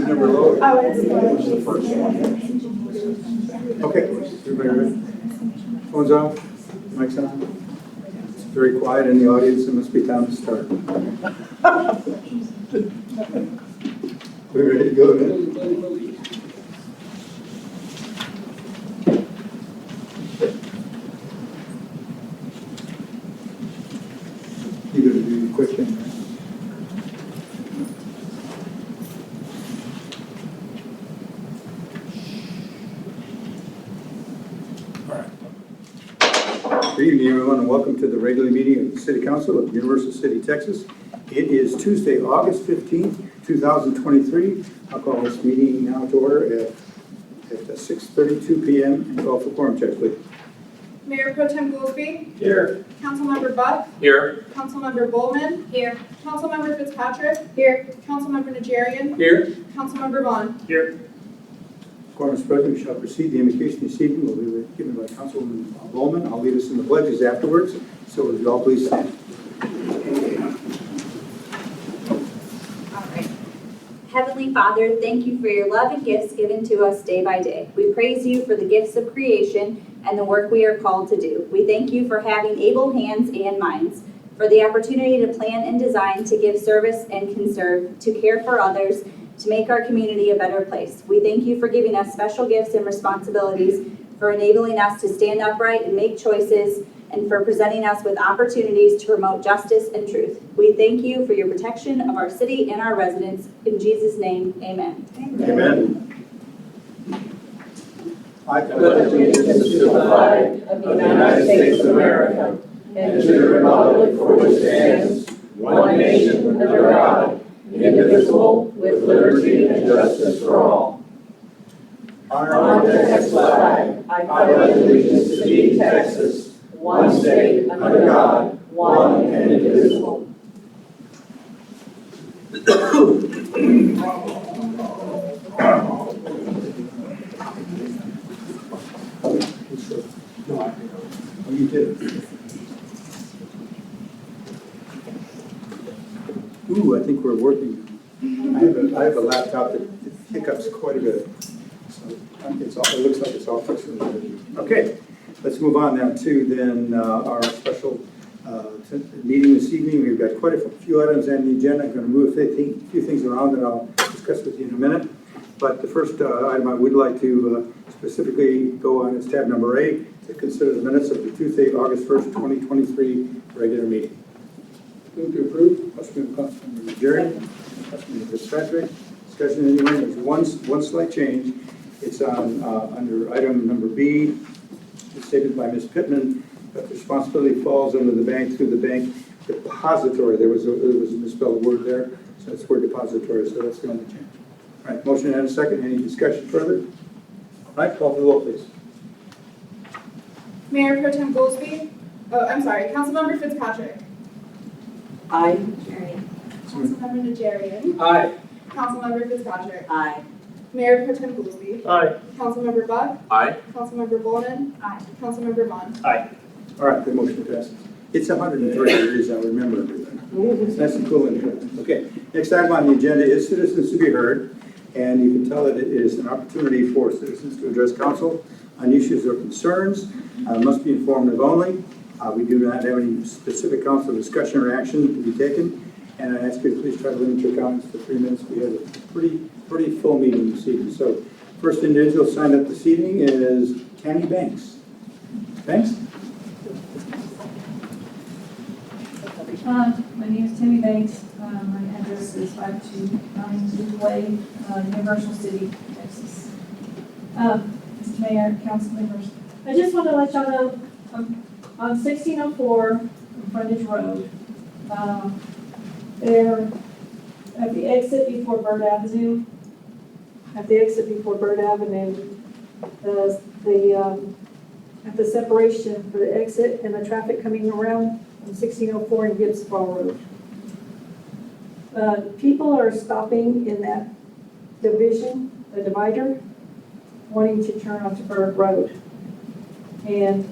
never loaded. Okay, everybody ready? Phones off, mics on. It's very quiet in the audience. It must be time to start. We're ready to go then. You're going to do the quick thing, right? Good evening, everyone, and welcome to the regular meeting of the City Council of Universal City, Texas. It is Tuesday, August 15th, 2023. I'll call this meeting now to order at 6:32 p.m. and call for quorum check, please. Mayor Pro Tem Goolsby. Here. Councilmember Buck. Here. Councilmember Bulman. Here. Councilmember Fitzpatrick. Here. Councilmember Najarian. Here. Councilmember Vaughan. Here. Quorum is present. We shall proceed. The invocation this evening will be given by Councilman Bulman. I'll lead us in the pledges afterwards. So would you all please stand? All right. Heavenly Father, thank you for your love and gifts given to us day by day. We praise you for the gifts of creation and the work we are called to do. We thank you for having able hands and minds, for the opportunity to plan and design, to give service and conserve, to care for others, to make our community a better place. We thank you for giving us special gifts and responsibilities, for enabling us to stand upright and make choices, and for presenting us with opportunities to promote justice and truth. We thank you for your protection of our city and our residents. In Jesus' name, amen. Amen. I pledge allegiance to the flag of the United States of America and to the republic for which it stands, one nation under God, indivisible, with liberty and justice for all. On the Texas flag, I pledge allegiance to thee, Texas, one state under God, one and indivisible. Oh, you did. Ooh, I think we're working. I have a laptop that hiccups quite a bit. So it looks like it's all fixed. Okay, let's move on now to then our special meeting this evening. We've got quite a few items on the agenda. I'm going to move a few things around that I'll discuss with you in a minute. But the first item I would like to specifically go on is tab number 8, to consider the minutes of the Tuesday, August 1st, 2023 regular meeting. Move to approve. Motion by Councilmember Najarian, Councilmember Fitzpatrick. Discussion anyway. There's one slight change. It's on under item number B. It's stated by Ms. Pittman that the responsibility falls under the bank through the bank depository. There was a misspelled word there, so it's word depository. So that's the only change. All right. Motion and a second. Any discussion further? All right. Call for the vote, please. Mayor Pro Tem Goolsby. Oh, I'm sorry. Councilmember Fitzpatrick. Aye. Councilmember Najarian. Aye. Councilmember Fitzpatrick. Aye. Mayor Pro Tem Goolsby. Aye. Councilmember Buck. Aye. Councilmember Bulman. Aye. Councilmember Vaughan. Aye. All right. The motion passes. It's 103 degrees. I'll remember everything. It's nice and cool in here. Okay. Next item on the agenda is citizens to be heard. And you can tell that it is an opportunity for citizens to address council on issues or concerns. Must be informative only. We do not have any specific council discussion or action to be taken. And I ask you to please try to limit your comments to 3 minutes. We have a pretty full meeting this evening. So first individual signed up this evening is Tammy Banks. Banks? My name is Tammy Banks. My address is 529 Woodway, Universal City, Texas. Mr. Mayor, council members, I just want to let y'all know on 1604 Frontage Road, there at the exit before Bird Avenue, at the at the separation for the exit and the traffic coming around on 1604 and Gibbs Bar Road. People are stopping in that division, the divider, wanting to turn onto Bird Road. And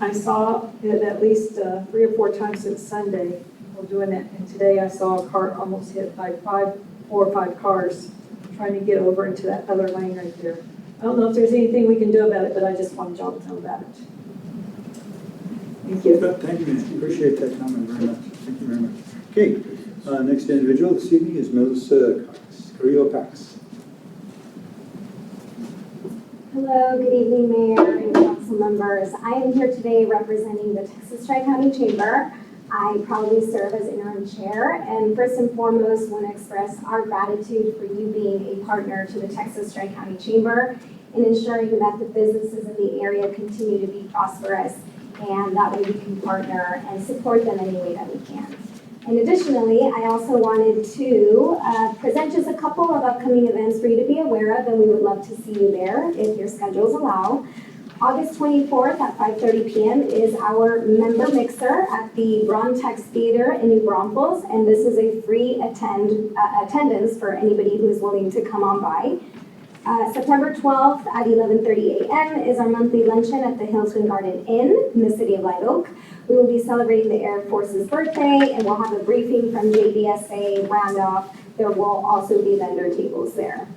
I saw it at least 3 or 4 times since Sunday, where doing that. And today I saw a car almost hit by 4 or 5 cars trying to get over into that other lane right there. I don't know if there's anything we can do about it, but I just wanted y'all to know about it. Thank you. Thank you, Nancy. Appreciate that comment very much. Thank you very much. Okay, next individual this evening is Ms. Carrillo Pax. Hello, good evening, Mayor and Council members. I am here today representing the Texas Tri-County Chamber. I proudly serve as interim chair, and first and foremost want to express our gratitude for you being a partner to the Texas Tri-County Chamber in ensuring that the businesses in the area continue to be prosperous, and that way we can partner and support them any way that we can. And additionally, I also wanted to present just a couple of upcoming events for you to be aware of, and we would love to see you there if your schedules allow. August 24th at 5:30 p.m. is our member mixer at the Brontex Theater in New Braunfels, and this is a free attendance for anybody who is willing to come on by. September 12th at 11:30 a.m. is our monthly luncheon at the Hilton Garden Inn in the city of Live Oak. We will be celebrating the Air Force's birthday, and we'll have a briefing from JBSA Randolph. There will also be vendor tables there.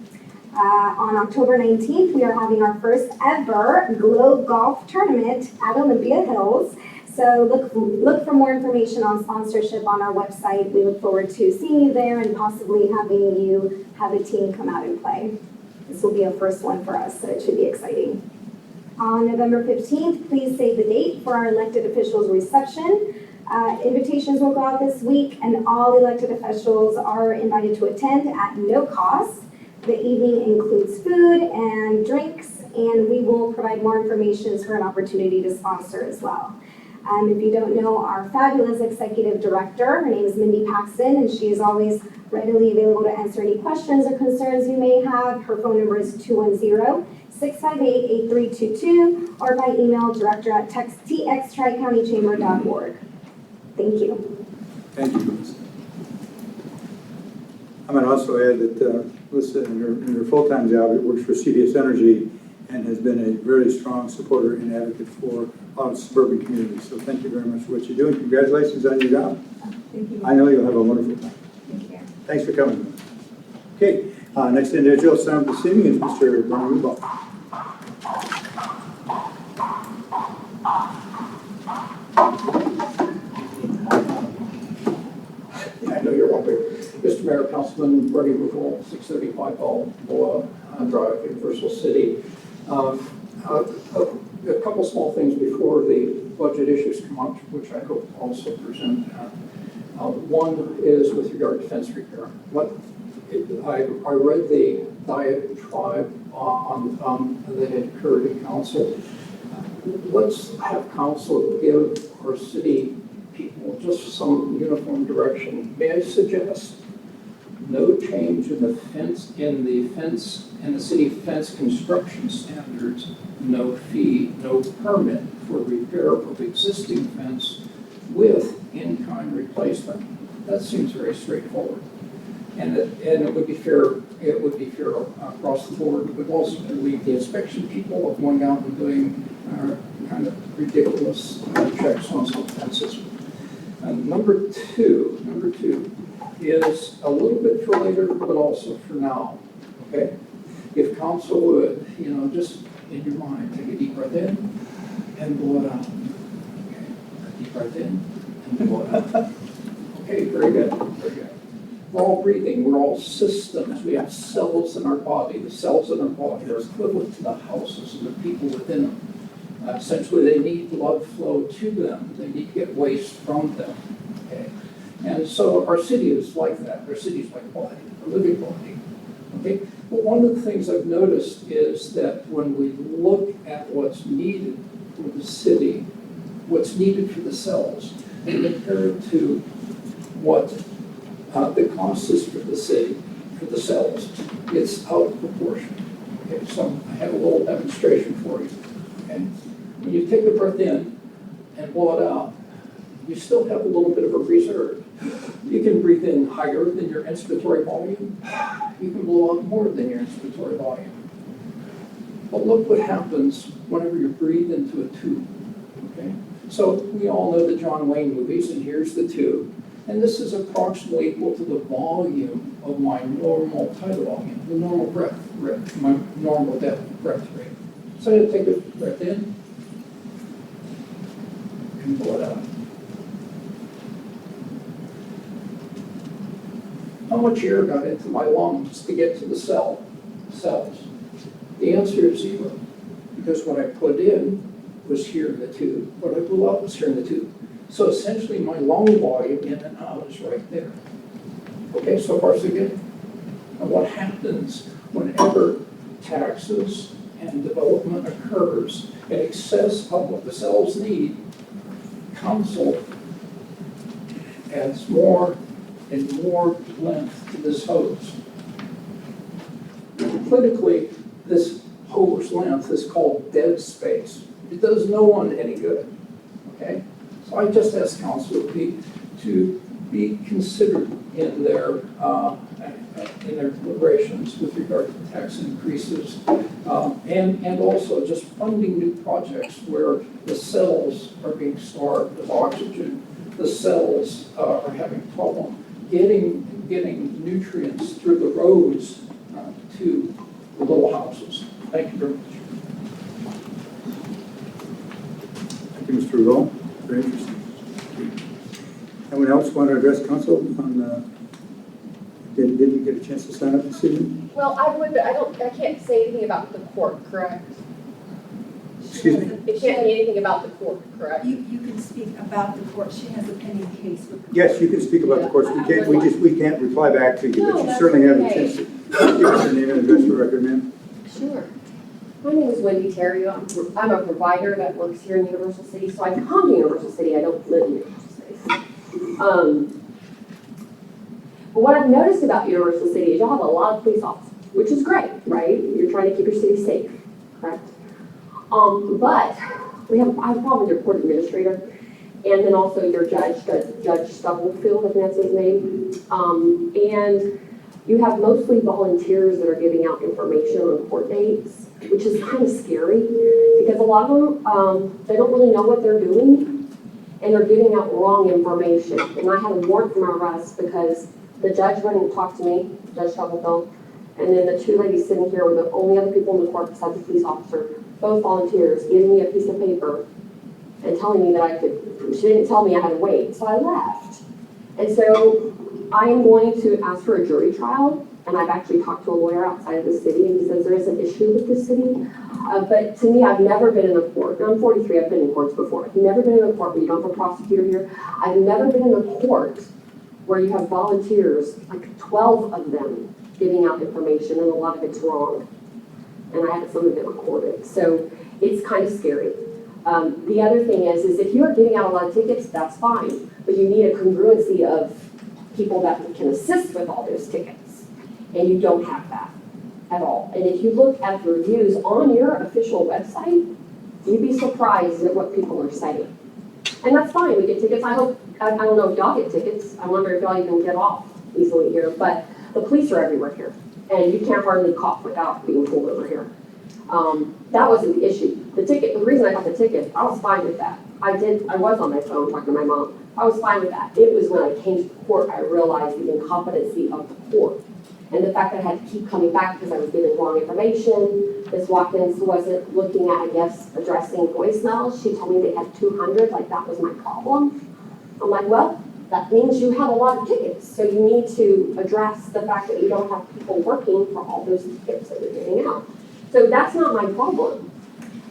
On October 19th, we are having our first ever Globe Golf Tournament at Olympia Hills. So look for more information on sponsorship on our website. We look forward to seeing you there and possibly having you have a team come out and play. This will be a first one for us, so it should be exciting. On November 15th, please save the date for our elected officials reception. Invitations will go out this week, and all elected officials are invited to attend at no cost. The evening includes food and drinks, and we will provide more information for an opportunity to sponsor as well. If you don't know our fabulous executive director, her name is Mindy Paxton, and she is always readily available to answer any questions or concerns you may have. Her phone number is 210-658-8322, or by email director@txtricountychamber.org. Thank you. Thank you, Melissa. I might also add that Melissa, in her full-time job, works for CBS Energy and has been a very strong supporter and advocate for a lot of suburban communities. So thank you very much for what you're doing. Congratulations on your job. Thank you. I know you'll have a wonderful time. Thank you. Thanks for coming. Okay, next individual signed this evening is Mr. Vaughan. I know you're welcome. Mr. Mayor, Councilman Bernie Ruffalo, 635 Balboa Drive, Universal City. A couple small things before the budget issues come up, which I hope also present. One is with regard to fence repair. I read the diatribe that had occurred in council. Let's have council give our city people just some uniform direction. May I suggest no change in the city fence construction standards, no fee, no permit for repair of existing fence with in-kind replacement. That seems very straightforward. And it would be fair. It would be fair across the board. It would also relieve the inspection people of going out and doing kind of ridiculous checks on some fences. Number two is a little bit for later, but also for now. Okay, if council would, just in your mind, take a deep breath in and blow it out. Okay, a deep breath in and blow it out. Okay, very good, very good. We're all breathing. We're all systems. We have cells in our body. The cells in our body are equivalent to the houses and the people within them. Essentially, they need blood flow to them. They need to get waste from them. Okay, and so our city is like that. Our city is like a body, a living body. Okay, but one of the things I've noticed is that when we look at what's needed for the city, what's needed for the cells, and compare it to what the cost is for the city, for the cells, it's out of proportion. Okay, so I have a little demonstration for you. Okay, when you take a breath in and blow it out, you still have a little bit of a reserve. You can breathe in higher than your inspiratory volume. You can blow out more than your inspiratory volume. But look what happens whenever you breathe into a tube. Okay, so we all know the John Wayne movies, and here's the tube. And this is approximately equal to the volume of my normal tidal volume, the normal breath rate, my normal breath rate. So I'm going to take a breath in and pull it out. How much air got into my lungs to get to the cells? The answer is 0, because what I put in was here in the tube. What I blew out was here in the tube. So essentially my lung volume in and out is right there. Okay, so far so good. And what happens whenever taxes and development occurs in excess of what the cells need, council adds more and more length to this hose. Politically, this hose length is called dead space. It does no one any good, okay? So I just asked council to be considered in their deliberations with regard to tax increases, and also just funding new projects where the cells are being starved of oxygen, the cells are having problem getting nutrients through the roads to the little houses. Thank you very much. Thank you, Mr. Vaughan. Very interesting. Anyone else want to address council on, did you get a chance to sign up this evening? Well, I would, but I can't say anything about the court, correct? Excuse me? It can't be anything about the court, correct? You can speak about the court. She has a pending case with. Yes, you can speak about the course. We can't reply back to you, but you certainly have a chance to give us your name and address for record, ma'am. Sure. My name is Wendy Terrio. I'm a provider that works here in Universal City, so I come to Universal City. I don't live in Universal City. But what I've noticed about Universal City is y'all have a lot of police officers, which is great, right? You're trying to keep your city safe, correct? But I have a problem with your court administrator, and then also your Judge Stubblefield, I think that's his name. And you have mostly volunteers that are giving out information on court dates, which is kind of scary because a lot of them, they don't really know what they're doing, and they're giving out wrong information. And I had a warrant for my arrest because the judge wouldn't talk to me, Judge Stubblefield, and then the two ladies sitting here were the only other people in the court besides the police officer, both volunteers, giving me a piece of paper and telling me that I could, she didn't tell me I had to wait, so I left. And so I am going to ask for a jury trial, and I've actually talked to a lawyer outside of the city, and he says there is an issue with the city. But to me, I've never been in a court, and I'm 43, I've been in courts before. I've never been in a court where you don't have a prosecutor here. I've never been in a court where you have volunteers, like 12 of them, giving out information, and a lot of it's wrong. And I had some of it recorded, so it's kind of scary. The other thing is if you are giving out a lot of tickets, that's fine, but you need a congruency of people that can assist with all those tickets, and you don't have that at all. And if you look at the reviews on your official website, you'd be surprised at what people are saying. And that's fine, we get tickets. I don't know if y'all get tickets. I wonder if y'all even get off easily here, but the police are everywhere here, and you can't hardly cough without being pulled over here. That wasn't the issue. The reason I got the ticket, I was fine with that. I was on my phone talking to my mom. I was fine with that. It was when I came to the court, I realized the incompetency of the court. And the fact that I had to keep coming back because I was giving wrong information. Ms. Watkins wasn't looking at, I guess, addressing voicemails. She told me they had 200, like that was my problem. I'm like, well, that means you have a lot of tickets. So you need to address the fact that you don't have people working for all those tickets that you're giving out. So that's not my problem.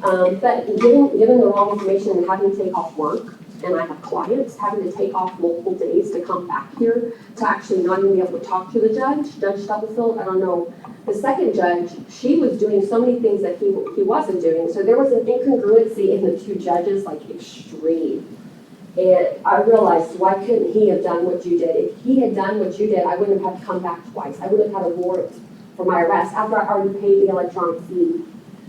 But given the wrong information and having to take off work, and I have clients having to take off multiple days to come back here to actually not even be able to talk to the judge, Judge Stubblefield, I don't know. The second judge, she was doing so many things that he wasn't doing. So there was an incongruency in the two judges, like extreme. And I realized, why couldn't he have done what you did? If he had done what you did, I wouldn't have had to come back twice. I would have had a warrant for my arrest after I already paid the electronic fee.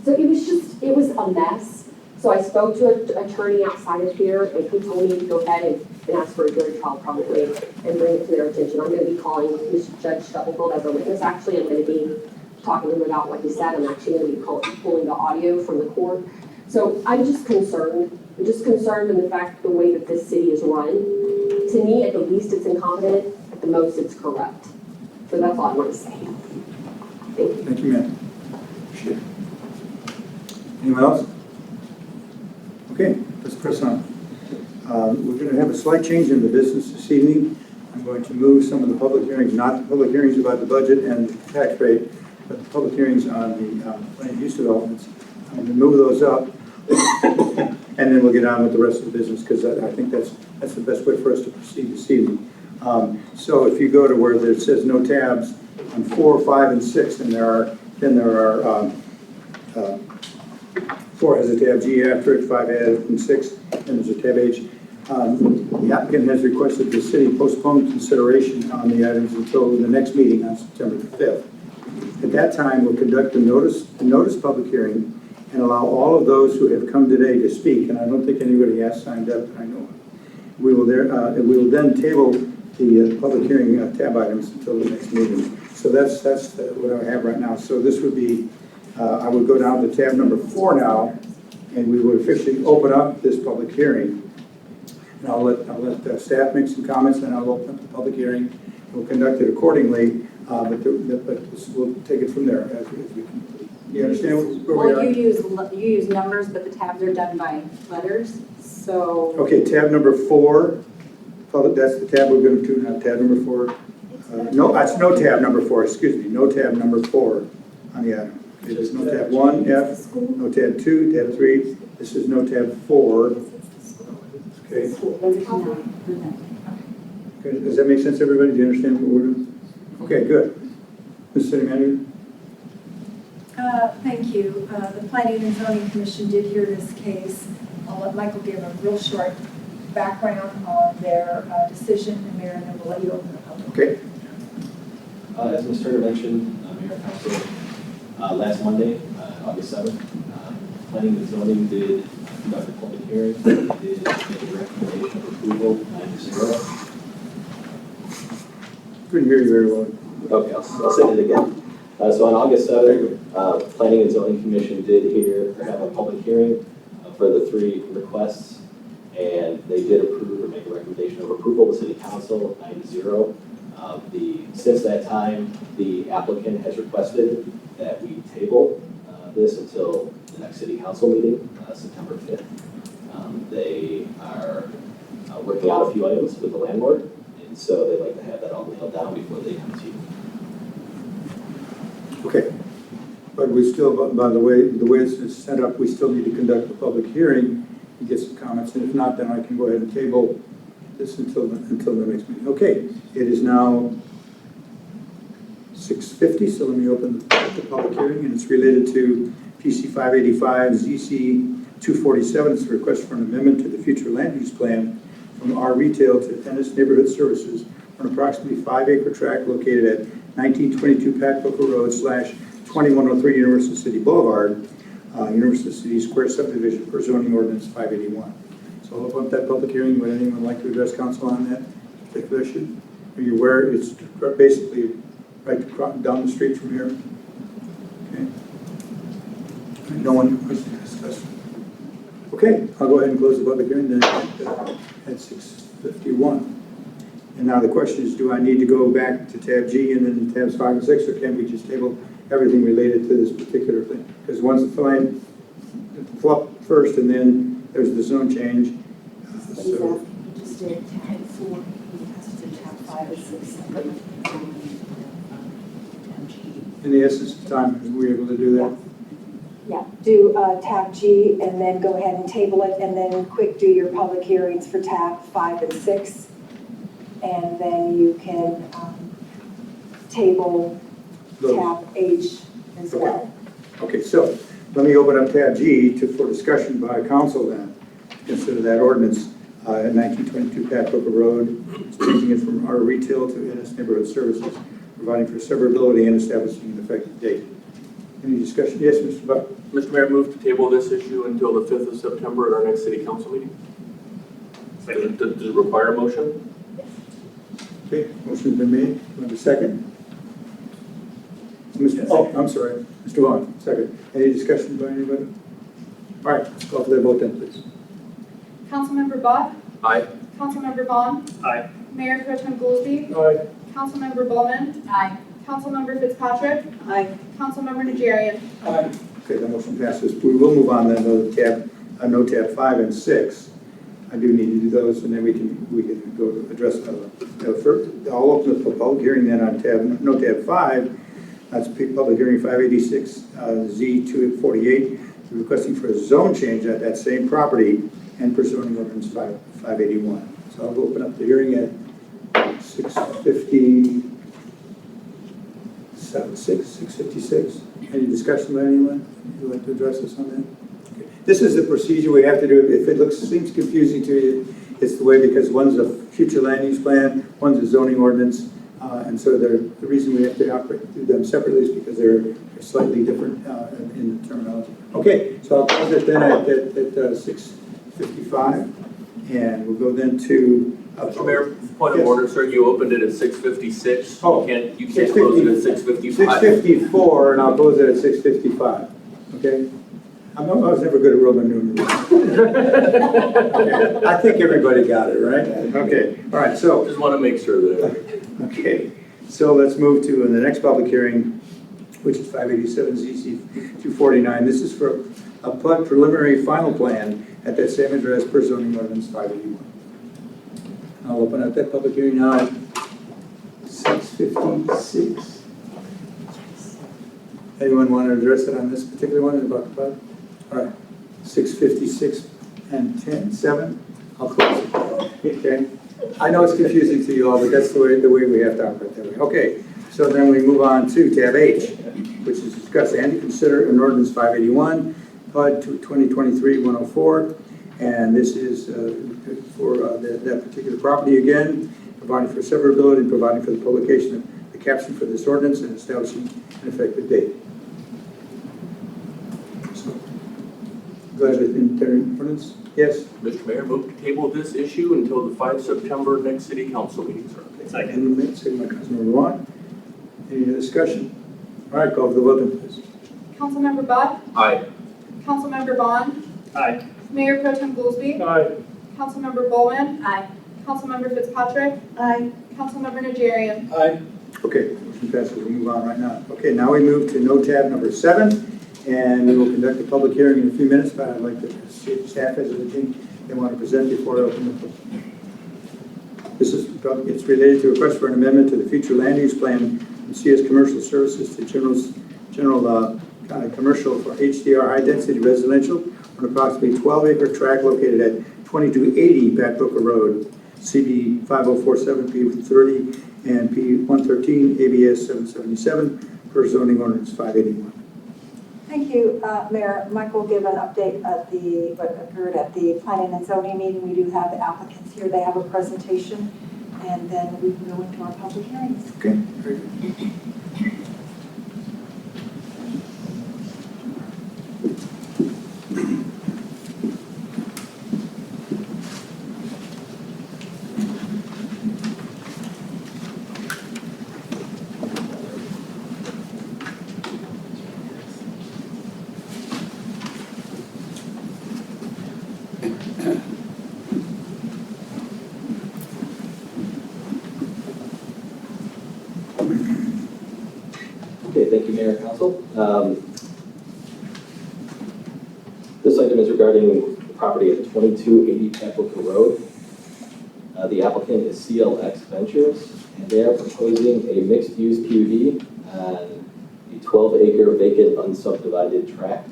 So it was a mess. So I spoke to an attorney outside of here, and he told me to go ahead and ask for a jury trial probably and bring it to their attention. I'm going to be calling Mr. Judge Stubblefield as a witness. Actually, I'm going to be talking to him about what he said. I'm actually going to be pulling the audio from the court. So I'm just concerned. I'm just concerned in the fact the way that this city is run. to me, at the least it's incompetent, at the most it's corrupt. So that's all I want to say. Thank you. Thank you, ma'am. Appreciate it. Anyone else? Okay, let's press on. We're going to have a slight change in the business this evening. I'm going to move some of the public hearings, not the public hearings about the budget and the tax rate, but the public hearings on the land use developments. I'm going to move those up, and then we'll get on with the rest of the business, because I think that's the best way for us to proceed this evening. So if you go to where it says no tabs on 4, 5, and 6, and there are 4 has a tab G after it, 5 added, and 6, and there's a tab H. The applicant has requested the city postpone consideration on the items until the next meeting on September the 5th. At that time, we'll conduct a notice public hearing and allow all of those who have come today to speak, and I don't think anybody has signed up that I know of. We will then table the public hearing tab items until the next meeting. So that's what I have right now. So this would be, I would go down to tab number 4 now, and we would officially open up this public hearing. And I'll let staff make some comments, and I'll open up the public hearing. We'll conduct it accordingly, but we'll take it from there as we can. You understand where we are? Well, you use numbers, but the tabs are done by letters, so. Okay, tab number 4, that's the tab we're going to do now, tab number 4. No, that's no tab number 4, excuse me, no tab number 4 on the item. Okay, there's no tab 1, F, no tab 2, tab 3, this is no tab 4. Okay. Okay, does that make sense, everybody? Do you understand what we're doing? Okay, good. Ms. City Manager? Thank you. The Planning and Zoning Commission did hear this case. I'll let Michael give a real short background on their decision, and Mayor, and then we'll let you open the public. Okay. As Ms. Turner mentioned, Mayor and Council, last Monday, August 7th, Planning and Zoning did conduct a public hearing. They did make a recommendation of approval, 9-0. Couldn't hear you very well. Okay, I'll say it again. So on August 7th, Planning and Zoning Commission did have a public hearing for the 3 requests, and they did approve or make a recommendation of approval to City Council, 9-0. Since that time, the applicant has requested that we table this until the next City Council meeting, September 5th. They are working out a few items with the landlord, and so they'd like to have that all nailed down before they come to you. Okay. But we still, by the way it's set up, we still need to conduct the public hearing and get some comments, and if not, then I can go ahead and table this until the next meeting. Okay, it is now 6:50, so let me open the public hearing, and it's related to PC 585, ZC 247. It's a request for an amendment to the future land use plan from R Retail to NS Neighborhood Services on approximately 5-acre tract located at 1922 Pat Booker Road / 2103 Universal City Boulevard, Universal City Square subdivision for zoning ordinance 581. So I'll open up that public hearing. Would anyone like to address council on that particular issue? Are you aware it's basically right down the street from here? Okay. No one wants to discuss. Okay, I'll go ahead and close the public hearing then at 6:51. And now the question is, do I need to go back to tab G and then tabs 5 and 6, or can we just table everything related to this particular thing? Because once the fine flop first, and then there's the zone change. So Just did tab 4, he has to do tab 5 and 6. in the essence of time, are we able to do that? Yeah, do tab G and then go ahead and table it, and then quick do your public hearings for tab 5 and 6. And then you can table tab H as well. Okay, so let me open up tab G for discussion by council then. Consider that ordinance at 1922 Pat Booker Road, changing it from R Retail to NS Neighborhood Services, providing for severability and establishing an effective date. Any discussion? Yes, Mr. Buck. Mr. Mayor, move to table this issue until the 5th of September at our next city council meeting. Does it require a motion? Okay, motion's been made. Do I have a second? Oh, I'm sorry. Mr. Vaughan, second. Any discussion by anybody? All right, let's call for the vote then, please. Councilmember Bott, Aye. Councilmember Vaughan. Aye. Mayor Pro Tem Goolsby. Aye. Councilmember Bulman. Aye. Councilmember Fitzpatrick. Aye. Councilmember Najarian. Aye. Okay, the motion passes. We will move on then to no tab 5 and 6. I do need to do those, and then we can go to address first. I'll open up the public hearing then on no tab 5. That's public hearing 586 Z248, requesting for a zone change at that same property and pursuing ordinance 581. So I'll open up the hearing at 656. Any discussion by anyone? Would you like to address us on that? Okay. This is the procedure we have to do. If it seems confusing to you, it's the way because one's a future land use plan, one's a zoning ordinance, and so the reason we have to do them separately is because they're slightly different in the terminology. Okay, so I'll close it then at 6:55, and we'll go then to. Mr. Mayor, point of order, sir, you opened it at 6:56. Oh, you can't close it at 6:55. 6:54, and I'll close it at 6:55, okay? I was never good at Roman numerals. Okay. I think everybody got it, right? Okay, all right, so. Just want to make sure that. Okay, so let's move to the next public hearing, which is 587 ZC 249. This is for a preliminary final plan at that same address per zoning ordinance 581. I'll open up that public hearing now at 6:56. Anyone want to address it on this particular one about the plot? All right, 6:56 and 7. I'll close it. Okay. I know it's confusing to you all, but that's the way we have to operate that way. Okay, so then we move on to tab H, which is discuss and to consider an ordinance 581, PUD 2023-104, and this is for that particular property again, providing for severability and providing for the publication of the caption for this ordinance and establishing an effective date. So, glad with the ordinance. Yes? Mr. Mayor, move to table this issue until the 5 September next city council meetings are okay. Second. Second by Councilmember Vaughan. Any discussion? All right, call for the vote, then, please. Councilmember Bud. Aye. Councilmember Vaughan. Aye. Mayor Pro Tem Goolsby. Aye. Councilmember Bulman. Aye. Councilmember Fitzpatrick. Aye. Councilmember Najarian. Aye. Okay, motion passes. We'll move on right now. Okay, now we move to no tab number 7, and we will conduct a public hearing in a few minutes, but I'd like to see if staff has anything they want to present before I open the public. It's related to a request for an amendment to the future land use plan from CS Commercial Services to general commercial for HDR high density residential on approximately 12-acre tract located at 2280 Back Booker Road, CB 5047 P30 and P113 ABS 777 per zoning ordinance 581. Thank you, Mayor. Mike will give an update of what occurred at the planning and zoning meeting. We do have the applicants here. They have a presentation, and then we can go into our public hearings. Okay, very good. Okay, thank you, Mayor and Council. This item is regarding the property at 2280 Chapel Road. The applicant is CLX Ventures, and they are proposing a mixed-use PUD on a 12-acre vacant unsubdivided tract,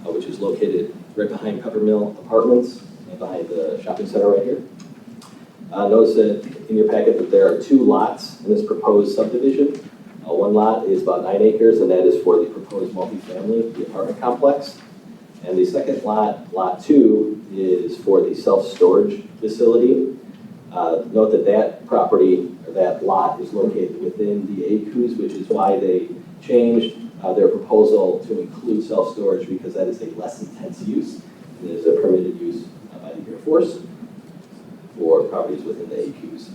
which is located right behind Peppermill Apartments and behind the shopping center right here. Notice that in your packet that there are 2 lots in this proposed subdivision. One lot is about 9 acres, and that is for the proposed multifamily, the apartment complex. And the second lot, lot 2, is for the self-storage facility. Note that that property, or that lot, is located within the AUGs, which is why they changed their proposal to include self-storage, because that is a less intense use, and it is a permitted use by the Air Force for properties within the AUGs.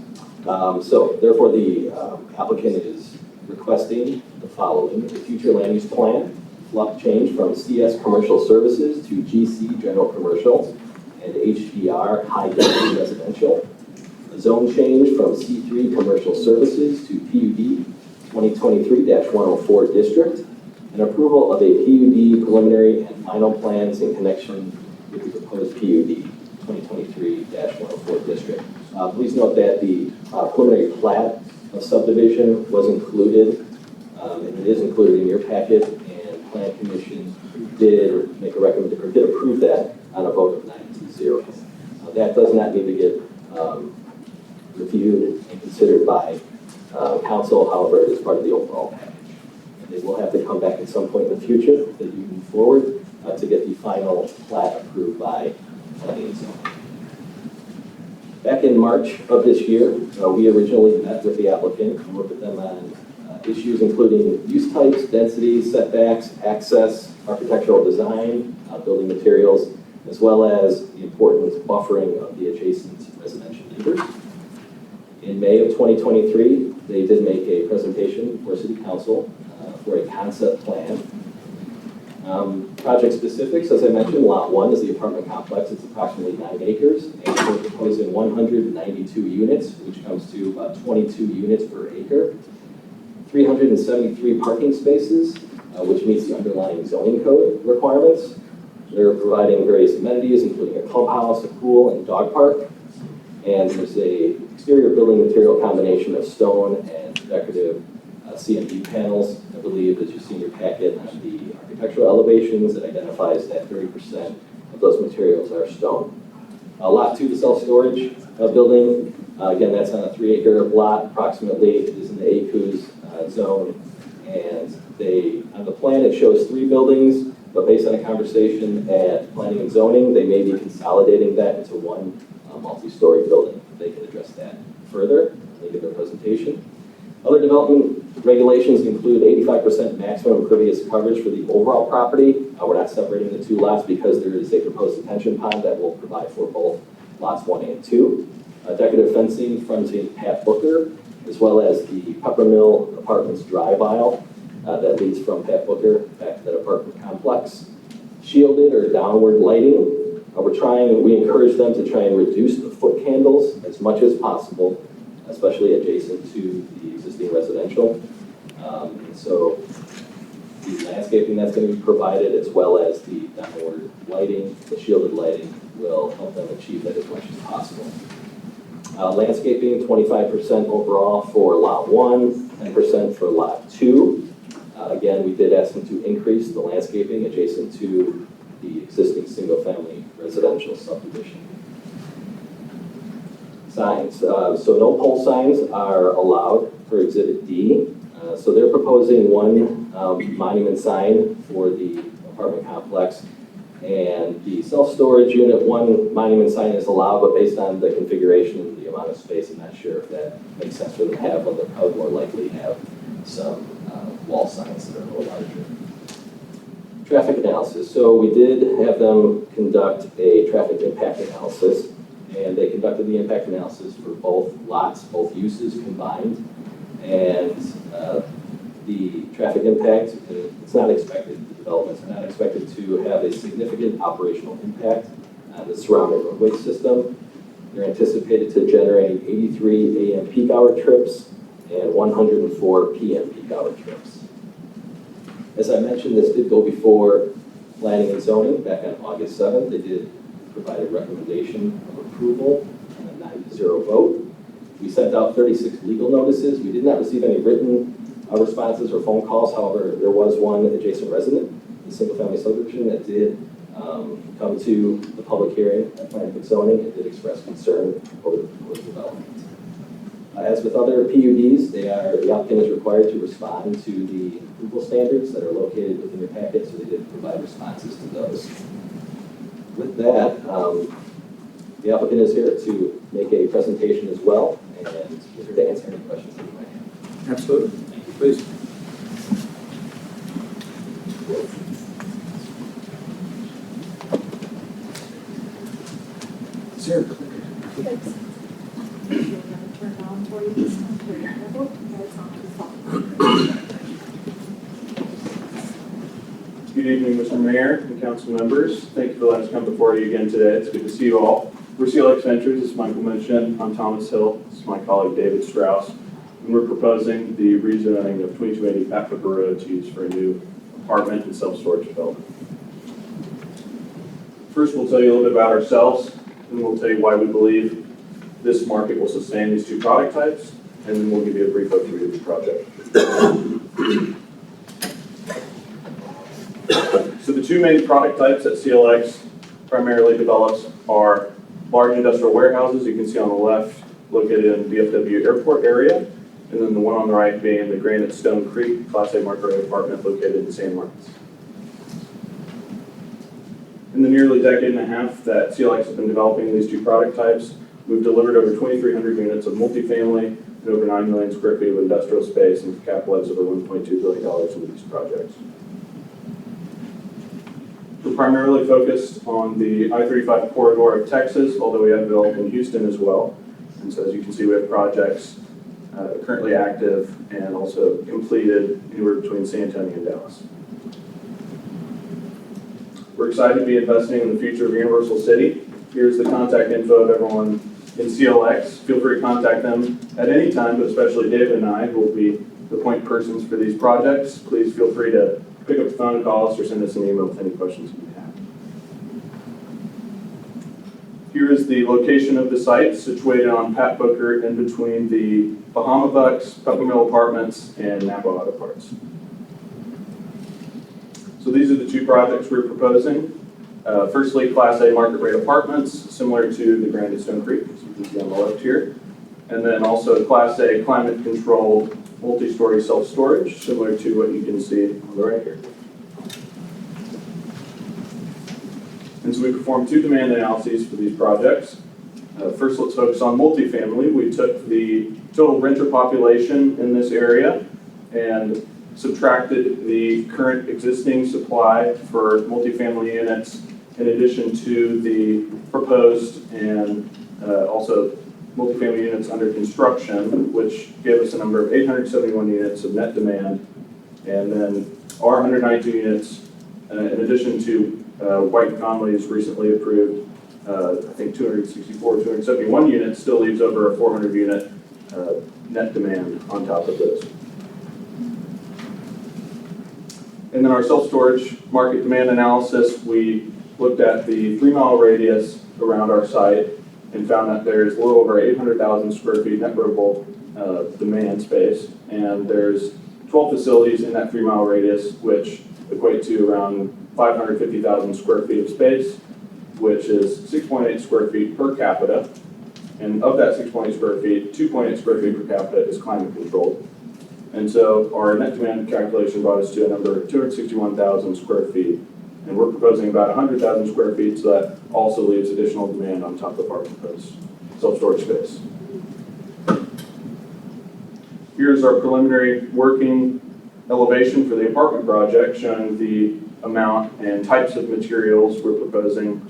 So therefore, the applicant is requesting the following: the future land use plan, fluff change from CS Commercial Services to GC General Commercial and HDR High Density Residential. a zone change from C3 Commercial Services to PUD 2023-104 District, and approval of a PUD preliminary and final plans in connection with the proposed PUD 2023-104 District. Please note that the preliminary plat of subdivision was included, and it is included in your packet, and Plan Commission did make a recommendation, or did approve that on a vote of 9-0. That does not need to get reviewed and considered by council, however, it is part of the overall package. And they will have to come back at some point in the future that you move forward to get the final plat approved by planning and zoning. Back in March of this year, we originally met with the applicant and worked with them on issues including use types, densities, setbacks, access, architectural design, building materials, as well as the important buffering of the adjacent residential neighbors. In May of 2023, they did make a presentation for City Council for a concept plan. Project specifics, as I mentioned, Lot 1 is the apartment complex. It's approximately 9 acres, and we're proposing 192 units, which comes to about 22 units per acre. 373 parking spaces, which meets the underlying zoning code requirements. They're providing various amenities, including a clubhouse, a pool, and dog park. And there's a exterior building material combination of stone and decorative CMD panels. I believe that you see in your packet on the architectural elevations, it identifies that 30% of those materials are stone. Lot 2, the self-storage building. Again, that's on a 3-acre lot, approximately. It is in the AUG zone. And on the plan, it shows 3 buildings, but based on a conversation at planning and zoning, they may be consolidating that into one multi-story building. They can address that further when they give their presentation. Other development regulations include 85% maximum impervious coverage for the overall property. We're not separating the 2 lots because there is a proposed detention pond that will provide for both lots 1 and 2. Decorative fencing fronting Pat Booker, as well as the Peppermill Apartments drive aisle that leads from Pat Booker back to that apartment complex. Shielded or downward lighting. We encourage them to try and reduce the foot candles as much as possible, especially adjacent to the existing residential. So the landscaping that's going to be provided, as well as the downward lighting, the shielded lighting, will help them achieve that as much as possible. Landscaping, 25% overall for Lot 1, 10% for Lot 2. Again, we did ask them to increase the landscaping adjacent to the existing single-family residential subdivision. Signs. So no pole signs are allowed for Exhibit D. So they're proposing 1 monument sign for the apartment complex. And the self-storage unit, 1 monument sign is allowed, but based on the configuration and the amount of space, I'm not sure if that makes sense for them to have, but they'll probably more likely have some wall signs that are a little larger. Traffic analysis. So we did have them conduct a traffic impact analysis, and they conducted the impact analysis for both lots, both uses combined. And the traffic impact, it's not expected, the developments are not expected to have a significant operational impact on the surrounding roadway system. They're anticipated to generate 83 AM peak hour trips and 104 PM peak hour trips. As I mentioned, this did go before planning and zoning back on August 7th. They did provide a recommendation of approval and a 9-0 vote. We sent out 36 legal notices. We did not receive any written responses or phone calls. However, there was one adjacent resident, the single-family subdivision, that did come to the public hearing at planning and zoning and did express concern over the proposed development. As with other PUDs, the applicant is required to respond to the approval standards that are located within your packet, so they did provide responses to those. With that, the applicant is here to make a presentation as well, and is here to answer any questions that you might have. Absolutely. Thank you. Please. Sir. Good evening, Mr. Mayor and council members. Thank you for letting us come before you again today. It's good to see you all. We're CLX Ventures, as Michael mentioned. I'm Thomas Hill. This is my colleague David Strauss. And we're proposing the rezoning of 2280 Patrick Road to use for a new apartment and self-storage development. First, we'll tell you a little bit about ourselves, and we'll tell you why we believe this market will sustain these two product types, and then we'll give you a brief overview of the project. So the two main product types that CLX primarily develops are large industrial warehouses, you can see on the left, located in DFW airport area, and then the one on the right being the Granite Stone Creek Class A market rate apartment located in San Marcos. In the nearly decade and a half that CLX has been developing these two product types, we've delivered over 2,300 units of multifamily and over 9 million square feet of industrial space and capitalized over $1.2 billion into these projects. We're primarily focused on the I-35 corridor of Texas, although we have developed in Houston as well. And so as you can see, we have projects currently active and also completed anywhere between San Antonio and Dallas. We're excited to be investing in the future of Universal City. Here's the contact info of everyone in CLX. Feel free to contact them at any time, but especially David and I, who will be the point persons for these projects. Please feel free to pick up the phone, call us, or send us an email with any questions you have. Here is the location of the site, situated on Pat Booker in between the Bahama Bucks, Pepper Mill Apartments, and Napa Auto Parts. So these are the two projects we're proposing. Firstly, Class A market rate apartments, similar to the Granite Stone Creek, as you can see on the left here. And then also Class A climate controlled multi-story self-storage, similar to what you can see on the right here. And so we performed two demand analyses for these projects. First, let's focus on multifamily. We took the total renter population in this area and subtracted the current existing supply for multifamily units in addition to the proposed and also multifamily units under construction, which gave us a number of 871 units of net demand, and then our 192 units, in addition to White Conley's recently approved, I think 264, 271 units, still leaves over a 400 unit net demand on top of those. And then our self-storage market demand analysis, we looked at the 3-mile radius around our site and found that there's a little over 800,000 square feet net rentable demand space. And there's 12 facilities in that 3-mile radius, which equate to around 550,000 square feet of space, which is 6.8 square feet per capita. And of that 6.8 square feet, 2.8 square feet per capita is climate controlled. And so our net demand calculation brought us to a number of 261,000 square feet. And we're proposing about 100,000 square feet, so that also leaves additional demand on top of our proposed self-storage space. Here's our preliminary working elevation for the apartment project, showing the amount and types of materials we're proposing.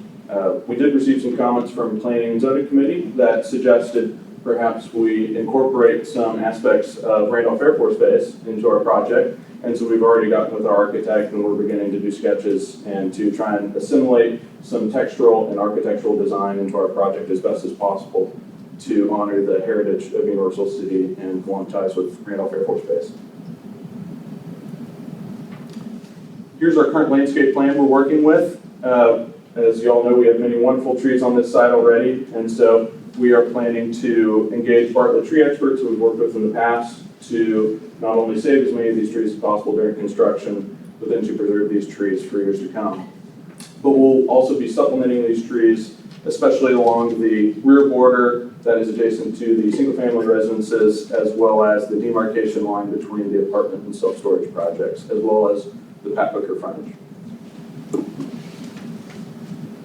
We did receive some comments from Planning and Zoning Committee that suggested perhaps we incorporate some aspects of Randolph Air Force Base into our project. And so we've already gotten with our architect and we're beginning to do sketches and to try and assimilate some textural and architectural design into our project as best as possible to honor the heritage of Universal City and long ties with Randolph Air Force Base. Here's our current landscape plan we're working with. As you all know, we have many wonderful trees on this site already, and so we are planning to engage Bartlett tree experts who we've worked with in the past to not only save as many of these trees as possible during construction, but then to preserve these trees for years to come. But we'll also be supplementing these trees, especially along the rear border that is adjacent to the single-family residences, as well as the demarcation line between the apartment and self-storage projects, as well as the Pat Booker frontage.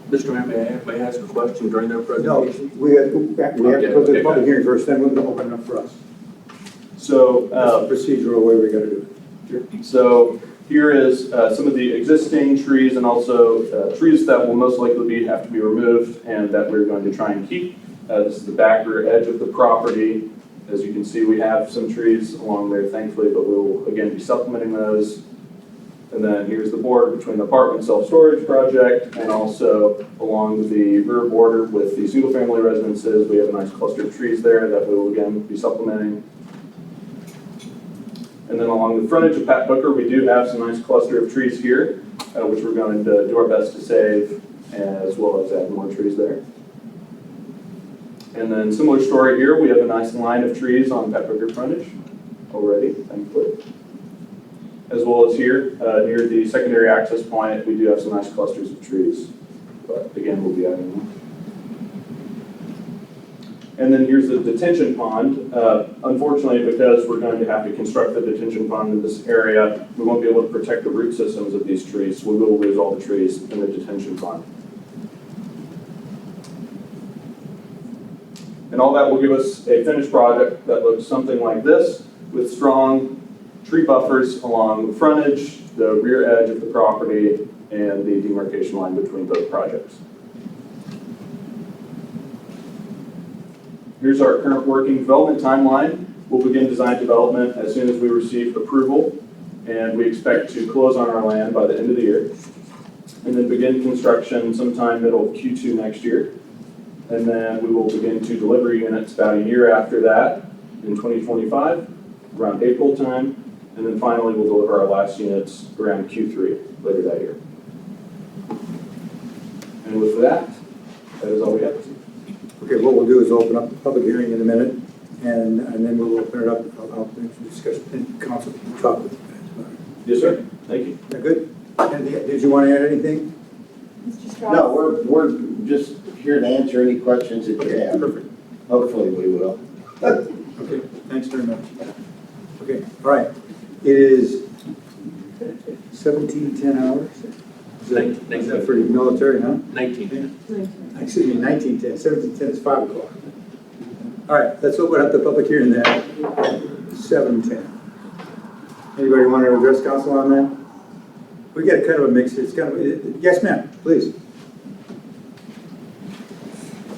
Mr. Mayor, may I ask a question during their presentation? No, we have to go to the public hearing first, then we'll open it up for us. So that's the procedural way we got to do it. Sure. So here is some of the existing trees and also trees that will most likely have to be removed and that we're going to try and keep. This is the back rear edge of the property. As you can see, we have some trees along there, thankfully, but we'll again be supplementing those. And then here's the border between the apartment self-storage project and also along the rear border with the single-family residences. We have a nice cluster of trees there that we will again be supplementing. And then along the frontage of Pat Booker, we do have some nice cluster of trees here, which we're going to do our best to save, as well as add more trees there. And then similar story here, we have a nice line of trees on Pat Booker frontage already, thankfully. As well as here, near the secondary access point, we do have some nice clusters of trees. But again, we'll be adding them. And then here's the detention pond. Unfortunately, because we're going to have to construct the detention pond in this area, we won't be able to protect the root systems of these trees. So we will lose all the trees in the detention pond. And all that will give us a finished project that looks something like this, with strong tree buffers along the frontage, the rear edge of the property, and the demarcation line between both projects. Here's our current working development timeline. We'll begin design development as soon as we receive approval, and we expect to close on our land by the end of the year, and then begin construction sometime middle of Q2 next year. And then we will begin to deliver units about a year after that in 2025, around April time. And then finally, we'll deliver our last units around Q3 later that year. And with that, that is all we have. Okay, what we'll do is open up the public hearing in a minute, and then we'll open it up. I'll discuss in council topic. Yes, sir. Thank you. That good? Did you want to add anything? Mr. Strauss? No, we're just here to answer any questions that you Okay, have. perfect. Hopefully we will. Okay, thanks very much. Okay, all right. It is 17:10 hours. Is that for the military, huh? 19. Excuse me, 19:10. 17:10 is 5 o'clock. All right, let's open up the public hearing then. 7:10. Anybody want to address council on that? We get a kind of a mix. It's kind of, yes, ma'am, please.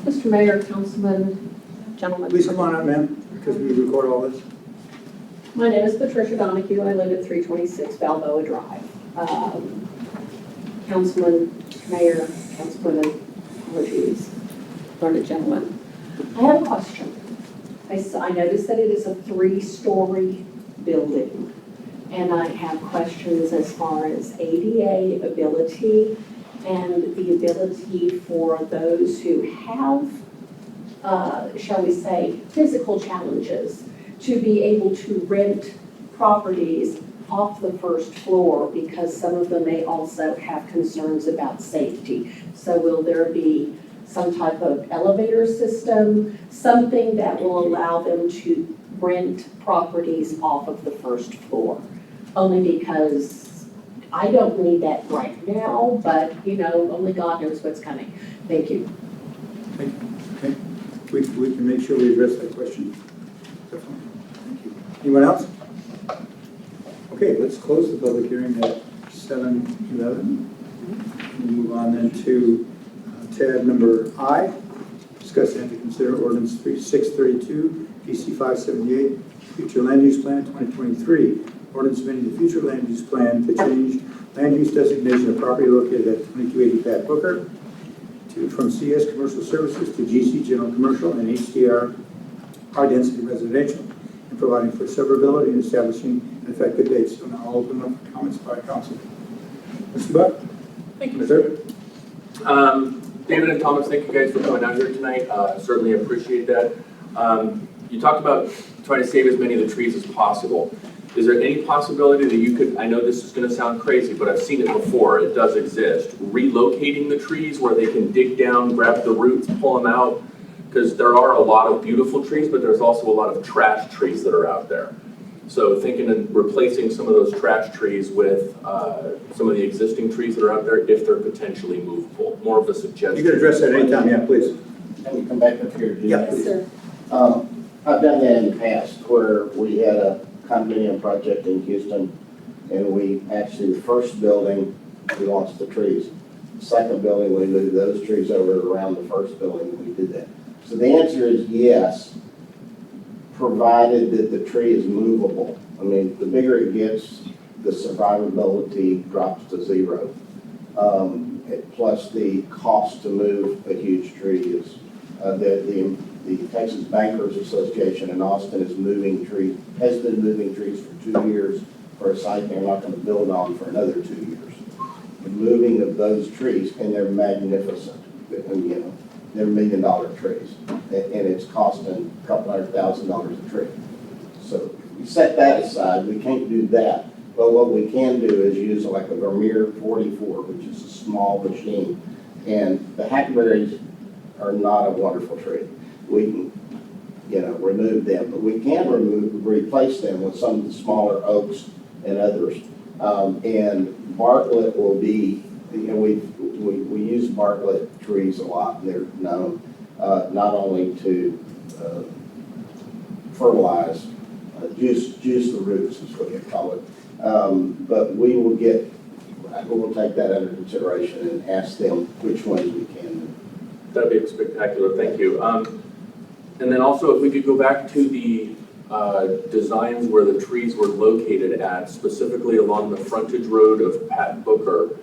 Mr. Mayor, Councilman, gentlemen. Please come on up, ma'am, because we record all this. My name is Patricia Donahue. I live at 326 Balboa Drive. Councilman, Mayor, Councilwomen, apologies, learned gentlemen. I have a question. I noticed that it is a 3-story building, and I have questions as far as ADA ability and the ability for those who have, shall we say, physical challenges to be able to rent properties off the first floor, because some of them may also have concerns about safety. So will there be some type of elevator system, something that will allow them to rent properties off of the first floor? Only because I don't need that right now, but you know, only God knows what's coming. Thank you. Thank you. Okay. We can make sure we address that question. Definitely. Thank you. Anyone else? Okay, let's close the public hearing at 7:11. We'll move on then to tab number I. Discuss and to consider ordinance 3632, PC 578, future land use plan 2023. Ordinance amending the future land use plan to change land use designation of property located at 2280 Pat Booker from CS Commercial Services to GC General Commercial and HDR High Density Residential, and providing for severability and establishing an effective date. So now I'll open up for comments by council. Mr. Buck? Thank you, sir. David and Thomas, thank you guys for coming out here tonight. Certainly appreciate that. You talked about trying to save as many of the trees as possible. Is there any possibility that you could, I know this is going to sound crazy, but I've seen it before, it does exist, relocating the trees where they can dig down, grab the roots, pull them out? Because there are a lot of beautiful trees, but there's also a lot of trash trees that are out there. So thinking of replacing some of those trash trees with some of the existing trees that are out there, if they're potentially movable. More of a suggestion. You can address that anytime, yeah, please. Can we come back up here? Yeah, Yes, sir. I've done that in the past where we had a condominium project in Houston, and we actually, the first building, we lost the trees. The second building, we moved those trees over around the first building, and we did that. So the answer is yes, provided that the tree is movable. I mean, the bigger it gets, the survivability drops to zero. Plus the cost to move a huge tree is, the Texas Bankers Association in Austin has been moving trees for 2 years for a site they're not going to build on for another 2 years. The moving of those trees, and they're magnificent, and, you know, they're $1 million trees, and it's costing a couple $100,000 a tree. So we set that aside, we can't do that. But what we can do is use like a Vermeer 44, which is a small machine. And the hackberries are not a wonderful tree. We can, you know, remove them, but we can replace them with some of the smaller oaks and others. And Bartlett will be, you know, we use Bartlett trees a lot, and they're known not only to fertilize, juice the roots is what you call it. But we'll take that under consideration and ask them which ones we can do. That'd be spectacular, thank you. And then also, if we could go back to the designs where the trees were located at, specifically along the frontage road of Pat Booker,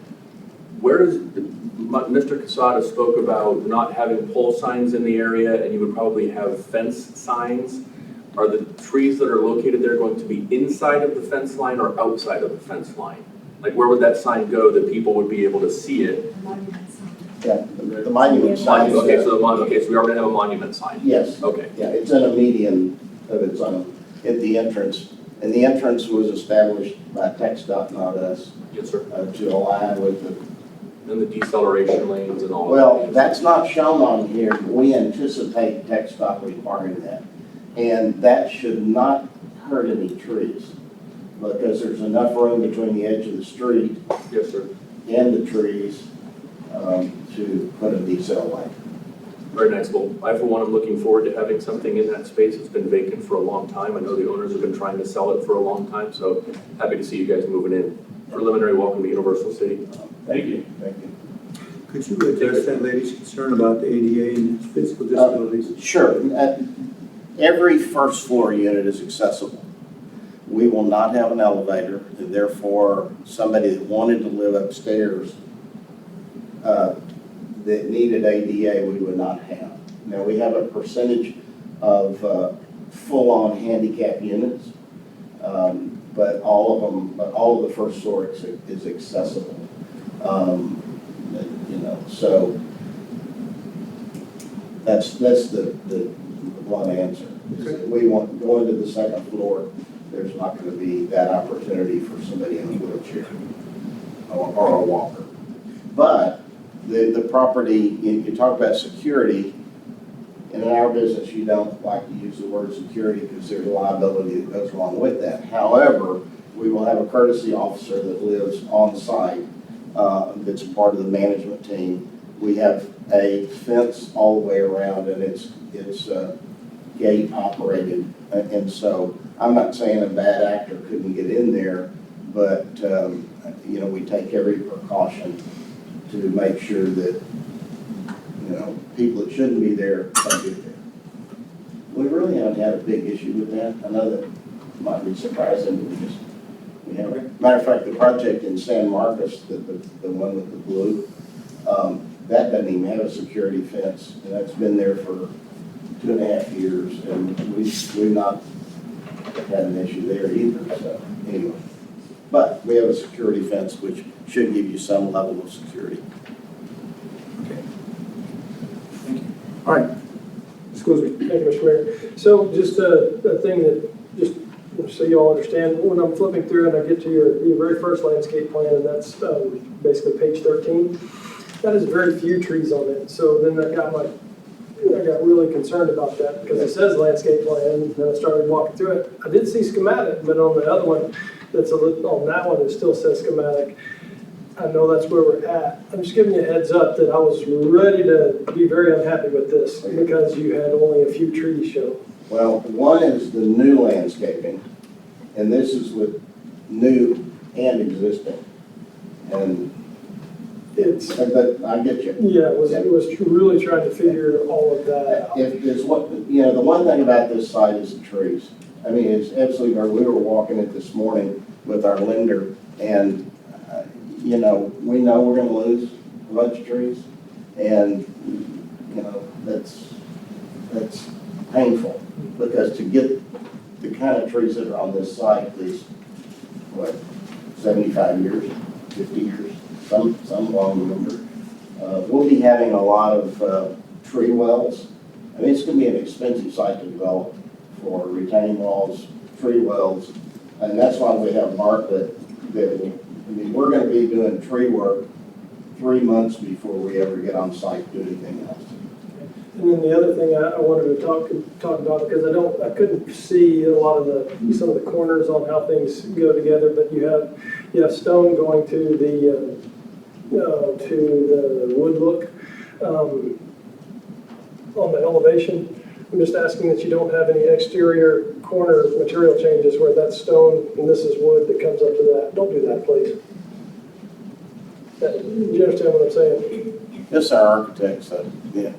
where does, Mr. Casada spoke about not having pole signs in the area, and you would probably have fence signs. Are the trees that are located there going to be inside of the fence line or outside of the fence line? Like, where would that sign go that people would be able to see it? Yeah, the monument sign. Okay, so we are going to have a monument sign. Yes. Okay. Yeah, it's in a median of its own at the entrance. And the entrance was established by TxDOT, not us. Yes, sir. To align with the. And the deceleration lanes and all. Well, that's not shown on here. We anticipate TxDOT requiring that. And that should not hurt any trees, because there's enough room between the edge of the street. Yes, sir. And the trees to put a decel lane. Very nice. Well, I, for one, am looking forward to having something in that space. It's been vacant for a long time. I know the owners have been trying to sell it for a long time, so happy to see you guys moving in. Preliminary welcome to Universal City. Thank you. Thank you. Could you address that lady's concern about the ADA and physical disabilities? Sure. Every first floor unit is accessible. We will not have an elevator, and therefore somebody that wanted to live upstairs that needed ADA, we would not have. Now, we have a percentage of full-on handicap units, but all of the first floor is accessible. You know, so that's the blunt answer. We want going to the second floor. There's not going to be that opportunity for somebody in a wheelchair or a walker. But the property, you talk about security. And in our business, you don't like to use the word security because there's a liability that goes along with that. However, we will have a courtesy officer that lives on site that's part of the management team. We have a fence all the way around, and it's gate operated. And so I'm not saying a bad actor couldn't get in there, but you know, we take every precaution to make sure that, you know, people that shouldn't be there don't get there. We really haven't had a big issue with that. I know that might be surprising, but we haven't. Matter of fact, the project in San Marcos, the one with the blue, that doesn't even have a security fence, and that's been there for 2.5 years, and we've not had an issue there either. So anyway, but we have a security fence, which should give you some level of security. Okay. Thank you. All right. Ms. Goolsby. Thank you, Mr. Mayor. So just a thing that, just so you all understand, when I'm flipping through and I get to your very first landscape plan, and that's basically page 13, that has very few trees on it. So then I got really concerned about that because it says landscape plan, and then I started walking through it. I did see schematic, but on the other one, on that one, it still says schematic. I know that's where we're at. I'm just giving you a heads up that I was ready to be very unhappy with this because you had only a few trees shown. Well, one is the new landscaping, and this is with new and existing. And but I get you. Yeah, it was really trying to figure all of that out. If there's the one thing about this site is the trees. I mean, it's absolutely, we were walking it this morning, with our lender. And, you know we're gonna lose a bunch of trees. And, you know, that's painful, because to get the kind of trees that are on this site, these, 75 years, 50 years, some long number. We'll be having a lot of tree wells. I mean, it's gonna be an expensive site to develop for retaining walls, tree wells, and that's why we have Bartlett bidding. I mean, we're gonna be doing tree work 3 months before we ever get on site to do anything else. And then the other thing I wanted to talk about, because I couldn't see a lot of some of the corners on how things go together, but you have stone going to the wood look on the elevation. I'm just asking that you don't have any exterior corner material changes where that's stone and this is wood that comes up to that. Don't do that, please. Do you understand what I'm saying? Yes, our architects, yeah.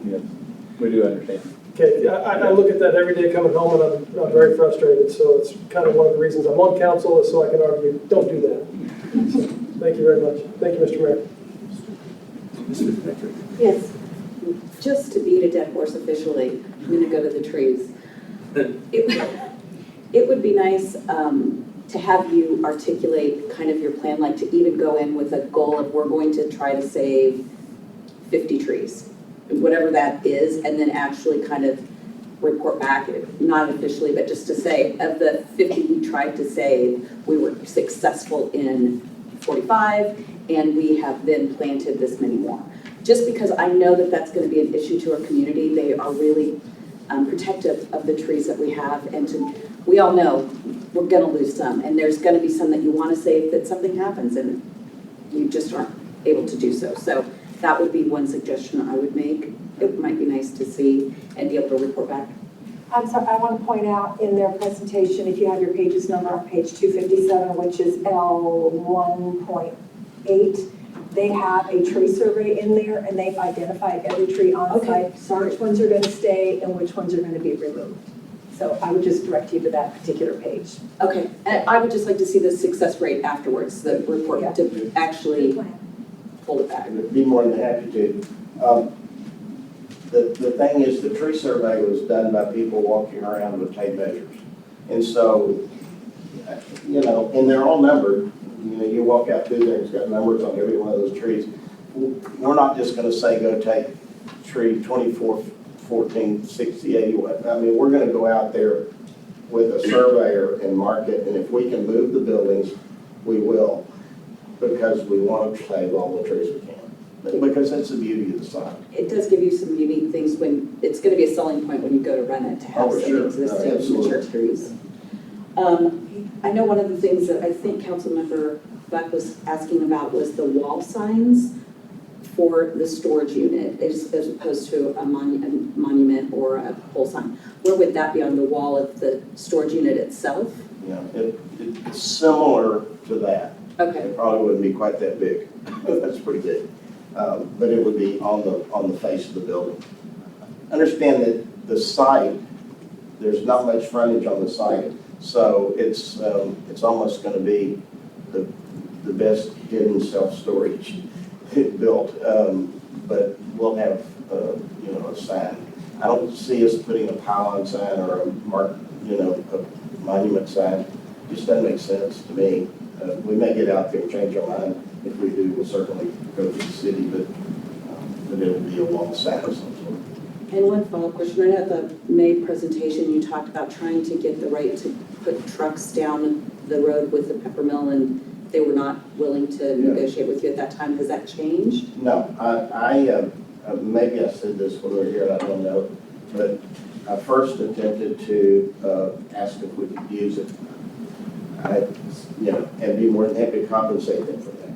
We do understand. Okay, I look at that every day coming home and I'm very frustrated, so it's kind of one of the reasons I'm on council is so I can argue, don't do that. So, thank you very much. Thank you, Mr. Mayor. Mr. Fitzpatrick. Yes, just to beat a dead horse officially, I'm gonna go to the trees. It would be nice to have you articulate kind of your plan, like to even go in with a goal of we're going to try to save 50 trees, whatever that is, and then actually kind of report back, not officially, but just to say, of the 50 we tried to save, we were successful in 45, and we have then planted this many more. Just because I know that that's going to be an issue to our community. They are really protective of the trees that we have, and we all know we're going to lose some, and there's going to be some that you want to save that something happens, and you just aren't able to do so. So that would be one suggestion I would make. It might be nice to see and be able to report back. I'm sorry, I want to point out in their presentation, if you have your pages number on page 257, which is L1.8, they have a tree survey in there, and they've identified every tree on site, which ones are going to stay and which ones are going to be removed. So I would just direct you to that particular page. Okay, and I would just like to see the success rate afterwards, the report, Yeah. to actually pull it back. I'd be more than happy to. The thing is, the tree survey was done by people walking around with tape measures. And so, you know, and they're all numbered. You know, you walk out through there, it's got numbers on every one of those trees. We're not just gonna say, go take tree 24, 14, 60, 81. I mean, we're gonna go out there with a surveyor and mark it, and if we can move the buildings, we will, because we want to save all the trees we can. Because that's the beauty of the site. It does give you some unique things when, it's going to be a selling point when you go to rent it, to have Oh, some sure. existing Absolutely. mature trees. I know one of the things that I think Councilmember Buck was asking about was the wall signs for the storage unit as opposed to a monument or a pole sign. Where would that be, on the wall of the storage unit itself? Yeah, it's similar to that. Okay. It probably wouldn't be quite that big. That's pretty big. But it would be on the face of the building. Understand that the site, there's not much frontage on the site, so it's almost going to be the best hidden self-storage built. But we'll have you know, a sign. I don't see us putting a pylon sign or a monument sign. It just doesn't make sense to me. We may get out there and change our mind. If we do, we'll certainly go to the city, but it'll be a wall sign of some sort. And one follow-up question. I know at the May presentation, you talked about trying to get the right to put trucks down the road with the pepper mill, and they were not willing to negotiate with you at that time. Has that changed? No, I maybe I said this when we were here, I don't know, but I first attempted to ask if we could use it. And be more than happy to compensate them for that.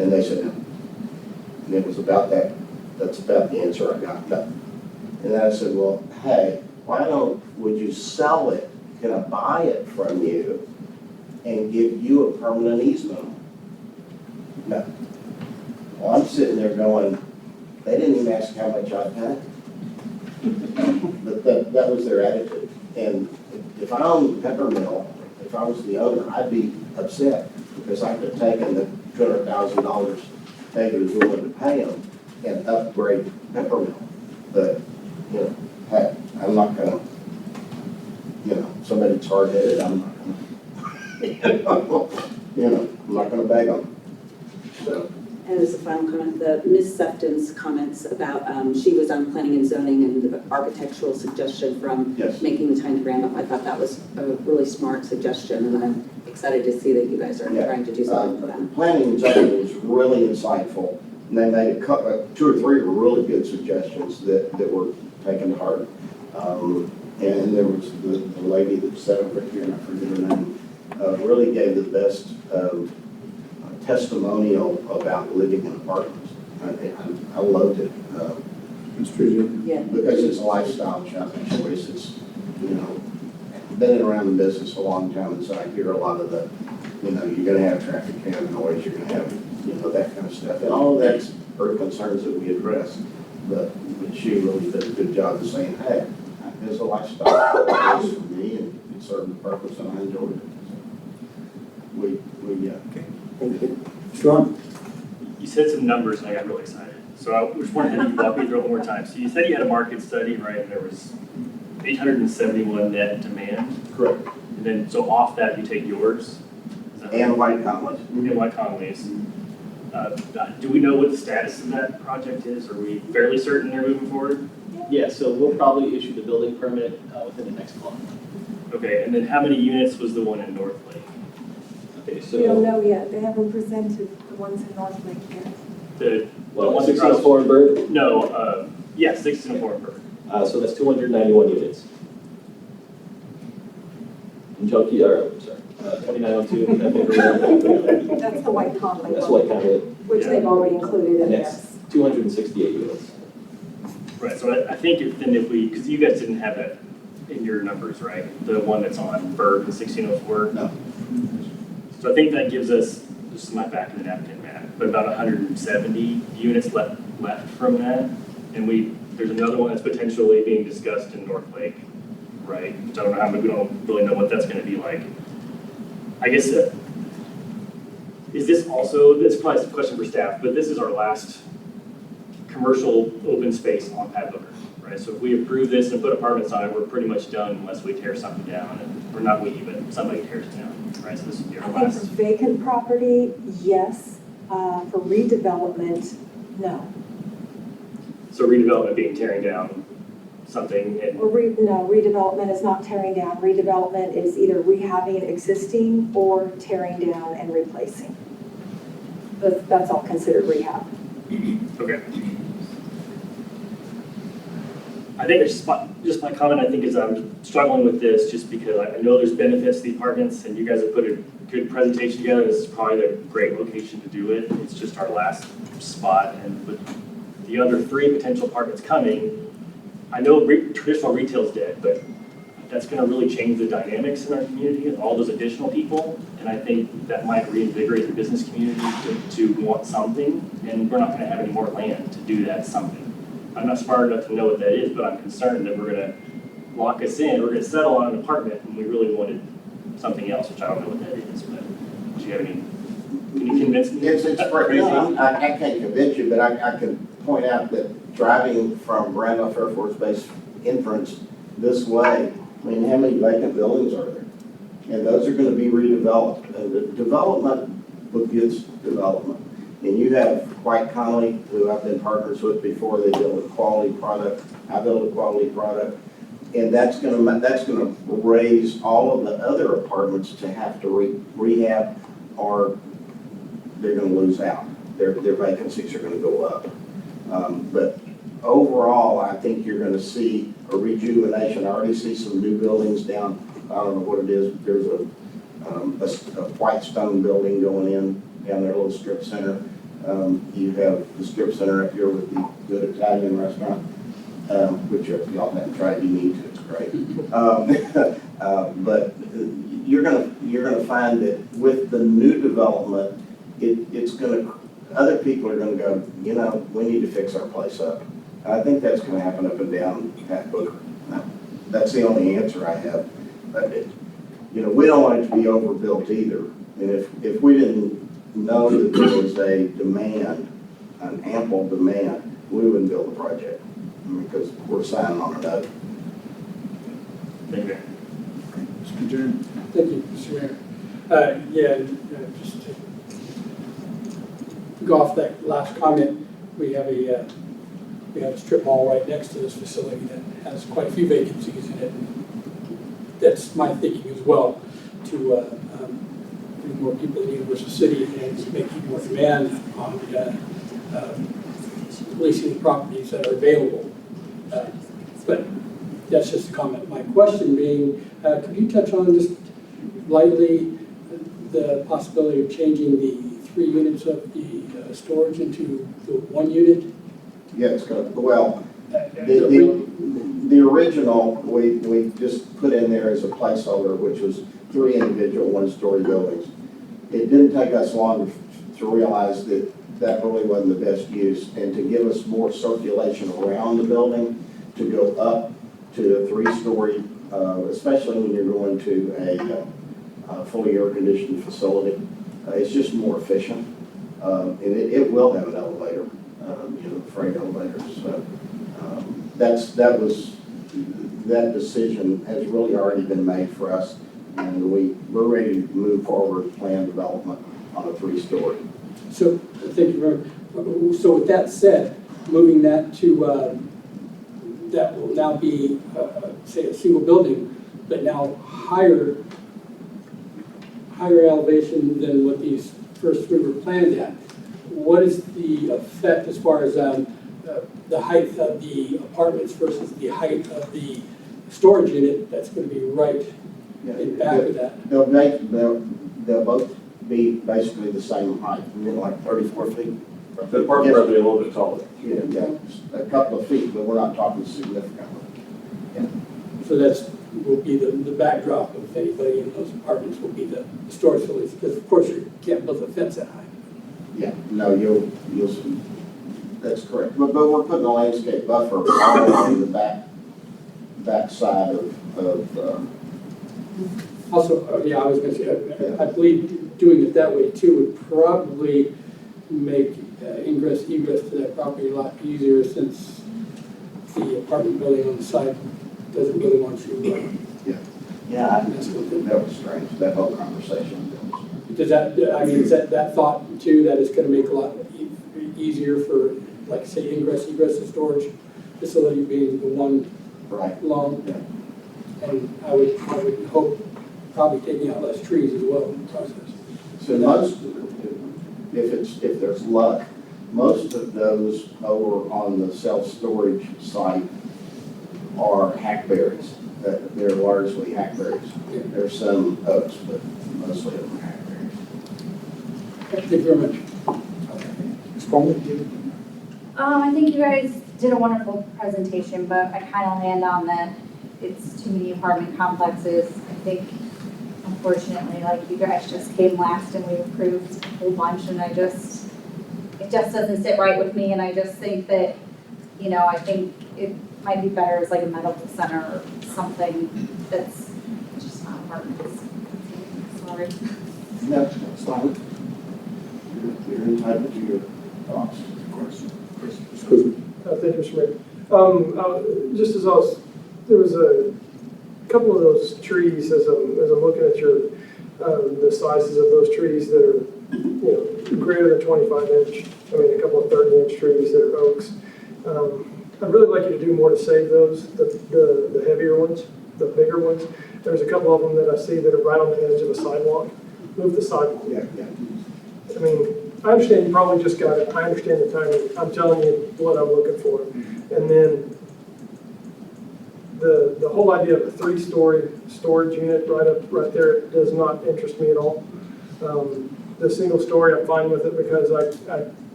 And they said no. And it was about that. That's about the answer I got. No. And then I said, well, hey, would you sell it? Can I buy it from you and give you a permanent easement? No. Well, I'm sitting there going, they didn't even ask how much I paid. But that was their attitude. And if I owned the pepper mill, if I was the owner, I'd be upset because I could have taken the $200,000 David is willing to pay them and upgrade Peppermill. But, you know, heck, I'm not gonna, you know, somebody's hard-headed, I'm not gonna, you know, I'm not gonna beg them. So, And as a final comment, Ms. Sefton's comments about, she was on planning and zoning and the architectural suggestion from yes. making the time to ramp up. I thought that was a really smart suggestion, and I'm excited to see that you guys are trying to do something for them. Planning and zoning was really insightful, and they made two or three really good suggestions that were taken to heart. And there was the lady that sat over here, and I forget her name, really gave the best testimonial about living in apartments. I loved it. Yeah. Because it's a lifestyle choice. It's, you know, been around the business a long time, and so I hear a lot of the, you know, you're gonna have traffic jam noise, you're gonna have, you know, that kind of stuff. And all of that's are concerns that we address. But she really did a good job of saying, hey, it's a lifestyle choice for me, and it served the purpose, and I enjoyed it. So Okay. Thank you. Sean? You said some numbers and I got really excited. So I just wanted to have you walk me through it one more time. So you said you had a market study, right? And there was 871 net demand. correct. And then, so off that, you take yours? Is that And right? White Conleys. And White Conleys. Do we know what the status of that project is? Are we fairly certain they're moving forward? Yeah, so we'll probably issue the building permit within the next month. Okay, and then how many units was the one in North Lake? Okay, so. We don't know yet. They haven't presented the ones in North Lake yet. The Well, ones 1604 in Bird? No, yeah, 1604 in Bird. So that's 291 units. In Junkie, or, sorry, 2902. That's the White Conley That's one, White Conley. which they've already included in And theirs. that's 268 units. Right, so I think if we, because you guys didn't have that in your numbers, right? The one that's on Bird and 1604? No. So I think that gives us, this is my back of the napkin math, but about 170 units left from that. And there's another one that's potentially being discussed in North Lake, right? Which I don't know how, we don't really know what that's gonna be like. I guess, is this also, this is probably a question for staff, but this is our last commercial open space on Pat Booker, right? So if we approve this and put apartments on it, we're pretty much done unless we tear something down, or not we, but somebody tears it down, right? So this would be our I think last. for vacant property, yes. For redevelopment, no. So redevelopment being tearing down something and, No, redevelopment is not tearing down. Redevelopment is either rehabbing existing or tearing down and replacing. That's all considered rehab. okay. I think it's just my comment, I think, is I'm struggling with this just because I know there's benefits to the apartments and you guys have put a good presentation together. This is probably the great location to do it. It's just our last spot, and with the other 3 potential apartments coming, I know traditional retail is dead, but that's going to really change the dynamics in our community with all those additional people. And I think that might reinvigorate the business community to want something. And we're not going to have any more land to do that something. I'm not smart enough to know what that is, but I'm concerned that we're going to lock us in. We're going to settle on an apartment and we really wanted something else, which I don't know what that is. But do you have any? Can you convince me? It's crazy. no, I can't convince you, but I can point out that driving from Randolph Air Force Base inference this way, I mean, how many vacant buildings are there? And those are going to be redeveloped. And the development begets development. And you have White Conley, who I've been partners with before. They build a quality product. I build a quality product. And that's going to raise all of the other apartments to have to rehab, or they're going to lose out. Their vacancies are going to go up. But overall, I think you're going to see a rejuvenation. I already see some new buildings down. I don't know what it is. There's a white stone building going in down there, a little strip center. You have the strip center up here with the good Italian restaurant, which y'all haven't tried. You need to. It's great. But you're gonna find that with the new development, other people are gonna go, you know, we need to fix our place up. And I think that's gonna happen up and down Pat Booker. Now, that's the only answer I have. you know, we don't want it to be overbuilt either. And if we didn't know that there was a demand, an ample demand, we wouldn't build the project, because we're signing on a note. Thank you. Mr. Adjournment. Thank you, Mr. Mayor. Just to go off that last comment, we have a strip mall right next to this facility that has quite a few vacancies in it. That's my thinking as well, to bring more people in Universal City and making more demand on leasing the properties that are available. But that's just a comment. My question being, could you touch on just lightly the possibility of changing the 3 units of the storage into the 1 unit? Yeah, it's going to, well, the original, we just put in there as a placeholder, which was 3 individual 1-story buildings. It didn't take us long to realize that that really wasn't the best use, and to give us more circulation around the building, to go up to a 3-story, especially when you're going to a fully air-conditioned facility. It's just more efficient, and it will have an elevator, you know, freight elevators. So that decision has really already been made for us, and we're ready to move forward with planned development on a 3-story. So, thank you very much. So with that said, moving that to, that will now be, say, a single building, but now higher elevation than what these first 3 were planned at. What is the effect as far as the height of the apartments versus the height of the storage unit that's going to be right in back of that? They'll both be basically the same height, like 34 feet. The apartment will be a little bit taller. Yeah, a couple of feet, but we're not talking significantly. Yeah. So that's will be the backdrop of anybody in those apartments will be the storage facilities, because of course you can't build a fence that high. Yeah, no, you'll that's correct. But we're putting a landscape buffer all along the back side of Also, yeah, I was going to say, I believe doing it that way too would probably make ingress, egress to that property a lot easier, since the apartment building on the side doesn't really want you. Yeah, that was strange, that whole conversation. Does that, I mean, is that thought too, that it's going to make a lot easier for, like, say, ingress, egress, and storage facility being the one right long? Yeah. And I would hope probably taking out less trees as well in the process. So most, if there's luck, most of those over on the self-storage site are hackberries. They're largely hackberries. Yeah. There's some oaks, but mostly of them are hackberries. Thank you very much. Ms. Bulman? I think you guys did a wonderful presentation, but I kind of land on that it's too many apartment complexes. I think, unfortunately, like, you guys just came last and we approved a whole bunch, and it just doesn't sit right with me. And I just think that, you know, I think it might be better as like a medical center or something that's just not apartments. Sorry. No, that's fine. You're entitled to your thoughts, of course. Excuse me. Thank you, Mr. Mayor. Just as there was a couple of those trees, as I'm looking at your, the sizes of those trees that are, you know, greater than 25 inch, I mean, a couple of 30-inch trees that are oaks. I'd really like you to do more to save those, the heavier ones, the bigger ones. There's a couple of them that I see that are right on the edge of a sidewalk. Move the sidewalk. Yeah. I mean, I understand you probably just got it. I understand the timing. I'm telling you what I'm looking for. And then the whole idea of a 3-story storage unit right there does not interest me at all. The single story, I'm fine with it, because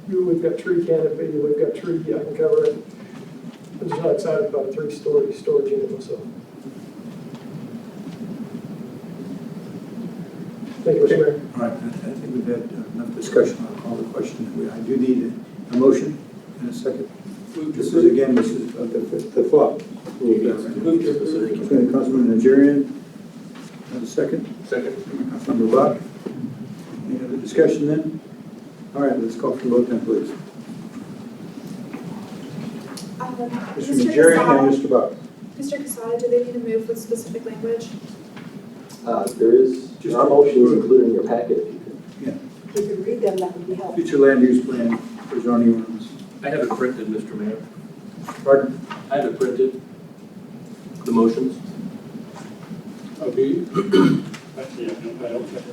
we've got tree canopy, we've got tree, I can cover it. I'm just not excited about a 3-story storage unit myself. Thank you, Mr. Mayor. All right, I think we've had enough discussion. I'll call the question. I do need a motion in a second. This is again, this is the flop. Councilman Najarian have a second? Second. Councilmember Buck. Any other discussion then? All right, let's call for the vote then, please. Mr. Najarian and Mr. Buck. Mr. Casada, do they need to move with specific language? There are motions included in your packet. If you could. If you could read them, that would be helpful. Future land use plan for zoning ordinance. I have it printed, Mr. Mayor. Pardon? I have it printed. The motions. Okay. Actually, I don't have it.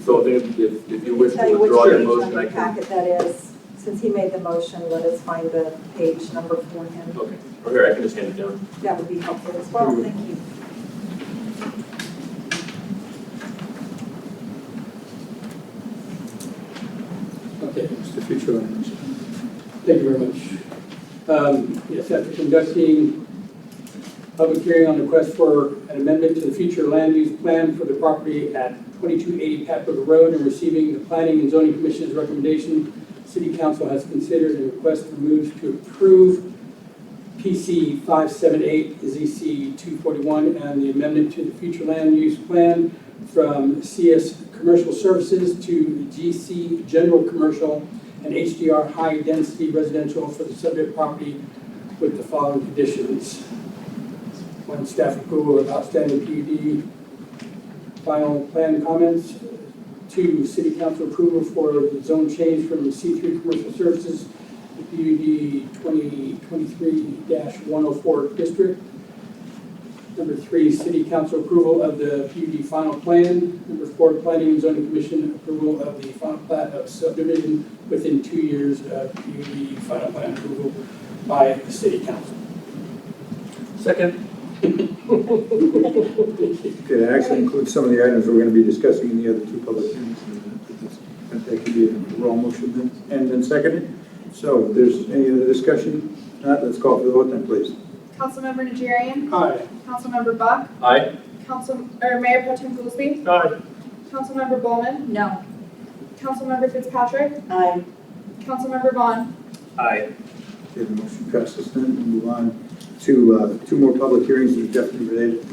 So if you wish to Tell you which withdraw your page on motion, I your can. packet that is. Since he made the motion, let us find the page number for him. Okay. Or here, I can just hand it down. That would be helpful as well. Thank you. Okay, Mr. Future land use. Thank you very much. Yes, after conducting public hearing on the request for an amendment to the future land use plan for the property at 2280 Pat River Road and receiving the Planning and Zoning Commission's recommendation, City Council has considered a request for moves to approve PC 578 ZC 241 and the amendment to the future land use plan from CS Commercial Services to GC General Commercial and HDR High Density Residential for the subject property with the following conditions. 1, staff approval of outstanding PUD final plan comments. 2, City Council approval for the zone change from C3 Commercial Services to PUD 2023-104 district. Number 3, City Council approval of the PUD final plan. Number 4, Planning and Zoning Commission approval of the final plat of subdivision within 2 years of PUD final plan approval by the City Council. Second. Okay, that actually includes some of the items we're going to be discussing in the other two public hearings. That could be a raw motion then, and then seconded. So if there's any other discussion, not, let's call for the vote then, please. Councilmember Najarian? Aye. Councilmember Buck? Aye. Mayor Pro Tem Goolsby? Aye. Councilmember Bulman? No. Councilmember Fitzpatrick? Aye. Councilmember Vaughan? Aye. Okay, the motion passes then. We'll move on to two more public hearings that are definitely related to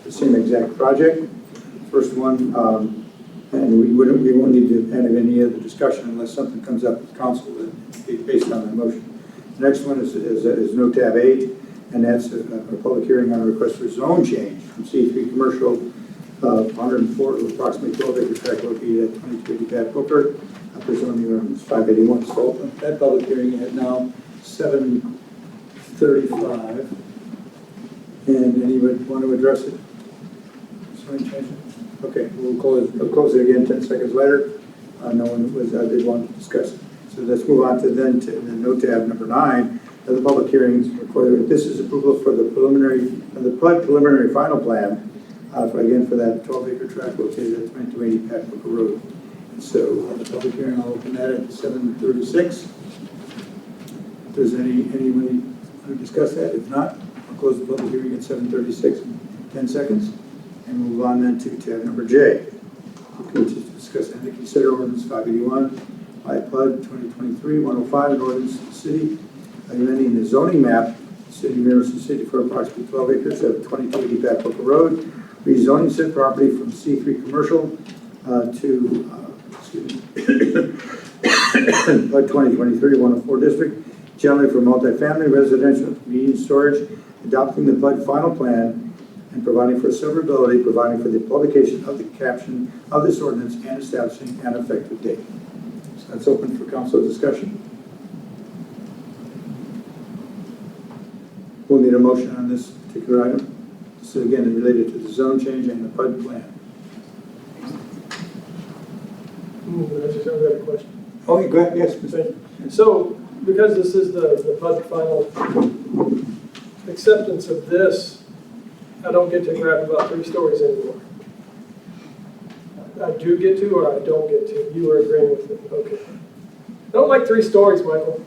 the same exact project. First one, and we won't need to have any other discussion unless something comes up with council based on that motion. The next one is no tab 8, and that's a public hearing on a request for zone change from C3 commercial 104 to approximately 12 acre tract located at 2280 Pat Booker, upper zoning ordinance 581. So that public hearing is now 7:35. And anybody want to address it? Sorry, change it? Okay, we'll close it again 10 seconds later. No one did want to discuss it. So let's move on to the no tab number 9 of the public hearings. This is approval for the preliminary final plan for that 12 acre tract located at 2280 Pat Booker Road. So the public hearing, I'll open that at 7:36. Does anybody want to discuss that? If not, I'll close the public hearing at 7:36 in 10 seconds. And move on then to tab number J. We'll discuss and consider ordinance 581, by PUD 2023-105, an ordinance of the city amending the zoning map, city of Madison City for approximately 12 acres at 2280 Pat Booker Road, rezoning said property from C3 commercial to PUD 2023-104 district, generally for multifamily, residential, convenience storage, adopting the PUD final plan, and providing for severability, providing for the publication of the caption of this ordinance, and establishing an effective date. So that's open for council discussion. We'll need a motion on this particular item. So again, it's related to the zone change and the PUD plan. I've got a question. Oh, you go ahead. Yes, Mr. So, because this is the PUD final acceptance of this, I don't get to grab about 3 stories anymore. I do get to, or I don't get to? You were agreeing with me. Okay. I don't like 3 stories, Michael.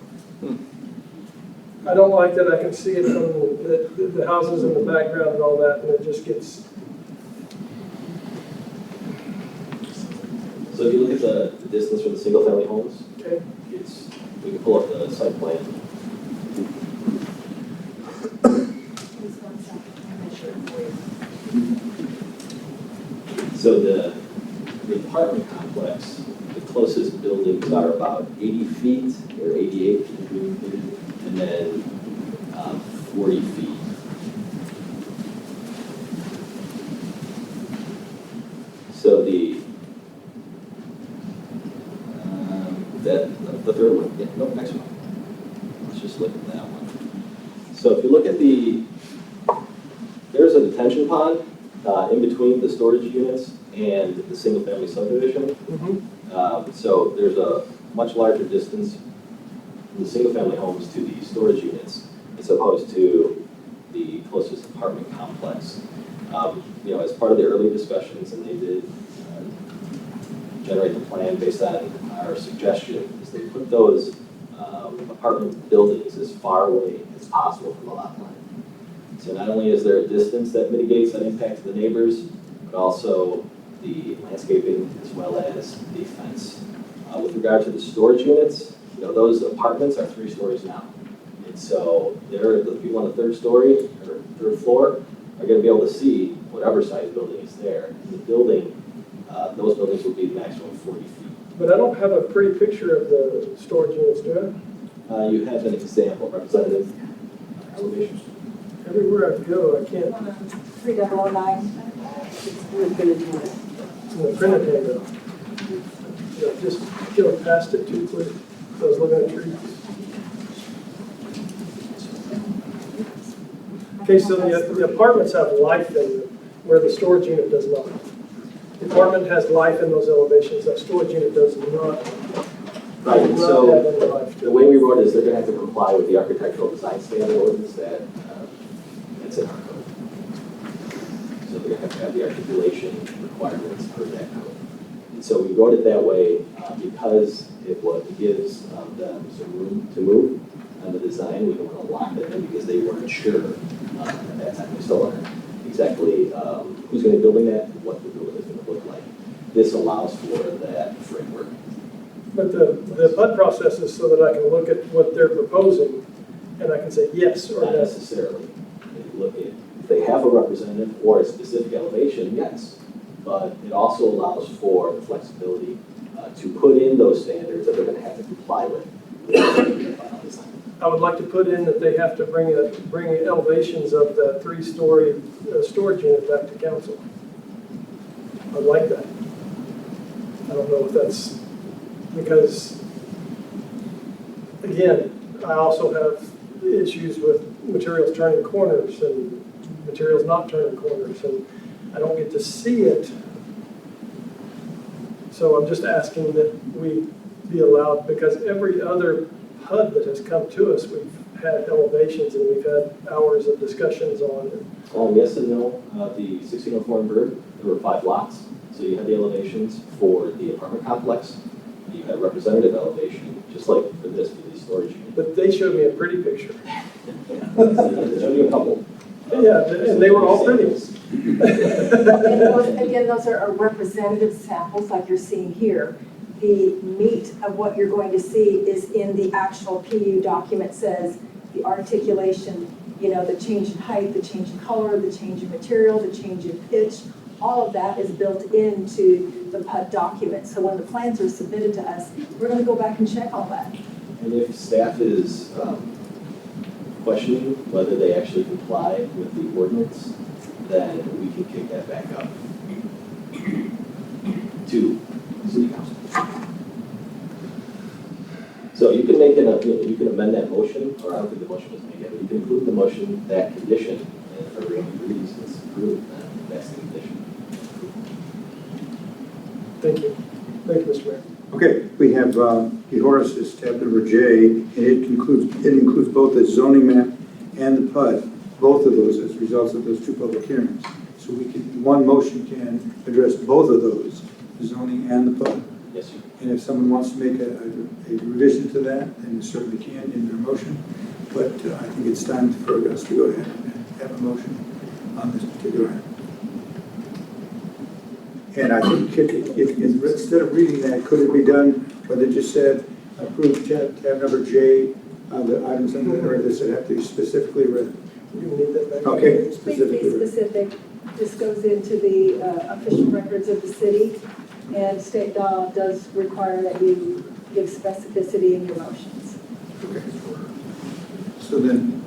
I don't like that I can see it from the houses in the background and all that, and it just gets... So if you look at the distance from the single family homes, Okay. we can pull up the site plan. So the apartment complex, the closest buildings are about 80 feet or 88 feet, and then 40 feet. So the third one, yeah, no, next one. Let's just look at that one. So if you look at there's a detention pond in between the storage units and the single-family subdivision. So there's a much larger distance from the single-family homes to the storage units as opposed to the closest apartment complex. You know, as part of the early discussions, and they did generate the plan based on our suggestion, is they put those apartment buildings as far away as possible from the lot line. So not only is there a distance that mitigates that impact to the neighbors, but also the landscaping as well as the fence. With regard to the storage units, you know, those apartments are 3 stories now. And so the people on the third story or third floor are going to be able to see whatever size building is there. And the building, those buildings will be maximum 40 feet. But I don't have a pretty picture of the storage units, do You have an example, representative elevation. I? Everywhere I go, I can't. 3009. It's in the printed handout. Yeah, just go past it too quick. I was looking at trees. Okay, so the apartments have life in them, where the storage unit does not. The apartment has life in those elevations, that storage unit does not. Right, does not so have any life to the it. way we wrote it is they're going to have to comply with the architectural design standard ordinance that's in our code. So they're going to have the articulation requirements for that code. And so we wrote it that way because it gives them some room to move on the design. We don't want to lock them in because they weren't sure at that time. They still aren't exactly who's going to be building that and what the building is going to look like. This allows for that framework. But the PUD process is so that I can look at what they're proposing and I can say yes or Not no. necessarily. If you look at, if they have a representative or a specific elevation, yes. But it also allows for the flexibility to put in those standards that they're going to have to comply with. I would like to put in that they have to bring elevations of the 3-story storage unit back to council. I'd like that. I don't know if that's, because, again, I also have issues with materials turning corners and materials not turning corners, and I don't get to see it. So I'm just asking that we be allowed, because every other HUD that has come to us, we've had elevations and we've had hours of discussions on it. Yes and no. The 1604 in Bird, there were 5 lots. So you had the elevations for the apartment complex. You had representative elevation, just like for this, for these storage units. But they showed me a pretty picture. They showed you a couple. Yeah, and they were all pretty. And those are representative samples like you're seeing here. The meat of what you're going to see is in the actual PU document. Says the articulation, you know, the change in height, the change in color, the change in material, the change in pitch. All of that is built into the PUD document. So when the plans are submitted to us, we're going to go back and check all that. And if staff is questioning whether they actually comply with the ordinance, then we can kick that back up to City Council. So you can make you can amend that motion, or I don't think the motion was made yet, but you can include the motion, that condition, and if everyone agrees it's approved, then that's the condition. Thank you. Thank you, Mr. Mayor. Okay, we have before us is tab number J, and it includes both the zoning map and the PUD, both of those as results of those 2 public hearings. So we can, one motion can address both of those, the zoning and the PUD. Yes, sir. And if someone wants to make a revision to that, then they certainly can in their motion. But I think it's time for us to go ahead and have a motion on this particular item. And I think if instead of reading that, could it be done where they just said approve tab number J on the items under, or does it have to be specifically read? You need that back. Okay, Please specifically be read. specific. This goes into the official records of the city, and state law does require that you give specificity in your motions. Okay. So then,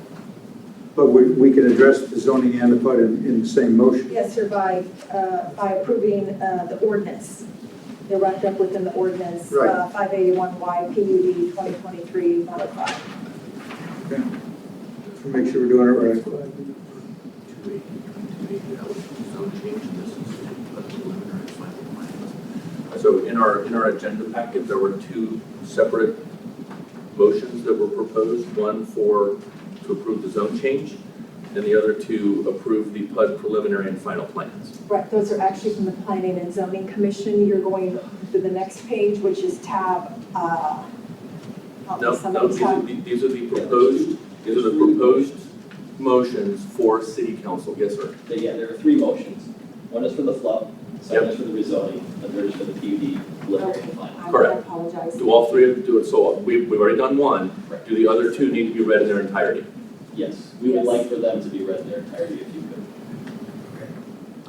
but we can address the zoning and the PUD in the same motion? Yes, sir, by approving the ordinance. They're wrapped up within the ordinance, Right. 581Y PUD 2023-105. Okay. Make sure we're doing it right. So in our agenda packet, there were two separate motions that were proposed, one to approve the zone change, and the other to approve the PUD preliminary and final plans. Right, those are actually from the Planning and Zoning Commission. You're going to the next page, which is tab, No, these are the proposed motions for city council. Yes, sir. Yeah, there are three motions. One is for the FLUP, second is for the rezoning, and third is for the PUD preliminary and final. Correct. I apologize. Do all three do it? So we've already done one. Do the other two need to be read in their entirety? Yes, we would like for them to be read in their entirety if you could.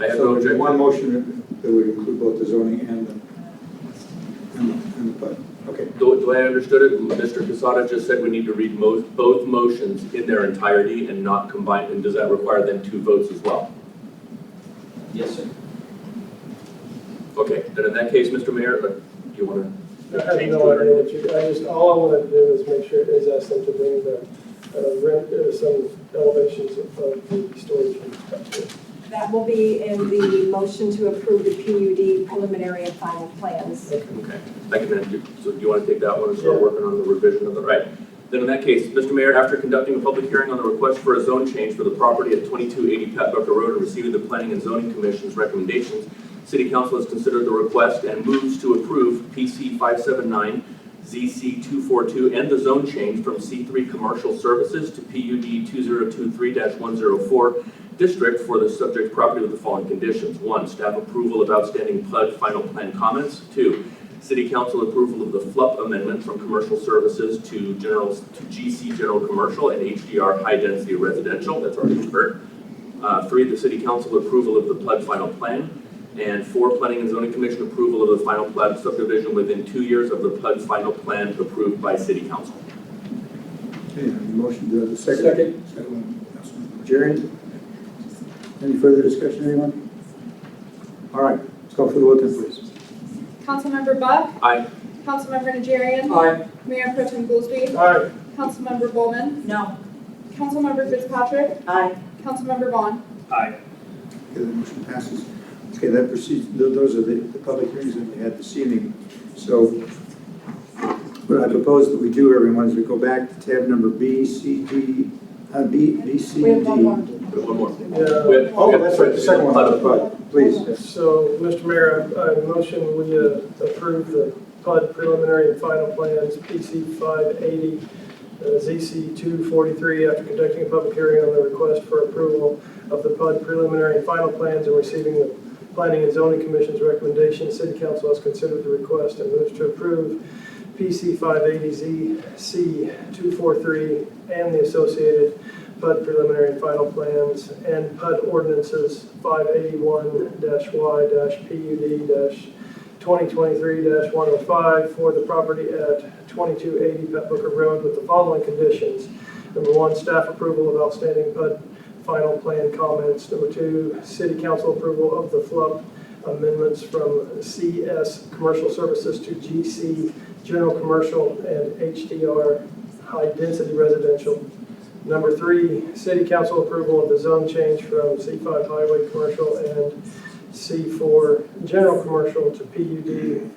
I have So no objection. one motion that would include both the zoning and the PUD. Okay. Do I understood it? Mr. Casada just said we need to read both motions in their entirety and not combine, and does that require then two votes as well? Yes, sir. Okay, then in that case, Mr. Mayor, do you want to I have change no to idea it? what you, all I want to do is make sure, is ask them to bring the, some elevations of the storage. That will be in the motion to approve the PUD preliminary and final plans. Okay, thank you, ma'am. So do you want to take that one and start working on the revision of the right? Then in that case, Mr. Mayor, after conducting a public hearing on the request for a zone change for the property at 2280 Pat Bucker Road and receiving the Planning and Zoning Commission's recommendations, City Council has considered the request and moves to approve PC 579, ZC 242, and the zone change from C3 Commercial Services to PUD 2023-104 District for the subject property with the following conditions. 1, staff approval of outstanding PUD final plan comments. 2, City Council approval of the FLUP amendment from Commercial Services to GC General Commercial and HDR High Density Residential. That's already occurred. 3, the City Council approval of the PUD final plan. And 4, Planning and Zoning Commission approval of the final plat subdivision within 2 years of the PUD final plan approved by City Council. Okay, motion to the second. Second one, Councilmember Najarian. Any further discussion, anyone? All right, let's go for the vote then, please. Councilmember Buck? Aye. Councilmember Najarian? Aye. Mayor Pro Tem Goolsby? Aye. Councilmember Bulman? No. Councilmember Fitzpatrick? Aye. Councilmember Vaughan? Aye. Okay, the motion passes. Okay, that proceeds, those are the public hearings that we had this evening. So what I propose that we do, everyone, is we go back to tab number B, C, D, B, C, We have one more. D. One more. Yeah. Oh, that's right, the second one, please. So, Mr. Mayor, I motion we approve the PUD preliminary and final plans, PC 580, ZC 243, after conducting a public hearing on the request for approval of the PUD preliminary and final plans and receiving the Planning and Zoning Commission's recommendation. City Council has considered the request and moves to approve PC 580, ZC 243, and the associated PUD preliminary and final plans, and PUD ordinances 581-Y-PUD-2023-105 for the property at 2280 Pat Booker Road with the following conditions. Number 1, staff approval of outstanding PUD final plan comments. Number 2, City Council approval of the FLUP amendments from CS Commercial Services to GC General Commercial and HDR High Density Residential. Number 3, City Council approval of the zone change from C5 Highway Commercial and C4 General Commercial to PUD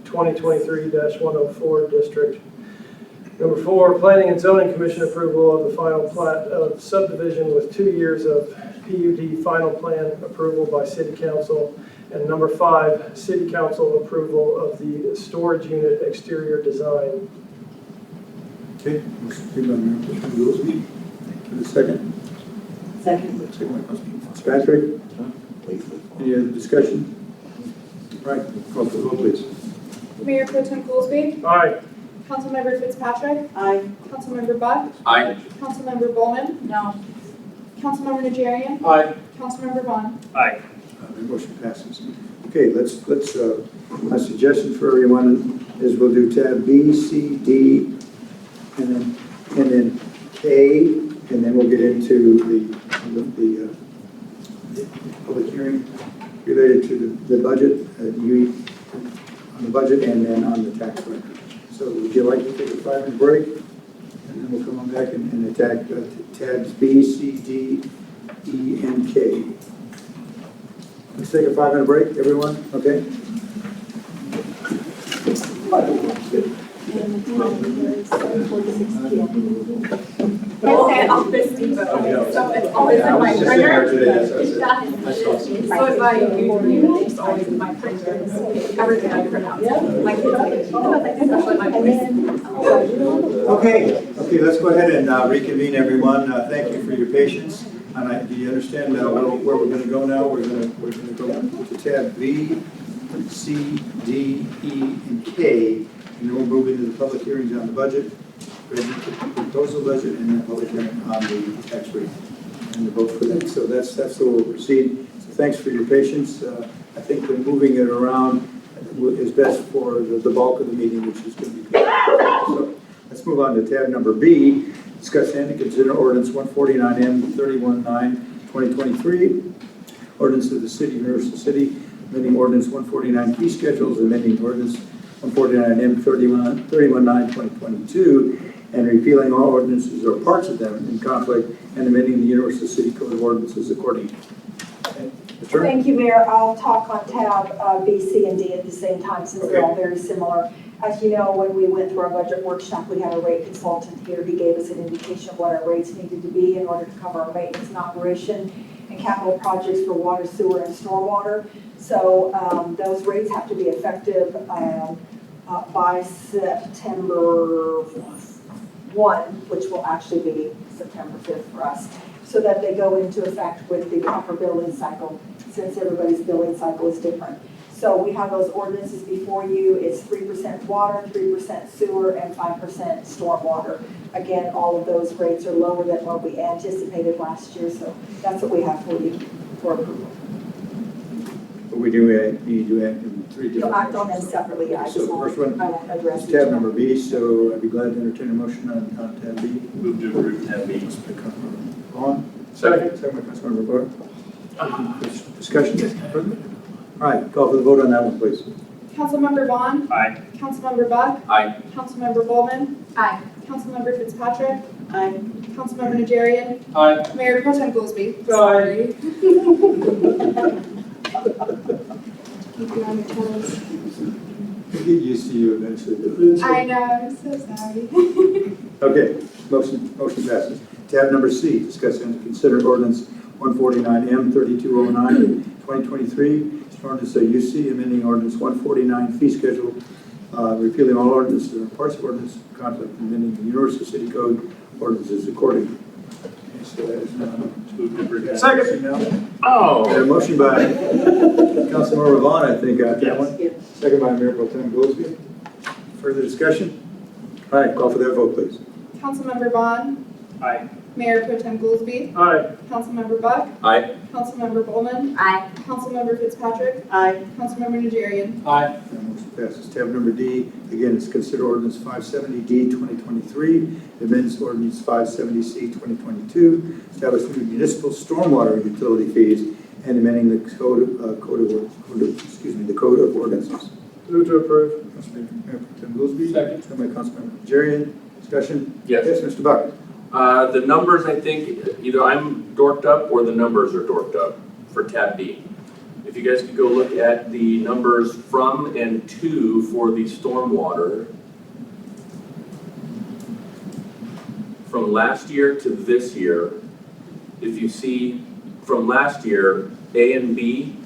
2023-104 District. Number 4, Planning and Zoning Commission approval of the final plat of subdivision with 2 years of PUD final plan approval by City Council. And number 5, City Council approval of the storage unit exterior design. Okay, motion made by Mayor Pro Tem Goolsby. For the second. Second. Second by Councilman Fitzpatrick. Any other discussion? All right, call for the vote, please. Mayor Pro Tem Goolsby? Aye. Councilmember Fitzpatrick? Aye. Councilmember Buck? Aye. Councilmember Bulman? No. Councilmember Najarian. Aye. Councilmember Vaughn. Aye. The motion passes. Okay, my suggestion for everyone is we'll do tab B, C, D, and then K, and then we'll get into the public hearing related to the budget, on the budget, and then on the tax record. So would you like to take a 5-minute break? And then we'll come on back and attack tabs B, C, D, E, and K. Let's take a 5-minute break, everyone, okay? Off this depot, so it's always in my printer. So it's like, it's always in my printer. Everything I print out, my kids, especially my voice. Okay, let's go ahead and reconvene, everyone. Thank you for your patience. And do you understand where we're going to go now? We're going to go to tab B, C, D, E, and K, and then we'll move into the public hearings on the budget, proposal budget, and then public hearing on the tax rate and the vote for that. So that's the way we'll proceed. So thanks for your patience. I think that moving it around is best for the bulk of the meeting, which is going to be good. So let's move on to tab number B. Discuss and consider ordinance 149M 319/2023, ordinance of the City of Universal City, amending ordinance 149 fee schedules, amending ordinance 149M 319/2022, and repealing all ordinances or parts of them in conflict, and amending the Universal City Code of Ordinances accordingly. Thank you, Mayor. I'll talk on tab B, C, and D at the same time since they're all very similar. As you know, when we went through our budget workshop, we had a rate consultant here. He gave us an indication of what our rates needed to be in order to cover our maintenance and operation and capital projects for water, sewer, and stormwater. So those rates have to be effective by September 1, which will actually be September 5th for us, so that they go into effect with the proper billing cycle, since everybody's billing cycle is different. So we have those ordinances before you. It's 3% water, 3% sewer, and 5% stormwater. Again, all of those rates are lower than what we anticipated last year, so that's what we have for you for approval. But we do need to act in 3 different. You'll act on them separately, yeah. So the first one I won't address is each tab one. number B, so I'd be glad to entertain a motion on tab B. Move to approve tab B. Vaughan? Second. Second by Councilmember Vaughan. Discussion? All right, call for the vote on that one, please. Councilmember Vaughn. Aye. Councilmember Buck. Aye. Councilmember Bulman. Aye. Councilmember Fitzpatrick. Aye. Councilmember Najarian. Aye. Mayor Pro Tem Goolsby. Aye. Sorry. Keep you on your toes. We'll get used to you eventually. I know, I'm so sorry. Okay, motion passes. Tab number C, discuss and consider ordinance 149M 3209 2023. It's ordinance of UC amending ordinance 149 fee schedule, repealing all ordinances or parts of ordinance conflict, amending the Universal City Code ordinances accordingly. Okay, so that is now. Second. Oh. A motion by Councilmember Vaughan, I think, that Yes. one. Second by Mayor Pro Tem Goolsby. Further discussion? All right, call for that vote, please. Councilmember Vaughn. Aye. Mayor Pro Tem Goolsby. Aye. Councilmember Buck. Aye. Councilmember Bulman. Aye. Councilmember Fitzpatrick. Aye. Councilmember Najarian. Aye. That motion passes. Tab number D, again, it's consider ordinance 570D 2023, amends ordinance 570C 2022, establishing municipal stormwater utility fees and amending the code of ordinances. Move to approve. Mayor Pro Tem Goolsby. Second. Second by Councilmember Najarian. Discussion? Yes. Yes, Mr. Buck. The numbers, I think, either I'm dorked up or the numbers are dorked up for tab B. If you guys could go look at the numbers from and to for the stormwater from last year to this year, if you see from last year, A and B,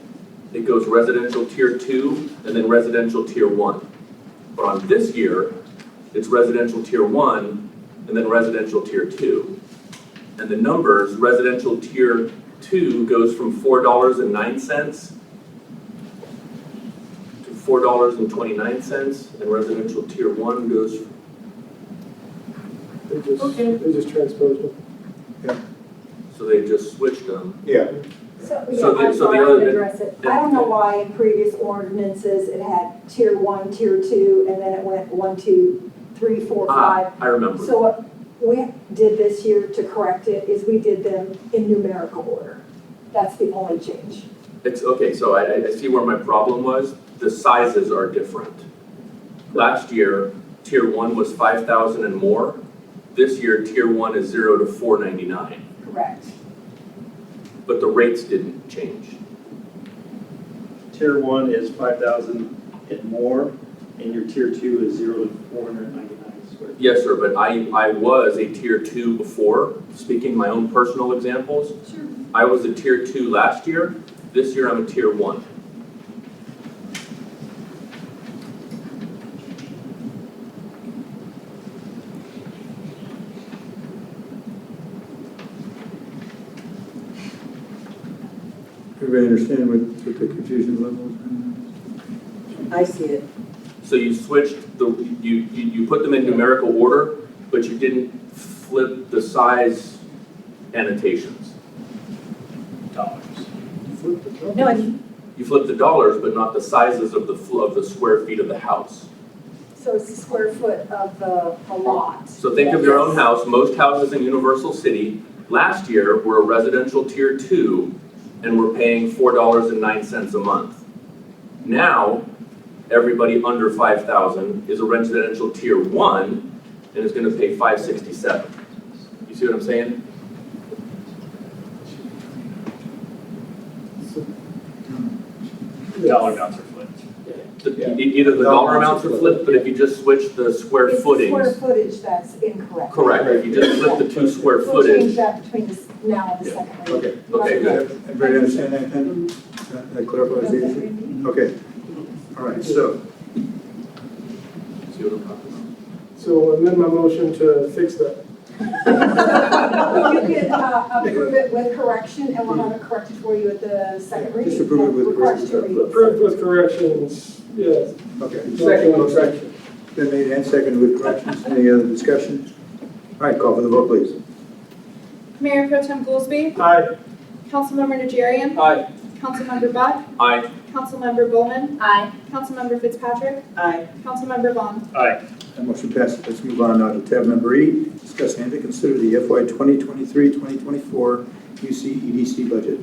it goes residential tier 2 and then residential tier 1. But on this year, it's residential tier 1 and then residential tier 2. And the numbers, residential tier 2 goes from $4.09 to $4.29, and residential tier 1 goes They just transposed them. so they just switched them. Yeah. So, So the- yeah, I'm so sorry, the I other- can address it. I don't know why in previous ordinances it had tier 1, tier 2, and then it went 1, 2, 3, 4, 5. I remember. So what we did this year to correct it is we did them in numerical order. That's the only change. It's, okay, so I see where my problem was. The sizes are different. Last year, tier 1 was 5,000 and more. This year, tier 1 is 0 to 499, Correct. but the rates didn't change. Tier 1 is 5,000 and more, and your tier 2 is 0 to 499 square feet. Yes, sir, but I was a tier 2 before, speaking my own personal examples. Sure. I was a tier 2 last year. This year, I'm a tier 1. Everybody understand what the confusion level is? I see it. So you switched you put them in numerical order, but you didn't flip the size annotations. Dollars. No, You flipped the dollars, but not the sizes of the square feet of the house. So it's the square foot of the lot. So think of your own house. Most houses in Universal City last year were a residential tier 2, and we're paying $4.09 a month. Now, everybody under 5,000 is a residential tier 1 and is going to pay $5.67. You see what I'm saying? Dollar amounts are flipped. Either the dollar amounts are flipped, but if you just switch the square It's the footings. square footage that's incorrect. Correct, if you just flip the 2 square We'll change footage. that between this now and the second reading. Okay. Okay, good. Everybody understand that then? That clarifies the issue? Okay. All right, so, See what I'm talking about? So amend my motion to fix that. You can approve it with correction, and we'll have it corrected for you at the second reading. Just approve it with Requires two readings. Approved with corrections, yes. okay. Second with correction. Been made and seconded with corrections. Any other discussion? All right, call for the vote, please. Mayor Pro Tem Goolsby, Aye. Councilmember Najarian, Aye. Councilmember Buck, Aye. Councilmember Bulman, Aye. Councilmember Fitzpatrick, Aye. Councilmember Vaughan. Aye. That motion passes. Let's move on now to tab number E. Discuss and to consider the FY 2023-2024 UCEDC budget.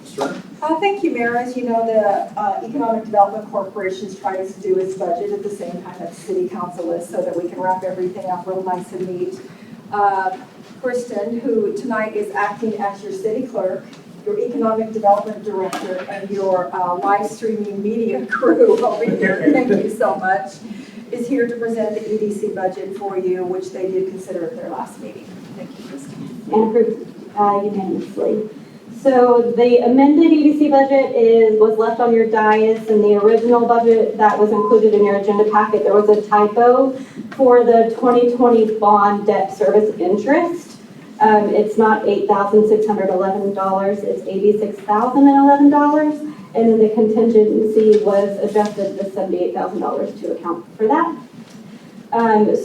Ms. Turner? Thank you, Mayor. As you know, the Economic Development Corporation tries to do its budget at the same time that the City Council is, so that we can wrap everything up real nice and neat. Kristen, who tonight is acting as your city clerk, your Economic Development Director, and your live streaming media crew over here, thank you so much, is here to present the EDC budget for you, which they did consider at their last meeting. Thank you, Kristen. And approved unanimously. So the amended EDC budget was left on your dais, and the original budget that was included in your agenda packet, there was a typo for the 2020 bond debt service interest. It's not $8,611, it's $86,011, and then the contingency was adjusted to $78,000 to account for that.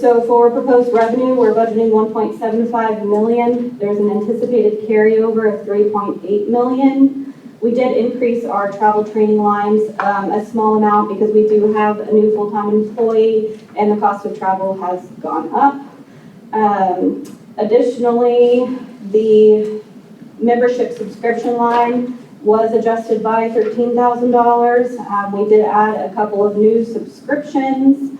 So for proposed revenue, we're budgeting 1.75 million. There's an anticipated carryover of 3.8 million. We did increase our travel training lines a small amount because we do have a new full-time employee and the cost of travel has gone up. Additionally, the membership subscription line was adjusted by $13,000. We did add a couple of new subscriptions.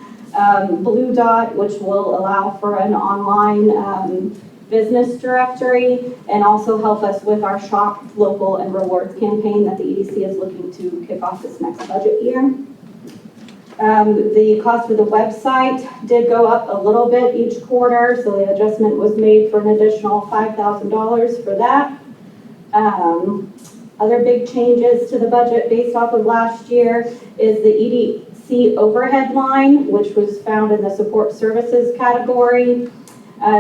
Blue Dot, which will allow for an online business directory and also help us with our Shop Local and Rewards campaign that the EDC is looking to kick off this next budget year. The cost of the website did go up a little bit each quarter, so the adjustment was made for an additional $5,000 for that. Other big changes to the budget based off of last year is the EDC overhead line, which was found in the support services category.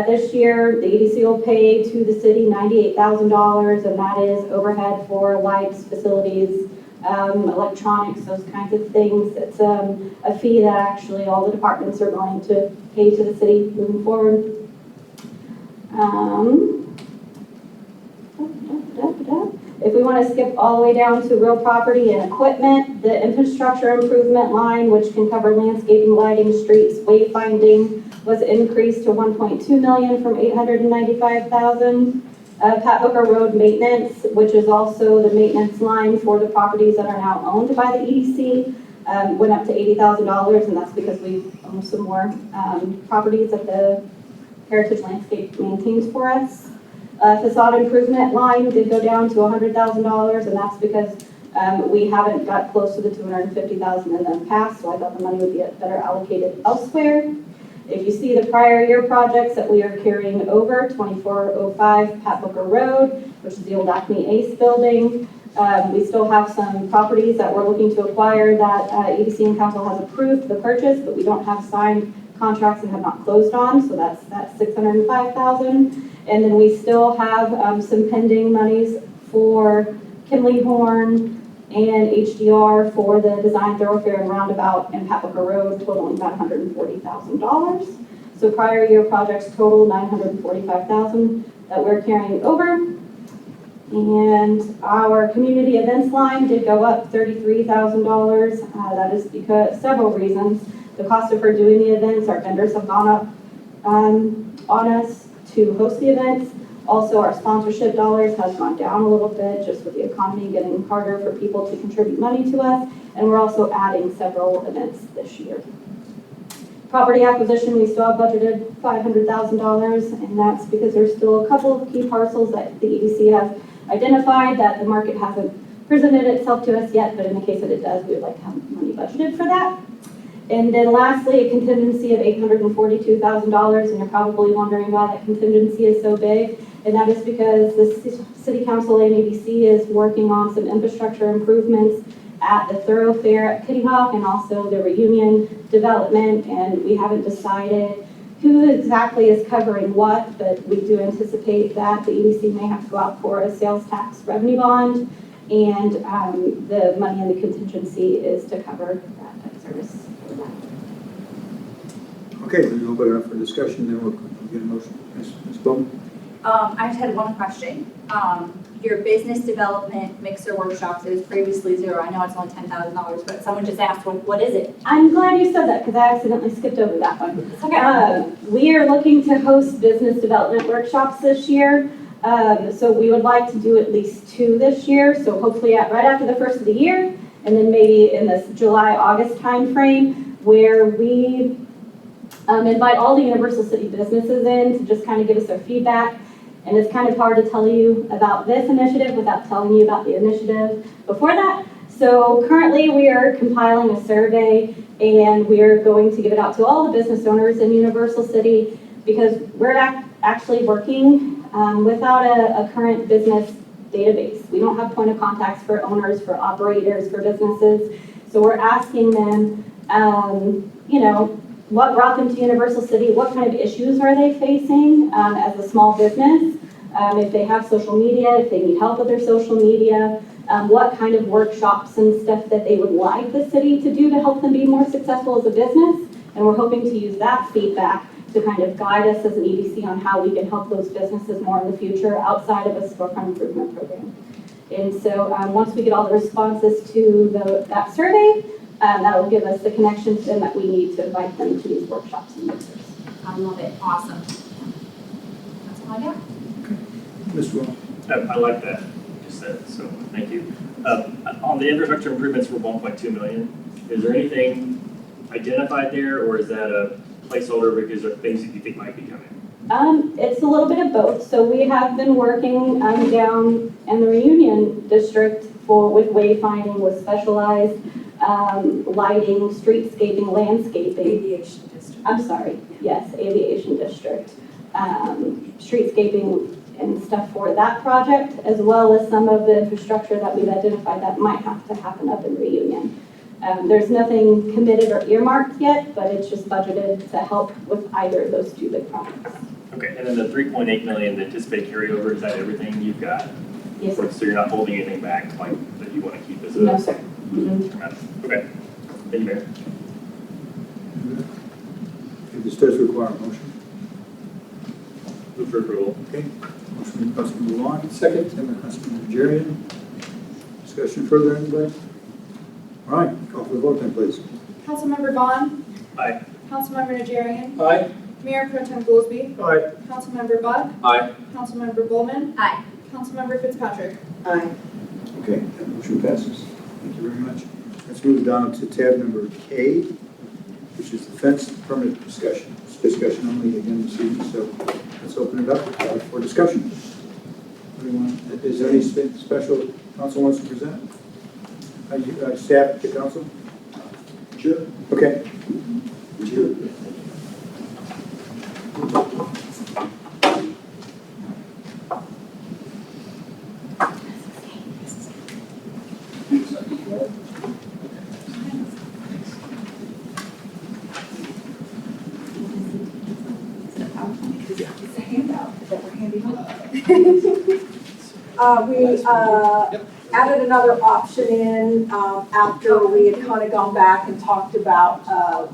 This year, the EDC will pay to the city $98,000, and that is overhead for lights, facilities, electronics, those kinds of things. It's a fee that actually all the departments are going to pay to the city moving forward. If we want to skip all the way down to real property and equipment, the infrastructure improvement line, which can cover landscaping, lighting, streets, wayfinding, was increased to 1.2 million from 895,000. Pat Booker Road maintenance, which is also the maintenance line for the properties that are now owned by the EDC, went up to $80,000, and that's because we own some more properties that the Heritage Landscape maintains for us. Facade improvement line did go down to $100,000, and that's because we haven't got close to the $250,000 in the past, so I thought the money would be better allocated elsewhere. If you see the prior year projects that we are carrying over, 2405 Pat Booker Road, which is the old Acme Ace building. We still have some properties that we're looking to acquire that EDC and Council has approved the purchase, but we don't have signed contracts and have not closed on, so that's $605,000. And then we still have some pending monies for Kinley Horn and HDR for the design thoroughfare and roundabout in Pat Booker Road, totaling about $140,000. So prior year projects total $945,000 that we're carrying over. And our community events line did go up $33,000. That is because several reasons. The cost of her doing the events, our vendors have gone up on us to host the events. Also, our sponsorship dollars has gone down a little bit just with the economy getting harder for people to contribute money to us. And we're also adding several events this year. Property acquisition, we still have budgeted $500,000, and that's because there's still a couple of key parcels that the EDC has identified that the market hasn't presented itself to us yet, but in the case that it does, we would like to have money budgeted for that. And then lastly, a contingency of $842,000, and you're probably wondering why that contingency is so big, and that is because the City Council and EDC is working on some infrastructure improvements at the thoroughfare at Kitty Hawk and also the reunion development, and we haven't decided who exactly is covering what, but we do anticipate that the EDC may have to go out for a sales tax revenue bond, and the money in the contingency is to cover that debt service. Okay, we'll open it up for discussion, then we'll get a motion. Ms. Bulman? I just had one question. Your business development mixer workshops, it was previously zero. I know it's only $10,000, but someone just asked, what is it? I'm glad you said that because I accidentally skipped over that one. It's okay. We are looking to host business development workshops this year. So we would like to do at least 2 this year. So hopefully right after the first of the year, and then maybe in this July-August timeframe, where we invite all the Universal City businesses in to just kind of give us their feedback. And it's kind of hard to tell you about this initiative without telling you about the initiative before that. So currently we are compiling a survey, and we are going to give it out to all the business owners in Universal City because we're actually working without a current business database. We don't have point of contacts for owners, for operators, for businesses. So we're asking them, what brought them to Universal City? What kind of issues are they facing as a small business? If they have social media, if they need help with their social media, what kind of workshops and stuff that they would like the city to do to help them be more successful as a business. And we're hoping to use that feedback to kind of guide us as an EDC on how we can help those businesses more in the future outside of a storefront improvement program. And so once we get all the responses to that survey, that will give us the connections then that we need to invite them to these workshops and mixers. I love it. Awesome. That's all I got. Mr. Wall? I like that you just said, so thank you. On the infrastructure improvements for 1.2 million, is there anything identified there, or is that a placeholder because of things that you think might be coming? It's a little bit of both. So we have been working down in the Reunion District with wayfinding, with specialized lighting, streetscaping, landscaping. Aviation district. I'm sorry, yes, Aviation District. Streetscaping and stuff for that project, as well as some of the infrastructure that we've identified that might have to happen up in Reunion. There's nothing committed or earmarked yet, but it's just budgeted to help with either of those 2 big projects. Okay, and then the 3.8 million, the anticipated carryover, is that everything you've got? Yes, sir. So you're not holding anything back like that you want to keep as a... No, sir. Okay, thank you, Mayor. This does require a motion. Move for approval. Okay. Motion by Councilmember Vaughan, Second. second by Councilmember Najarian. Discussion further, anybody? All right, call for the vote then, please. Councilmember Vaughan. Aye. Councilmember Najarian. Aye. Mayor Pro Tem Goolsby. Aye. Councilmember Buck. Aye. Councilmember Bulman. Aye. Councilmember Fitzpatrick. Aye. Okay, that motion passes. Thank you very much. Let's move down to tab number K, which is the fence permit discussion. It's discussion only again this evening, so let's open it up for discussion. Anyone, is there any special council wants to present? Staff to council? Sure. Okay. Sure. It's a handout that we're handing out. We added another option in after we had kind of gone back and talked about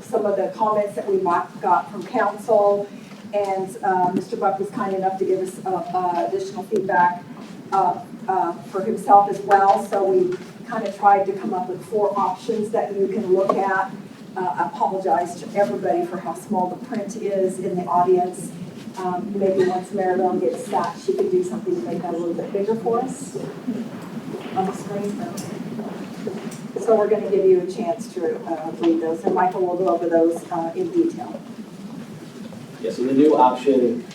some of the comments that we got from council. And Mr. Buck was kind enough to give us additional feedback for himself as well. So we kind of tried to come up with 4 options that you can look at. Apologize to everybody for how small the print is in the audience. Maybe once Maribel gets that, she could do something to make that a little bit bigger for us on the screen. So we're going to give you a chance to read those, and Michael will go over those in detail. Yeah, so the new option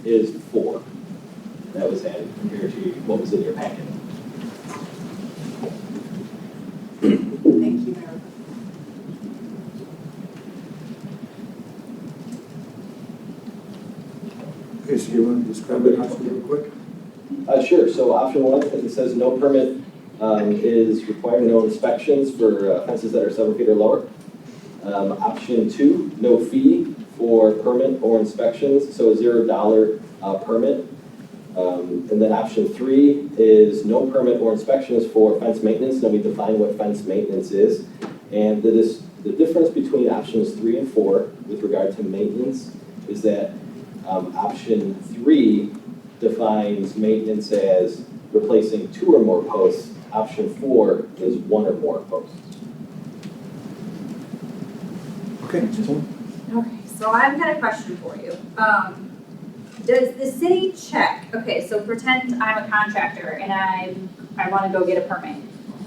is 4. That was added compared to what was in your packet. Thank you, Maribel. Okay, so you want to describe the option real quick? Sure, so option 1, it says no permit is required, no inspections for fences that are 7 feet or lower. Option 2, no fee for permit or inspections, so a $0 permit. And then option 3 is no permit or inspections for fence maintenance. Now we define what fence maintenance is. And the difference between options 3 and 4 with regard to maintenance is that option 3 defines maintenance as replacing 2 or more posts. Option 4 is 1 or more posts. Okay, Okay, so I've got a question for you. Does the city check, okay, so pretend I'm a contractor and I want to go get a permit.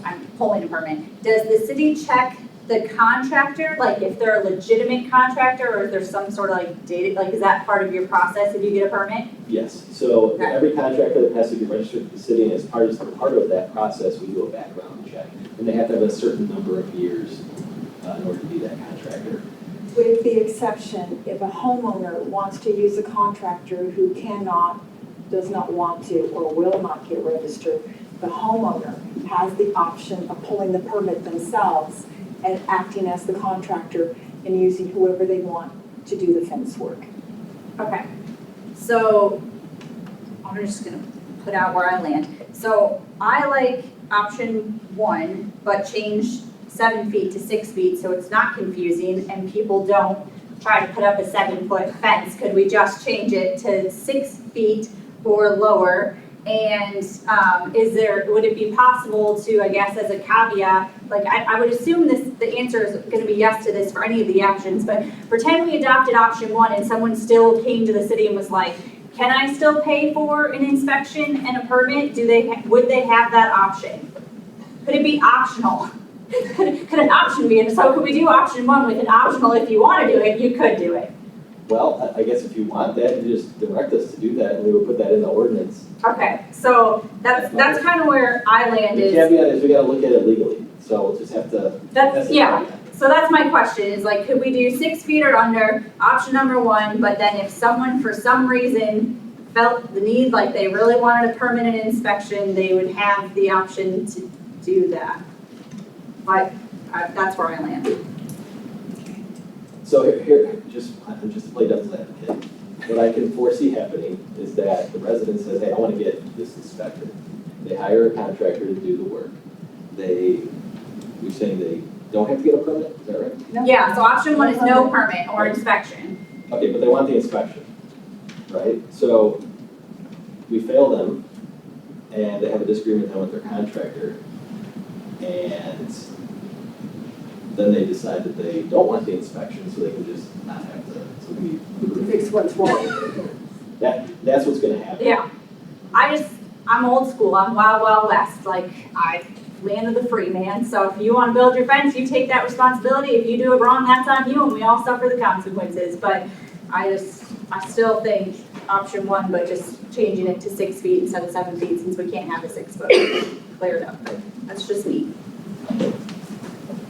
I'm pulling a permit. Does the city check the contractor, like if they're a legitimate contractor, or is there some sort of like data, like is that part of your process if you get a permit? Yes, so Okay. every contractor that has to be registered with the city, and as part of that process, we do a background check. And they have to have a certain number of years in order to be that contractor. With the exception, if a homeowner wants to use a contractor who does not want to, or will not get registered, the homeowner has the option of pulling the permit themselves and acting as the contractor and using whoever they want to do the fence work. Okay, so I'm just gonna put out where I land. So I like option 1, but change 7 feet to 6 feet so it's not confusing and people don't try to put up a 7-foot fence. Could we just change it to 6 feet or lower? And would it be possible to, I guess as a caveat, like I would assume the answer is gonna be yes to this for any of the options, but pretend we adopted option 1 and someone still came to the city and was like, can I still pay for an inspection and a permit? Would they have that option? Could it be optional? Could an option be, and so could we do option 1 with an optional, if you wanna do it, you could do it. Well, I guess if you want that, you just direct us to do that, and we would put that in the ordinance. Okay, so that's kind of where I land The is. caveat is we gotta look at it legally, so we'll just have to. Yeah, so that's my question, is like, could we do 6 feet or under, option number 1, but then if someone for some reason felt the need, like they really wanted a permanent inspection, they would have the option to do that. That's where I land. So here, just to play devil's advocate, what I can foresee happening is that the resident says, hey, I want to get this inspected. They hire a contractor to do the work. You're saying they don't have to get a permit, is that right? No. Yeah, so option 1 is no permit or inspection. Okay, but they want the inspection, right? So we fail them, and they have a disagreement then with their contractor, and then they decide that they don't want the inspection, so they can just not have to, so we. Fix what's wrong. That's what's gonna happen. Yeah, I'm old school, I'm wild, wild west, like, land of the free, man. So if you wanna build your fence, you take that responsibility. If you do it wrong, that's on you, and we all suffer the consequences. But I still think option one, but just changing it to 6 feet instead of 7 feet, since we can't have a 6 foot, clear it up. But that's just me.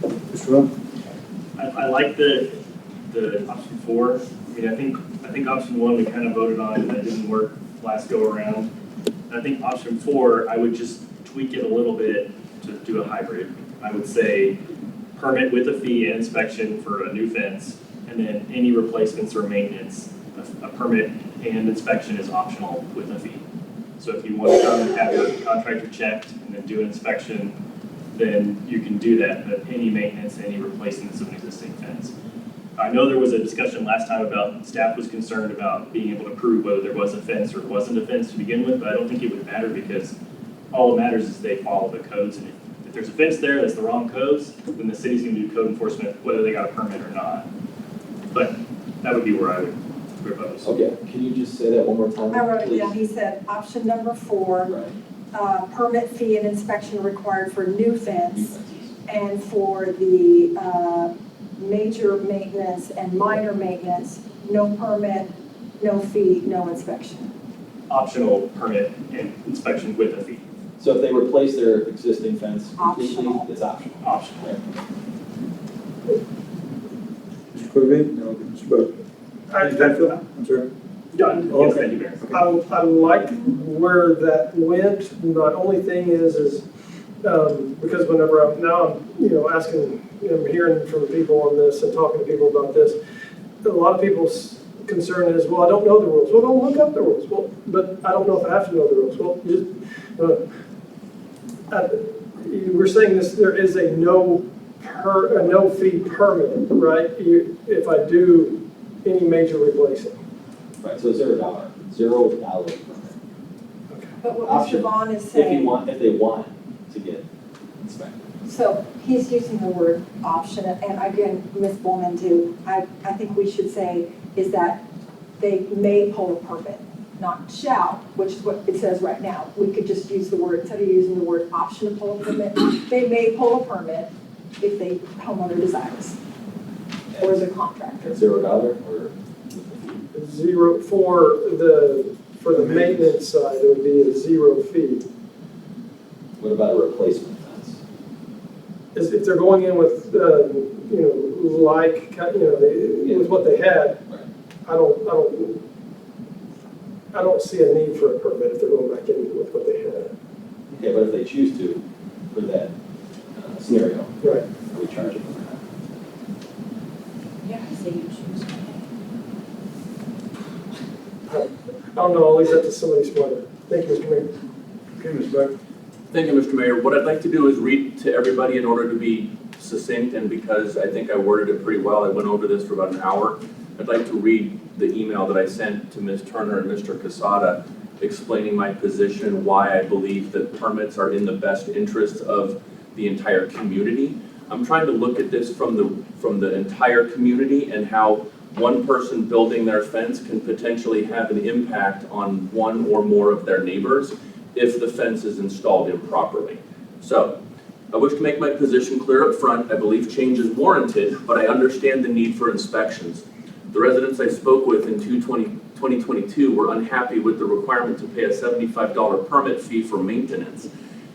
Mr. Vaughan? I like the option 4. I mean, I think option 1 we kind of voted on and that didn't work last go around. And I think option 4, I would just tweak it a little bit to do a hybrid. I would say permit with a fee and inspection for a new fence, and then any replacements or maintenance, a permit and inspection is optional with a fee. So if you want to come and have your contractor checked and then do an inspection, then you can do that, but any maintenance, any replacements of an existing fence. I know there was a discussion last time about staff was concerned about being able to prove whether there was a fence or wasn't a fence to begin with, but I don't think it would matter because all that matters is they follow the codes. And if there's a fence there that's the wrong codes, then the city's gonna do code enforcement whether they got a permit or not. But that would be where I would propose. Okay, can you just say that one more time? I wrote it please? down. He said, option number 4, Right. permit fee and inspection required for new fence, and for the major maintenance and minor maintenance, no permit, no fee, no inspection. Optional permit and inspection with a fee. So if they replace their existing fence completely, Optional. it's optional. Optional. Right. Mr. Quatermain? No. Mr. Bud? Mr. Penfield? I'm sorry. Done. Yes, Okay. thank you, Mayor. I like where that went. My only thing is because whenever I'm asking, I'm hearing from people on this and talking to people about this, a lot of people's concern is, well, I don't know the rules. Well, don't look up the rules. Well, but I don't know if I have to know the rules. Well, we're saying this, there is a no fee permit, right? If I do any major replacing. Right, so $0 permit. But what Option. Mr. Vaughan is If saying, they want to get inspected. so he's using the word option, and again, Ms. Bulman too, I think we should say is that they may pull a permit, not shall, which is what it says right now. We could just use the word, instead of using the word option to pull a permit, they may pull a permit if the homeowner desires, or the contractor. At $0 or? 0 for the maintenance side, it would be a 0 fee. What about a replacement fence? If they're going in with, with what they had, Right. I don't see a need for a permit if they're going back in with what they had. Okay, but if they choose to, for that scenario, Right. we charge them for that. Yeah, I say you choose. I don't know, I'll leave that to somebody smarter. Thank you, Mr. Mayor. Okay, Mr. Buck? Thank you, Mr. Mayor. What I'd like to do is read to everybody in order to be succinct, and because I think I worded it pretty well, I went over this for about an hour. I'd like to read the email that I sent to Ms. Turner and Mr. Casada explaining my position, why I believe that permits are in the best interest of the entire community. I'm trying to look at this from the entire community and how one person building their fence can potentially have an impact on one or more of their neighbors if the fence is installed improperly. So, I wish to make my position clear up front. I believe change is warranted, but I understand the need for inspections. The residents I spoke with in 2022 were unhappy with the requirement to pay a $75 permit fee for maintenance.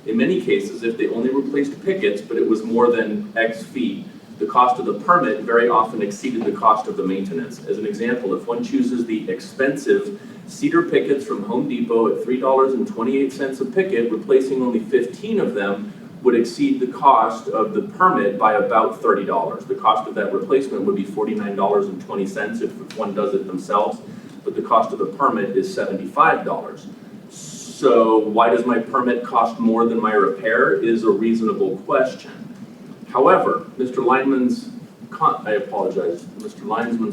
In many cases, if they only replaced pickets, but it was more than X feet, the cost of the permit very often exceeded the cost of the maintenance. As an example, if one chooses the expensive cedar pickets from Home Depot at $3.28 a picket, replacing only 15 of them would exceed the cost of the permit by about $30. The cost of that replacement would be $49.20 if one does it themselves, but the cost of the permit is $75. So why does my permit cost more than my repair is a reasonable question. However, Mr. Lineman's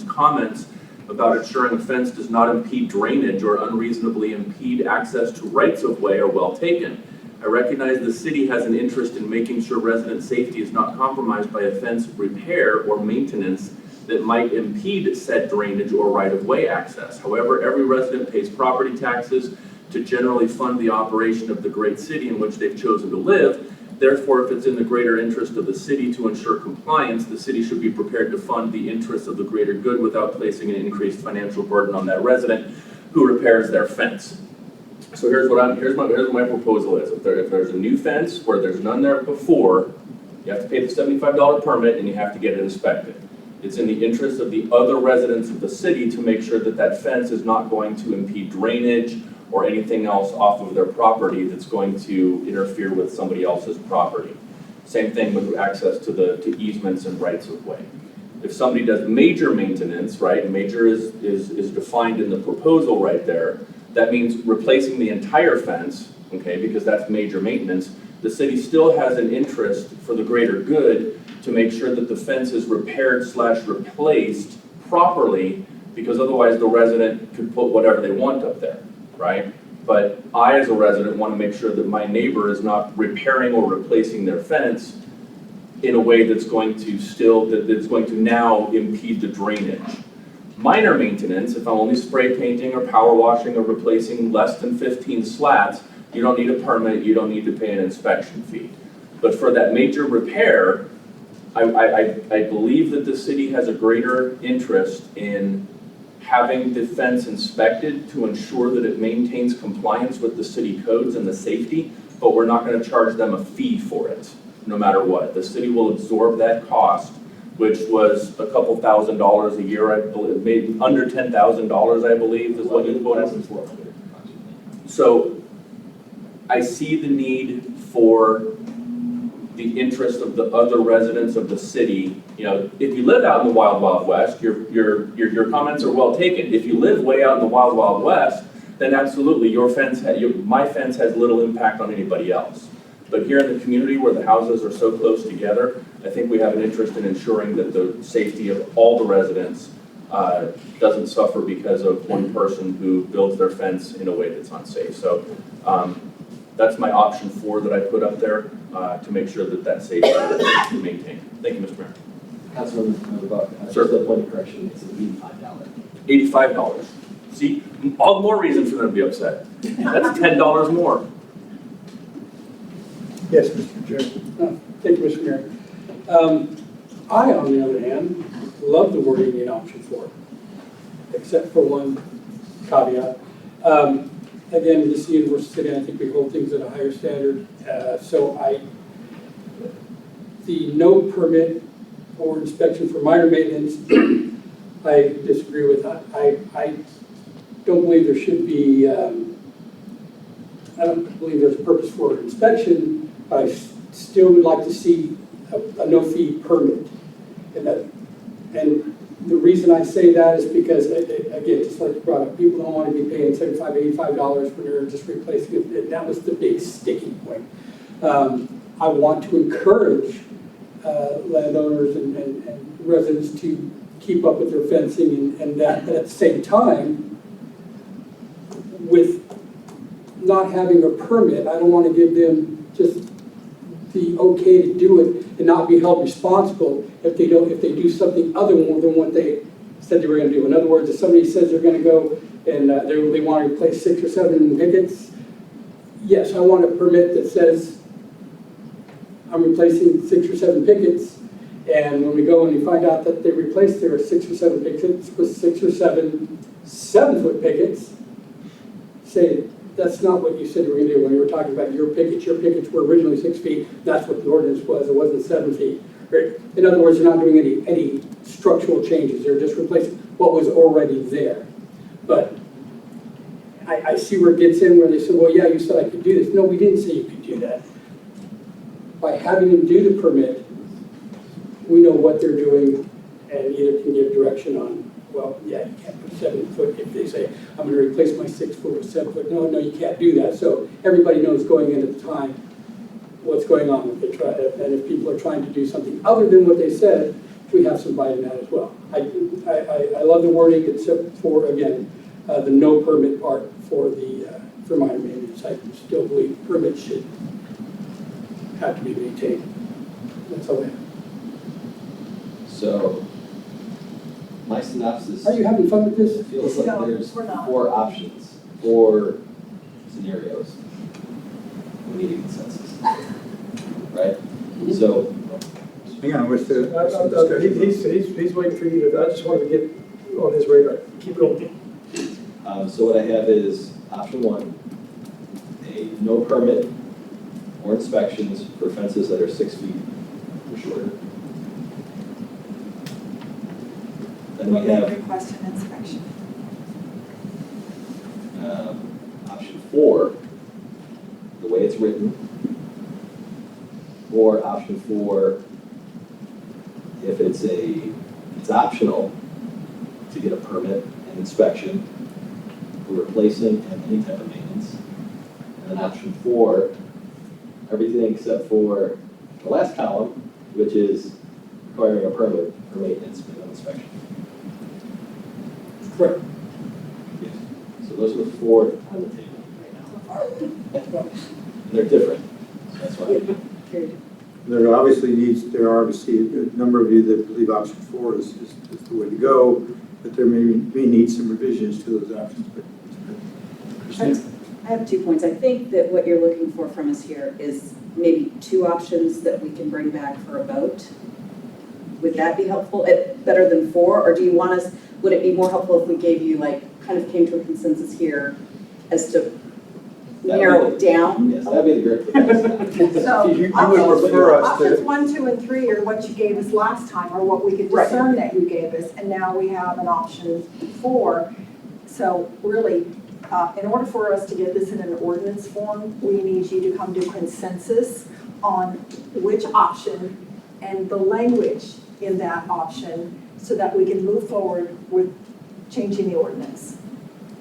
comments about ensuring a fence does not impede drainage or unreasonably impede access to rights-of-way are well taken. I recognize the city has an interest in making sure resident safety is not compromised by a fence repair or maintenance that might impede said drainage or right-of-way access. However, every resident pays property taxes to generally fund the operation of the great city in which they've chosen to live. Therefore, if it's in the greater interest of the city to ensure compliance, the city should be prepared to fund the interests of the greater good without placing an increased financial burden on that resident who repairs their fence. So here's what my proposal is. If there's a new fence where there's none there before, you have to pay the $75 permit and you have to get it inspected. It's in the interest of the other residents of the city to make sure that that fence is not going to impede drainage or anything else off of their property that's going to interfere with somebody else's property. Same thing with access to easements and rights of way. If somebody does major maintenance, right, major is defined in the proposal right there, that means replacing the entire fence, okay, because that's major maintenance. The city still has an interest for the greater good to make sure that the fence is repaired/replaced properly, because otherwise the resident could put whatever they want up there, right? But I, as a resident, want to make sure that my neighbor is not repairing or replacing their fence in a way that's going to now impede the drainage. Minor maintenance, if I'm only spray painting or power washing or replacing less than 15 slats, you don't need a permit, you don't need to pay an inspection fee. But for that major repair, I believe that the city has a greater interest in having the fence inspected to ensure that it maintains compliance with the city codes and the safety, but we're not going to charge them a fee for it, no matter what. The city will absorb that cost, which was a couple $1,000s a year, I believe, maybe under $10,000, I believe, is what you quoted. So I see the need for the interest of the other residents of the city. You know, if you live out in the wild, wild west, your comments are well taken. If you live way out in the wild, wild west, then absolutely your fence, my fence has little impact on anybody else. But here in the community where the houses are so close together, I think we have an interest in ensuring that the safety of all the residents doesn't suffer because of one person who builds their fence in a way that's unsafe. So that's my option 4 that I put up there to make sure that that safety is maintained. Thank you, Mr. Mayor. Councilmember Buck, Sir. just a point of correction, it's $85. $85. See, all the more reason for them to be upset. That's $10 more. Yes, Mr. Chair. Thank you, Mr. Mayor. I, on the other hand, love the wording in option 4, except for one caveat. Again, this university, I think we hold things at a higher standard. The no permit or inspection for minor maintenance, I disagree with. I don't believe there should be, I don't believe there's a purpose for inspection, but I still would like to see a no-fee permit. And the reason I say that is because, again, just like you brought up, people don't want to be paying $75, $85 when they're just replacing it. And that was the big sticking point. I want to encourage landowners and residents to keep up with their fencing and that, but at the same time, with not having a permit, I don't want to give them just the okay to do it and not be held responsible if they do something other than what they said they were going to do. In other words, if somebody says they're going to go and they want to replace 6 or 7 pickets, yes, I want a permit that says I'm replacing 6 or 7 pickets, and when we go and we find out that they replaced their 6 or 7 pickets with 6 or 7 7-foot pickets, say, that's not what you said you were going to do when you were talking about your pickets. Your pickets were originally 6 feet. That's what the ordinance was. It wasn't 7 feet. Right? In other words, you're not doing any structural changes. They're just replacing what was already there. But I see where it gets in where they say, well, yeah, you said I could do this. No, we didn't say you could do that. By having them do the permit, we know what they're doing and either can give direction on, well, yeah, you can't put 7 foot. If they say, I'm going to replace my 6 foot with 7 foot, no, you can't do that. So everybody knows going in at the time what's going on if they try, and if people are trying to do something other than what they said, we have some bite in that as well. I love the wording except for, again, the no permit part for minor maintenance. I still believe permits should have to be maintained. That's all I have. So, my synopsis. Are you having fun with this? It feels like No, there's we're not. 4 options, 4 scenarios. We need a consensus, right? So, Hang on, with the. He's waiting for you to, I just wanted to get on his radar. Keep going. so what I have is option 1, a no permit or inspections for fences that are 6 feet or shorter. Then we have Request an inspection. option 4, the way it's written, or option 4, if it's optional to get a permit and inspection for replacing and any type of maintenance. And then option 4, everything except for the last column, which is requiring a permit for maintenance and no inspection. Correct. Yes. So those are the 4 on the table right now. And they're different. That's why. There are obviously a number of you that believe option 4 is the way to go, but there may need some revisions to those options, but. I have 2 points. I think that what you're looking for from us here is maybe 2 options that we can bring back for a vote. Would that be helpful? Better than 4? Or do you want us, would it be more helpful if we gave you, kind of came to a consensus here as to narrow it down? Yes, that'd be the great. So, You would prefer us options to. 1, 2, and 3 are what you gave us last time, or what we could Right. discern that you gave us, and now we have an option 4. So really, in order for us to get this in an ordinance form, we need you to come to consensus on which option and the language in that option so that we can move forward with changing the ordinance.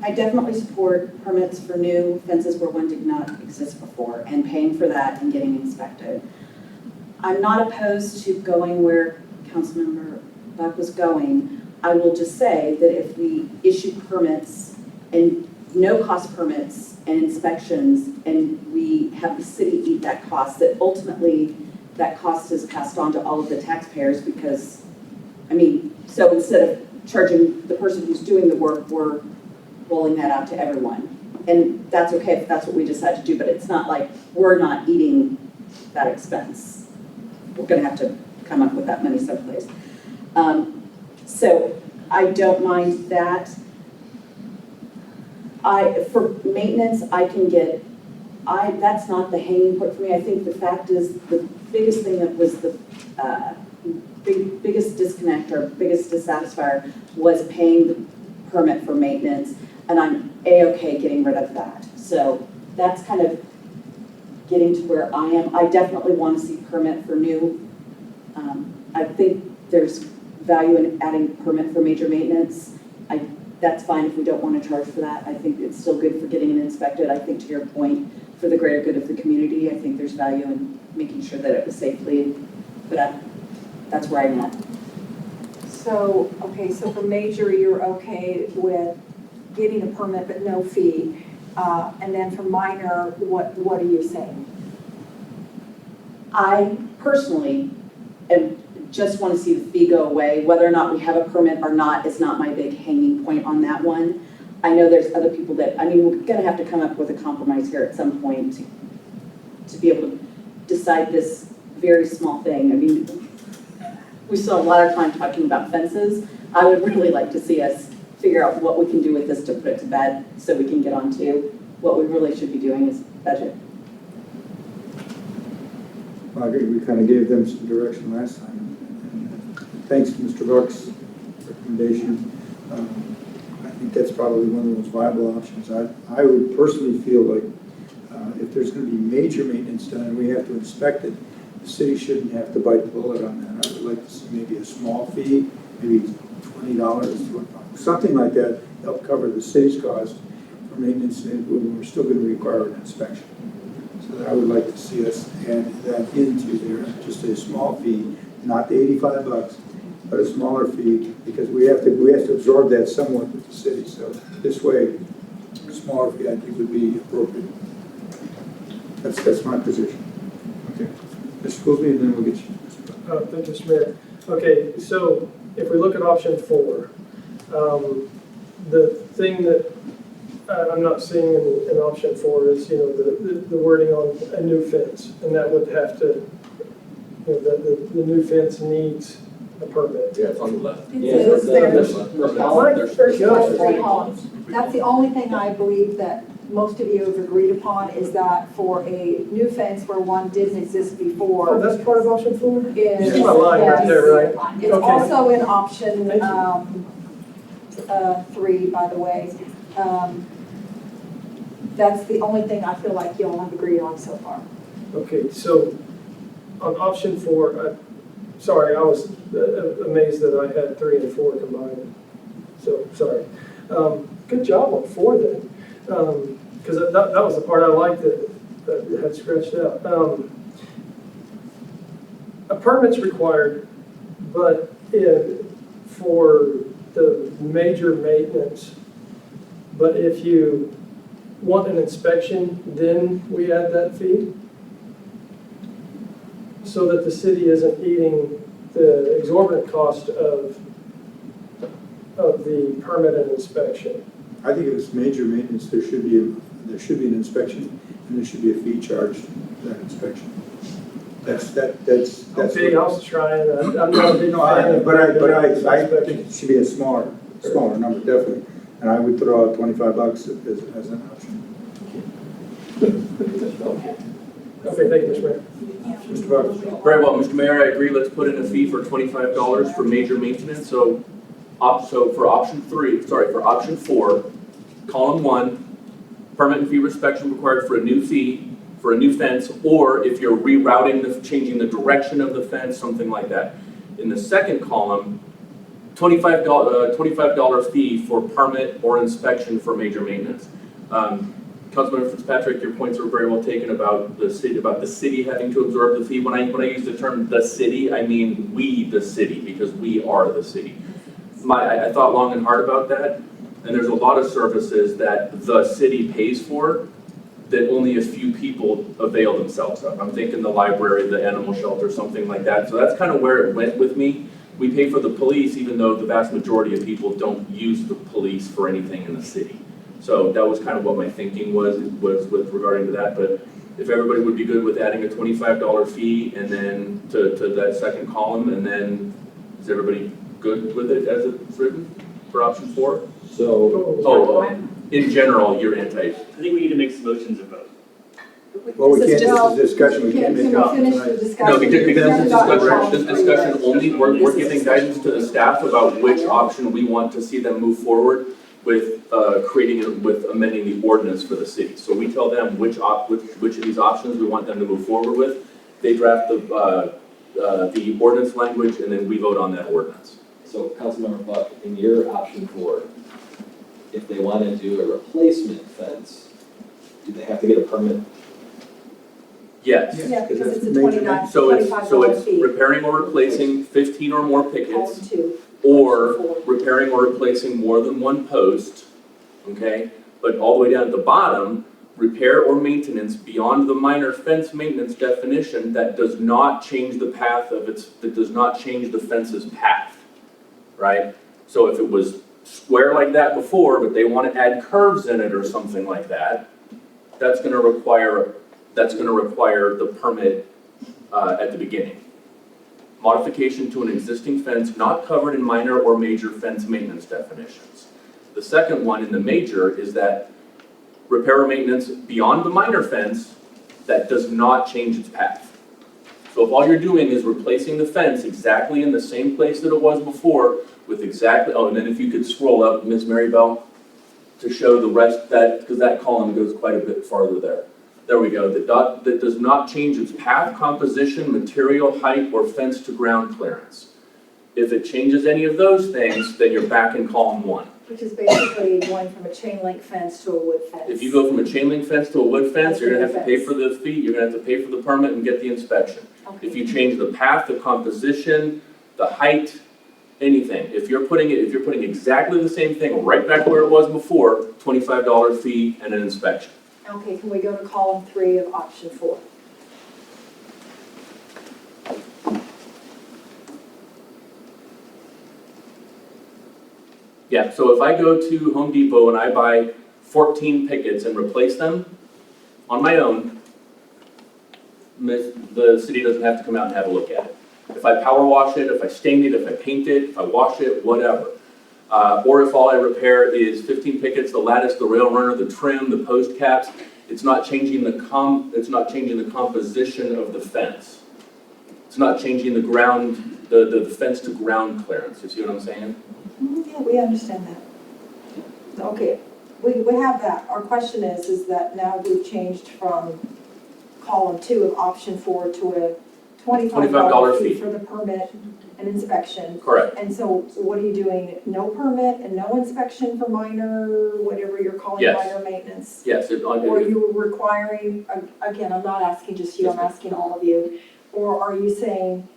I definitely support permits for new fences where one did not exist before and paying for that and getting inspected. I'm not opposed to going where Councilmember Buck was going. I will just say that if we issue permits and no-cost permits and inspections and we have the city eat that cost, that ultimately that cost is passed on to all of the taxpayers because, so instead of charging the person who's doing the work, we're rolling that out to everyone. And that's okay if that's what we decide to do, but it's not like we're not eating that expense. We're gonna have to come up with that money someplace. So I don't mind that. For maintenance, that's not the hanging point for me. I think the fact is the biggest thing that was the biggest disconnect or biggest dissatisfier was paying the permit for maintenance, and I'm A-okay getting rid of that. So that's kind of getting to where I am. I definitely want to see permit for new. I think there's value in adding permit for major maintenance. That's fine if we don't want to charge for that. I think it's still good for getting it inspected. I think to your point, for the greater good of the community, I think there's value in making sure that it was safely put up. That's where I'm at. So, so for major, you're okay with getting a permit but no fee. And then for minor, what are you saying? I personally just want to see the fee go away. Whether or not we have a permit or not is not my big hanging point on that one. I know there's other people that, we're going to have to come up with a compromise here at some point to be able to decide this very small thing. We spent a lot of time talking about fences. I would really like to see us figure out what we can do with this to put it to bed so we can get on to what we really should be doing is budget. Well, I agree, we kind of gave them some direction last time. Thanks to Mr. Buck's recommendation. I think that's probably one of the most viable options. I would personally feel like if there's going to be major maintenance done and we have to inspect it, the city shouldn't have to bite the bullet on that. I would like to see maybe a small fee, maybe $20, something like that, help cover the city's cost for maintenance when we're still going to require an inspection. So I would like to see us add that into there, just a small fee, not the $85, but a smaller fee, because we have to absorb that somewhat with the city. So this way, a smaller fee I think would be appropriate. That's my position. Okay. Mr. Goolsby, and then we'll get you. Thank you, Mr. Mayor. Okay, so if we look at option 4, the thing that I'm not seeing in option 4 is, the wording on a new fence, and that would have to, the new fence needs a permit. Yeah, it's on the left. It's there. There's First column. That's the only thing I believe that most of you have agreed upon, is that for a new fence where one didn't exist before. Oh, that's part of option 4? Is, See my line right there, right? It's Okay. also in option 3, by the way. That's the only thing I feel like y'all have agreed on so far. Okay, so on option 4, sorry, I was amazed that I had 3 and 4 combined. So, sorry. Good job on 4 then. Because that was the part I liked that had scratched out. A permit's required, but for the major maintenance. But if you want an inspection, then we add that fee, so that the city isn't eating the exorbitant cost of the permit and inspection. I think if it's major maintenance, there should be an inspection, and there should be a fee charged for that inspection. That's Okay, I was trying, I'm not a big No, fan of. but I think it should be a smaller number, definitely. And I would throw out $25 as an option. Okay, thank you, Mr. Mayor. Mr. Buck? Very well, Mr. Mayor, I agree. Let's put in a fee for $25 for major maintenance. So for option 4, column 1, permit and fee inspection required for a new fee, for a new fence, or if you're rerouting, changing the direction of the fence, something like that. In the second column, $25 fee for permit or inspection for major maintenance. Councilmember Fitzpatrick, your points are very well taken about the city having to absorb the fee. When I use the term the city, I mean we the city, because we are the city. I thought long and hard about that, and there's a lot of services that the city pays for that only a few people avail themselves of. I'm thinking the library, the animal shelter, something like that. So that's kind of where it went with me. We pay for the police, even though the vast majority of people don't use the police for anything in the city. So that was kind of what my thinking was with regarding to that. But if everybody would be good with adding a $25 fee and then to that second column, and then is everybody good with it as it's written for option 4? So, in general, you're anti. I think we need to make some motions and vote. Well, we can't, this is a discussion, we can't make up finish tonight. the discussion? No, because this discussion only, we're giving guidance to the staff about which option we want to see them move forward with with amending the ordinance for the city. So we tell them which of these options we want them to move forward with. They draft the ordinance language, and then we vote on that ordinance. So Councilmember Buck, in your option 4, if they want to do a replacement fence, do they have to get a permit? Yes. Yeah, because it's a major So $25 it's fee. repairing or replacing 15 or more pickets, Column 2. or repairing or replacing more than one post, okay? But all the way down at the bottom, repair or maintenance beyond the minor fence maintenance definition that does not change the path that does not change the fence's path, right? So if it was square like that before, but they want to add curves in it or something like that, that's going to require the permit at the beginning. Modification to an existing fence not covered in minor or major fence maintenance definitions. The second one in the major is that repair or maintenance beyond the minor fence that does not change its path. So if all you're doing is replacing the fence exactly in the same place that it was before with exactly, and then if you could scroll up, Ms. Marybelle, to show the rest, because that column goes quite a bit farther there. There we go. That does not change its path, composition, material, height, or fence to ground clearance. If it changes any of those things, then you're back in column 1. Which is basically going from a chain link fence to a wood fence. If you go from a chain link fence to a wood fence, you're gonna have to pay for the fee, you're gonna have to pay for the permit and get the inspection. Okay. If you change the path, the composition, the height, anything. If you're putting exactly the same thing right back where it was before, $25 fee and an inspection. Okay, can we go to column 3 of option 4? Yeah, so if I go to Home Depot and I buy 14 pickets and replace them on my own, the city doesn't have to come out and have a look at it. If I power wash it, if I stain it, if I paint it, if I wash it, whatever. Or if all I repair is 15 pickets, the lattice, the rail runner, the trim, the post caps, it's not changing the composition of the fence. It's not changing the ground, the fence to ground clearance. You see what I'm saying? Yeah, we understand that. Okay, we have that. Our question is that now we've changed from column 2 of option 4 to a $25 fee for the permit and inspection. Correct. And so what are you doing? No permit and no inspection for minor, whatever you're calling Yes. minor maintenance? Yes. Or are you requiring, again, I'm not asking just you, I'm asking all of you. Or are you saying,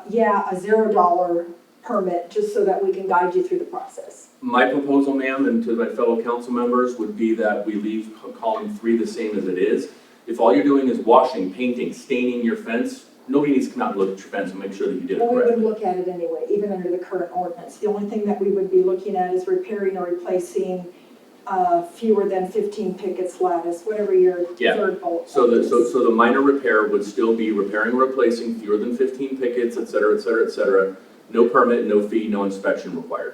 yeah, a $0 permit, just so that we can guide you through the process? My proposal, ma'am, and to my fellow council members, would be that we leave column 3 the same as it is. If all you're doing is washing, painting, staining your fence, nobody needs to come out and look at your fence and make sure that you did it Well, we correctly. would look at it anyway, even under the current ordinance. The only thing that we would be looking at is repairing or replacing fewer than 15 pickets lattice, whatever your Yeah. third bullet. So point is. the minor repair would still be repairing or replacing fewer than 15 pickets, et cetera, et cetera, et cetera. No permit, no fee, no inspection required.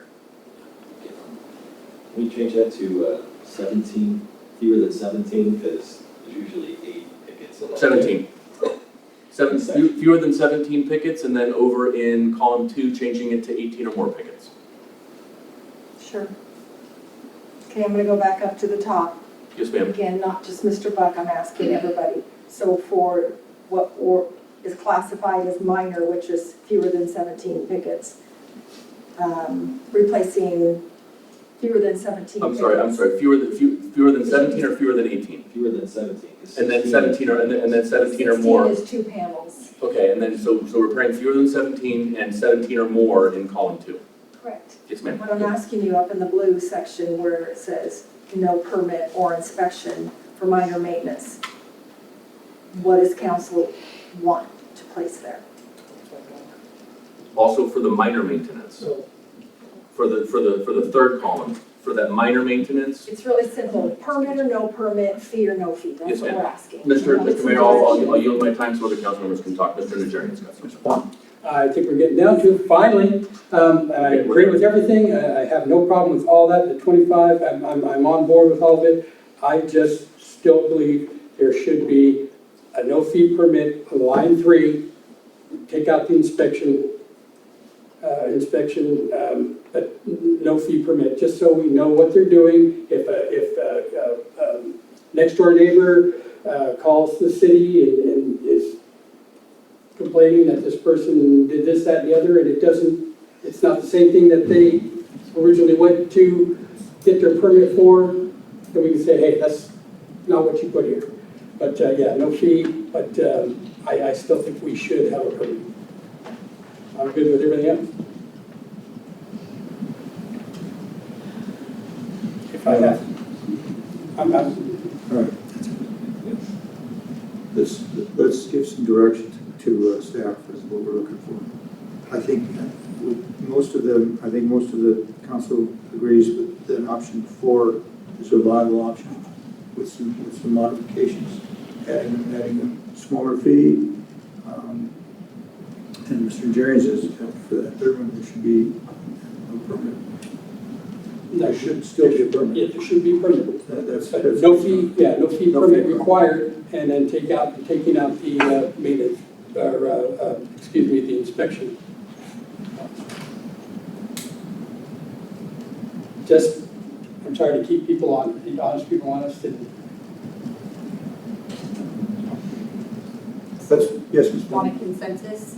Can we change that to 17, fewer than 17, because there's usually 8 pickets. 17. Fewer than 17 pickets, and then over in column 2, changing it to 18 or more pickets. Sure. Okay, I'm gonna go back up to the top. Yes, ma'am. Again, not just Mr. Buck, I'm asking everybody. So for what is classified as minor, which is fewer than 17 pickets, replacing fewer than 17 I'm pickets. sorry, fewer than 17 or fewer than 18? Fewer than 17. And then 17 or, and then 17 or more. 16 is 2 panels. Okay, and then, so we're repairing fewer than 17 and 17 or more in column 2. Correct. Yes, ma'am. But I'm asking you up in the blue section where it says no permit or inspection for minor maintenance. What does council want to place there? Also for the minor maintenance. For the third column, for that minor maintenance. It's really simple, permit or no permit, fee or no fee, that's Yes, what ma'am. we're asking. Mr. Mayor, I'll yield my time so other council members can talk. Mr. Najarian's got some. I think we're getting down to it finally. I agree with everything. I have no problem with all that, the 25, I'm on board with all of it. I just still believe there should be a no fee permit on line 3, take out the inspection, but no fee permit, just so we know what they're doing. If next door neighbor calls the city and is complaining that this person did this, that, and the other, and it's not the same thing that they originally went to get their permit for, then we can say, hey, that's not what you put here. But yeah, no fee, but I still think we should have a permit. I'm good with everything else. If I have, I'm All right. Let's give some direction to staff as what we're looking for. I think most of the council agrees with that option 4 is a viable option with some modifications, adding a smaller fee. And Mr. Najarian says for that third one, there should be no permit. There should still be a permit. Yeah, there should be a permit. That's No fee, yeah, no fee No permit fee. required, and then taking out the maintenance, the inspection. Just, I'm trying to keep people honest people honest, and yes, Ms. Want a consensus?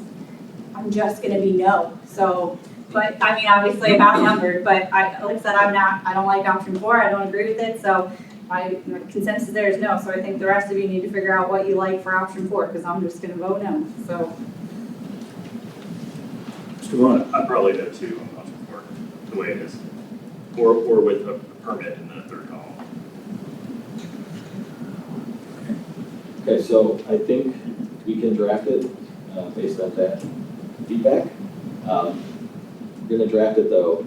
I'm just gonna be no, so, but, I mean, obviously I'm outnumbered, but like I said, I don't like option 4, I don't agree with it, so my consensus there is no, so I think the rest of you need to figure out what you like for option 4, because I'm just gonna vote no, so. Mr. Vaughan? I'd probably do too, on support the way it is. Or with a permit in the third column. Okay, so I think we can draft it based on that feedback. We're gonna draft it though,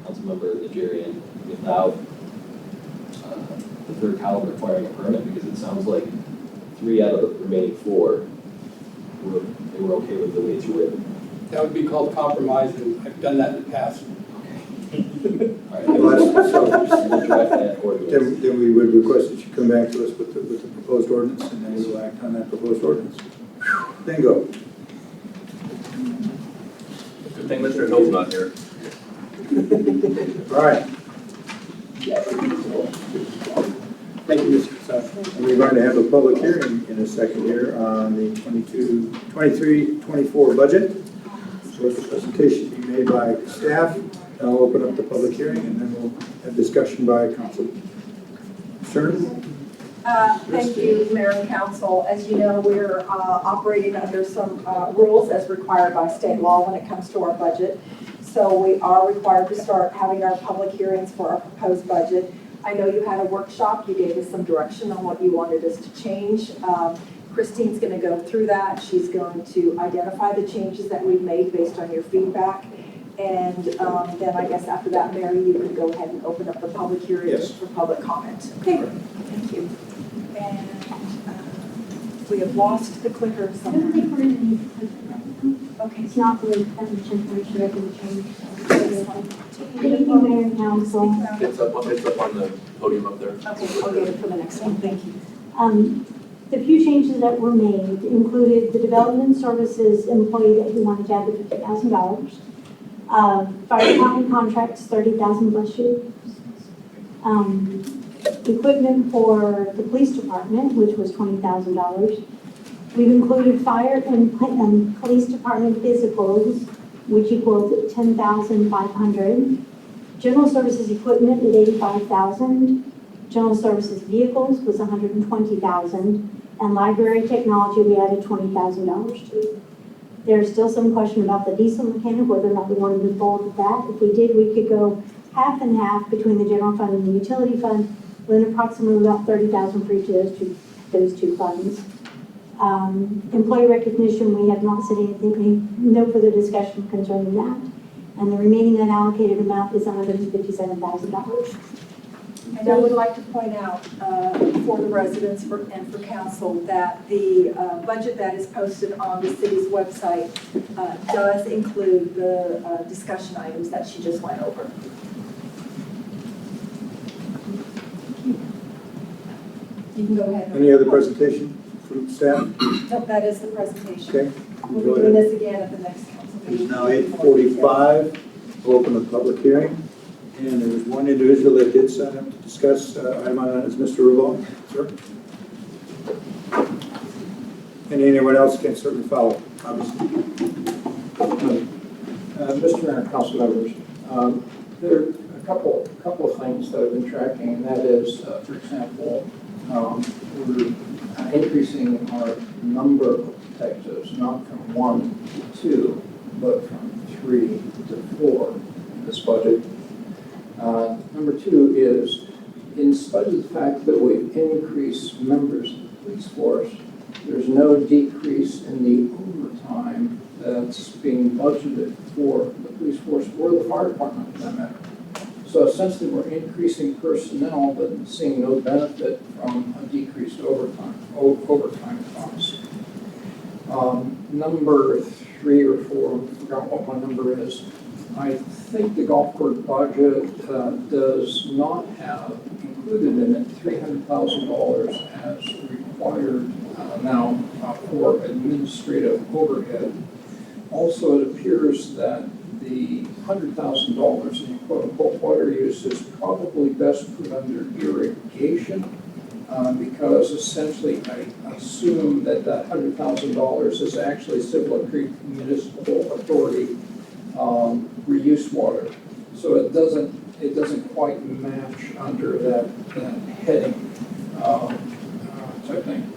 Councilmember Najarian, without the third column requiring a permit, because it sounds like 3 out of the remaining 4 they were okay with the way it's written. That would be called compromise, and I've done that in the past. All right, we'll draft that ordinance. Then we would request that you come back to us with the proposed ordinance, and then we will act on that proposed ordinance. Bingo. Good thing Mr. Hill's not here. All right. Thank you, Mr. Seth. And we're going to have a public hearing in a second here on the 23-24 budget. So the presentation be made by staff, and I'll open up the public hearing, and then we'll have discussion by council. Sir? Thank you, Mayor and Council. As you know, we're operating under some rules as required by state law when it comes to our budget. So we are required to start having our public hearings for our proposed budget. I know you had a workshop. You gave us some direction on what you wanted us to change. Christine's going to go through that. She's going to identify the changes that we've made based on your feedback. And then I guess after that, Mary, you can go ahead and open up the public hearing for public comment. Okay, thank you. And we have lost the clicker I somewhere. don't think we're going to need to put it right now. Okay. It's not really that much information I can change. Good evening, Mayor and Council. It's up on the podium up there. Okay, I'll get it for the next one. Thank you. The few changes that were made included the development services employee that you wanted to add the $50,000. Fire department contracts, 30,000 bless you. Equipment for the police department, which was $20,000. We've included fire and police department physicals, which equals 10,500. General services equipment at 85,000. General services vehicles was 120,000. And library technology, we added $20,000 to. There's still some question about the diesel mechanic, whether or not we want to move forward with that. If we did, we could go half and half between the general fund and the utility fund, with approximately about $30,000 for each of those two funds. Employee recognition, we have not said anything, no further discussion concerning that. And the remaining unallocated amount is $157,000. And I would like to point out for the residents and for council that the budget that is posted on the city's website does include the discussion items that she just went over. You can go ahead. Any other presentation from staff? No, that is the presentation. Okay. We'll be doing this again at the next council meeting. It's now 8:45. We'll open the public hearing. And there was one individual that did sign up to discuss item on that, is Mr. Rubel. Sir? And anyone else can certainly follow, obviously. Mr. Mayor and council members, there are a couple of things that I've been tracking, and that is, for example, we're increasing our number of detectives, not from 1 to 2, but from 3 to 4 in this budget. Number 2 is, in spite of the fact that we've increased members of the police force, there's no decrease in the overtime that's being budgeted for the police force or the fire department, for that matter. So essentially, we're increasing personnel, but seeing no benefit from a decreased overtime cost. Number 3 or 4, I forgot what my number is. I think the golf course budget does not have included in it $300,000 as required now for administrative overhead. Also, it appears that the $100,000 in quote-unquote water use is probably best put under irrigation because essentially I assume that that $100,000 is actually Civil Creek Municipal Authority reuse water. So it doesn't quite match under that heading type thing.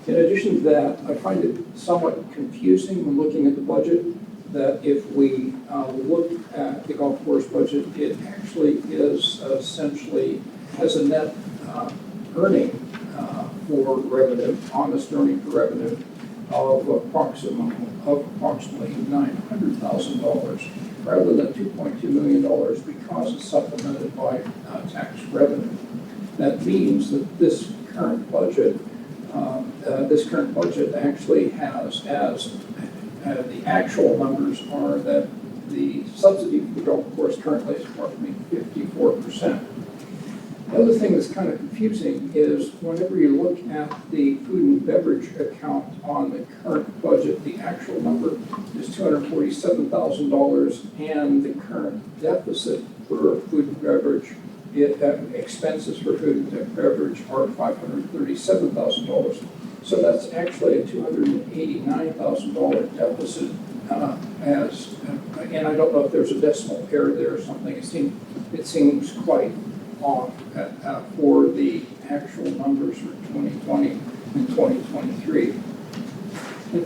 In addition to that, I find it somewhat confusing when looking at the budget. that if we look at the golf course budget, it actually is essentially has a net earning for revenue, honest earning for revenue of approximately $900,000 rather than $2.2 million because it's supplemented by tax revenue. That means that this current budget actually has as the actual numbers are that the subsidy for the golf course currently is approximately 54%. The other thing that's kind of confusing is whenever you look at the food and beverage account on the current budget, the actual number is $247,000, and the current deficit for food and beverage, expenses for food and beverage are $537,000. So that's actually a $289,000 deficit and I don't know if there's a decimal error there or something. It seems quite off for the actual numbers for 2020 and 2023. And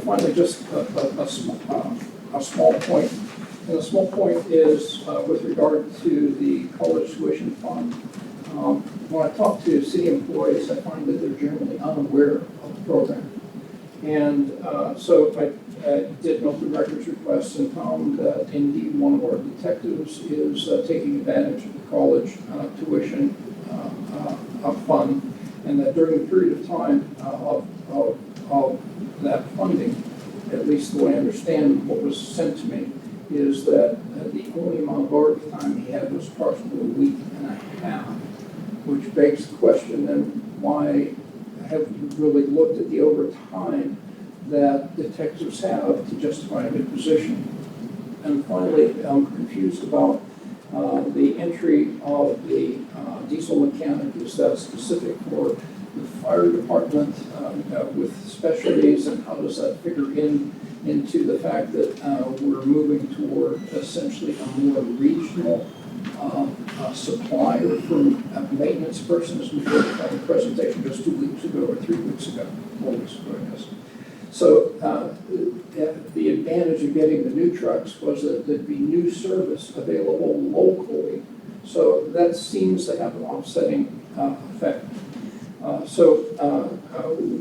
finally, just a small point. And the small point is with regard to the college tuition fund. When I talk to city employees, I find that they're generally unaware of the program. And so I did an open records request and found that indeed one of our detectives is taking advantage of the college tuition fund, and that during the period of time of that funding, at least the way I understand what was sent to me, is that the only amount of overtime he had was approximately a week and a half, which begs the question then, why have you really looked at the overtime that detectives have to justify a new position? And finally, I'm confused about the entry of the diesel mechanic. Is that specific for the fire department with specialties, and how does that figure into the fact that we're moving toward essentially a more regional supplier for a maintenance person, as we heard about the presentation just 2 weeks ago or 3 weeks ago, 4 weeks ago, I guess. So the advantage of getting the new trucks was that there'd be new service available locally. So that seems to have an offsetting effect.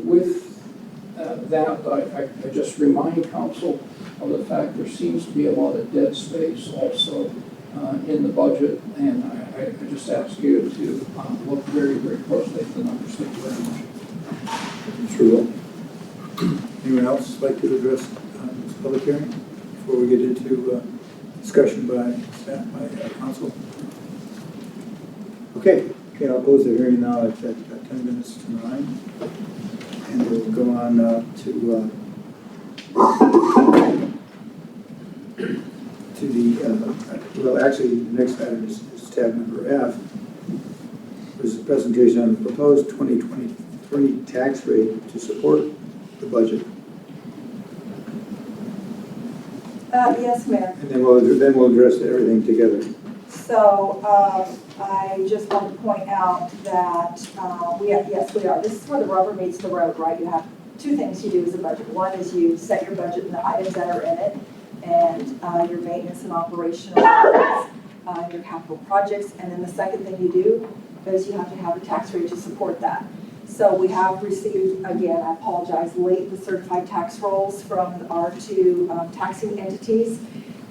With that, I just remind council of the fact there seems to be a lot of dead space also in the budget, and I just ask you to look very, very closely at the numbers. Thank you very much. Sure. Anyone else like to address this public hearing before we get into discussion by staff, by council? Okay, I'll close the hearing now at 10 minutes to 9. And we'll go on to the, well, actually, the next item is tab number F. There's a presentation on the proposed 2023 tax rate to support the budget. Yes, Mayor. And then we'll address everything together. So I just want to point out that we are. This is where the rubber meets the road, right? You have two things you do as a budget. One is you set your budget and the items that are in it, and your maintenance and operational items, your capital projects. And then the second thing you do is you have to have a tax rate to support that. So we have received, again, I apologize, late the certified tax rolls from our two taxing entities.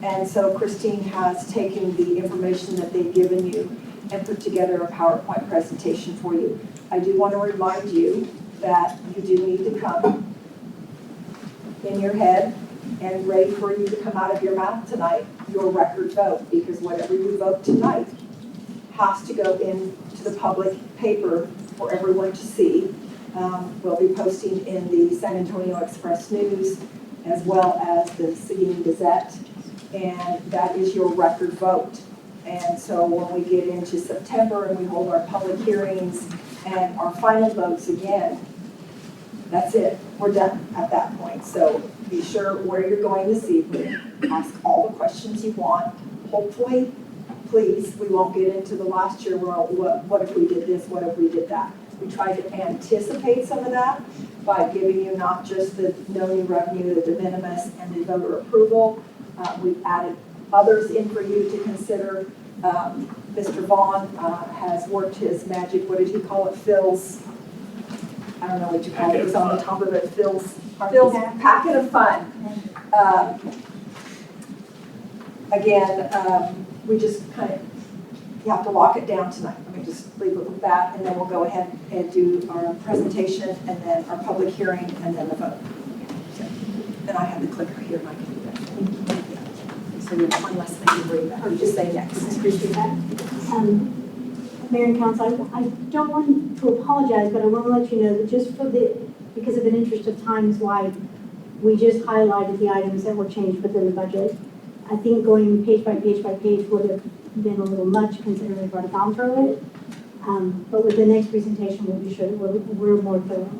And so Christine has taken the information that they've given you and put together a PowerPoint presentation for you. I do want to remind you that you do need to come in your head and ready for you to come out of your mouth tonight, your record vote, because whatever you vote tonight has to go into the public paper for everyone to see. We'll be posting in the San Antonio Express News as well as the Seguin Gazette, and that is your record vote. And so when we get into September and we hold our public hearings and our final votes again, that's it. We're done at that point. So be sure where you're going this evening. Ask all the questions you want. Hopefully, please, we won't get into the last year, well, what if we did this, what if we did that. We tried to anticipate some of that by giving you not just the no new revenue, the de minimis, and the voter approval. We've added others in for you to consider. Mr. Vaughan has worked his magic, what did he call it, Phil's, I don't know what you call it, it's on the top of it, Phil's packet of fun. Again, we just kind of, you have to lock it down tonight. Let me just leave it with that, and then we'll go ahead and do our presentation, and then our public hearing, and then the vote. And I have the clicker here, and I can do that. So you have one less thing to read, or just say next. I appreciate that. Mayor and Council, I don't want to apologize, but I want to let you know that just for because of an interest of time is why we just highlighted the items that were changed within the budget. I think going page by page by page would have been a little much considering we've already gone through it. But with the next presentation, we'll be sure we're more thorough.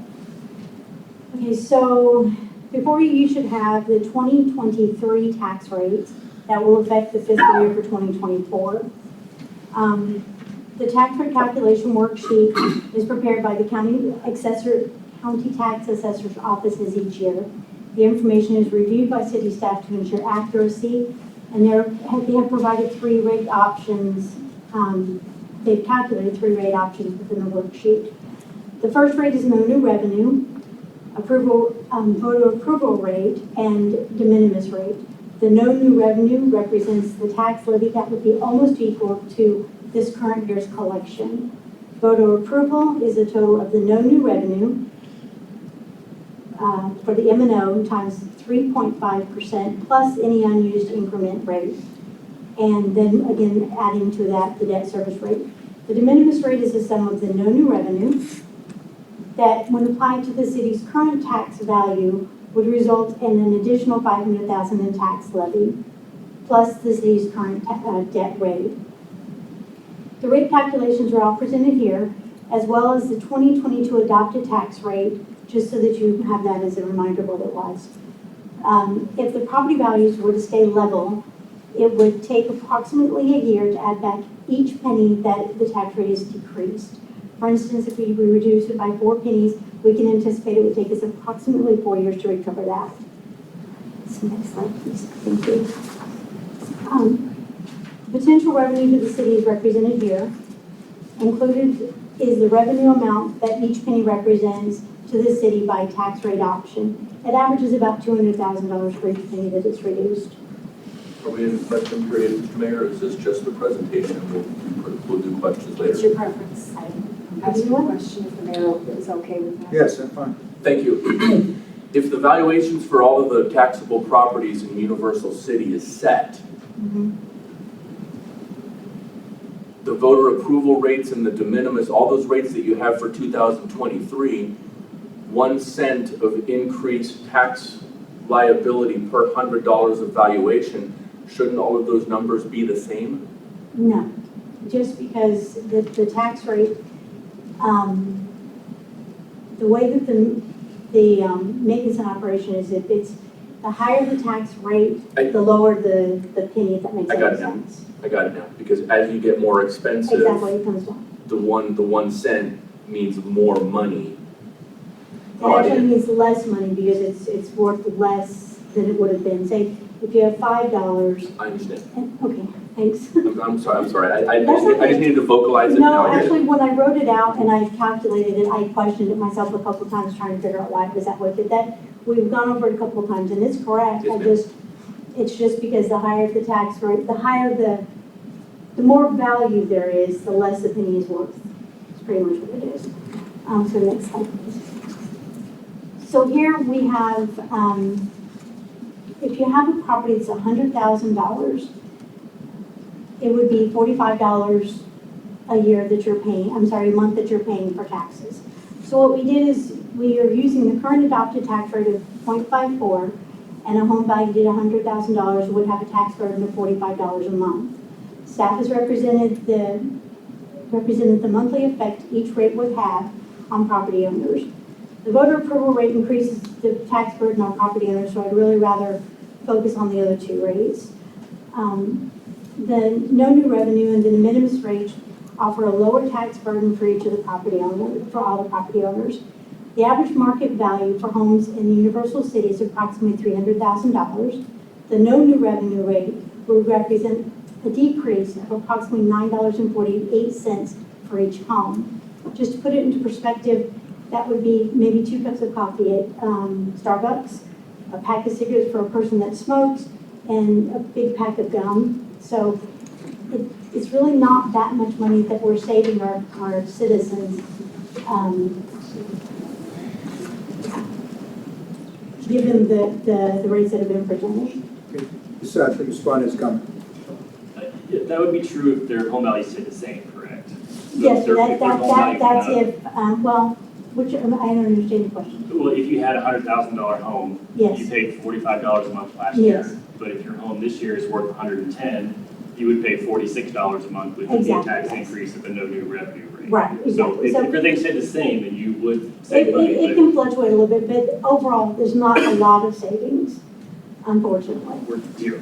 Okay, so before you should have the 2023 tax rates that will affect the fiscal year for 2024. The tax rate calculation worksheet is prepared by the county tax assessor's offices each year. The information is reviewed by city staff to ensure accuracy, and they have provided 3 rate options. They've calculated 3 rate options within the worksheet. The first rate is no new revenue, voter approval rate, and de minimis rate. The no new revenue represents the tax levy that would be almost equal to this current year's collection. Voter approval is the total of the no new revenue for the M&O times 3.5% plus any unused increment rate. And then again, adding to that the debt service rate. The de minimis rate is the sum of the no new revenue that when applied to the city's current tax value would result in an additional $500,000 in tax levy plus the city's current debt rate. The rate calculations are all presented here, as well as the 2022 adopted tax rate, just so that you have that as a reminder of what it was. If the property values were to stay level, it would take approximately a year to add back each penny that the tax rate is decreased. For instance, if we reduce it by 4 pennies, we can anticipate it would take us approximately 4 years to recover that. So next slide, please. Thank you. Potential revenue to the city is represented here. Included is the revenue amount that each penny represents to the city by tax rate option. It averages about $200,000 for each penny that it's reduced. Are we in the question period, Mr. Mayor, or is this just the presentation? We'll do questions later. It's your preference. Ask you a question if the mayor is okay with that. Yes, I'm fine. Thank you. If the valuations for all of the taxable properties in Universal City is set, the voter approval rates and the de minimis, all those rates that you have for 2023, 1 cent of increased tax liability per $100 of valuation, shouldn't all of those numbers be the same? No, just because the tax rate, the way that the maintenance and operation is, if it's the higher the tax rate, the lower the penny, if that makes any sense. I got it now, because as you get more expensive, Exactly, it comes down. the 1 cent means more money. It actually means less money because it's worth less than it would have been. Say, if you have $5. I understand. Okay, thanks. I'm sorry. I just needed to vocalize it. No, actually, when I wrote it out and I calculated it, I questioned it myself a couple of times trying to figure out why it was that way. But that, we've gone over it a couple of times and it's correct. It's just because the higher the tax rate, the higher the more value there is, the less the penny is worth. It's pretty much what it is. So next slide, please. So here we have, if you have a property that's $100,000, it would be $45 a year that you're paying, a month that you're paying for taxes. So what we did is we are using the current adopted tax rate of 0.54, and a home valued at $100,000 would have a tax burden of $45 a month. Staff has represented the monthly effect each rate would have on property owners. The voter approval rate increases the tax burden on property owners, so I'd really rather focus on the other 2 rates. The no new revenue and the de minimis rate offer a lower tax burden for each of the property owners, for all the property owners. The average market value for homes in Universal City is approximately $300,000. The no new revenue rate would represent a decrease of approximately $9.48 for each home. Just to put it into perspective, that would be maybe 2 cups of coffee at Starbucks, a pack of cigarettes for a person that smokes, and a big pack of gum. So it's really not that much money that we're saving our citizens, given the rates that have been presented. I think Vaughan has come. That would be true if their home value stayed the same, correct? So Yes, if their home value that's went if, well, which, I don't understand the question. up- Well, if you had a $100,000 home, Yes. you paid $45 a month last Yes. year. But if your home this year is worth $110, you would pay $46 a month with the Exactly, tax yes. increase of the no new revenue rate. Right, So exactly. if So everything stayed the same, then you would save it money. can fluctuate a little bit, but overall, there's not a lot of savings, unfortunately. We're zero.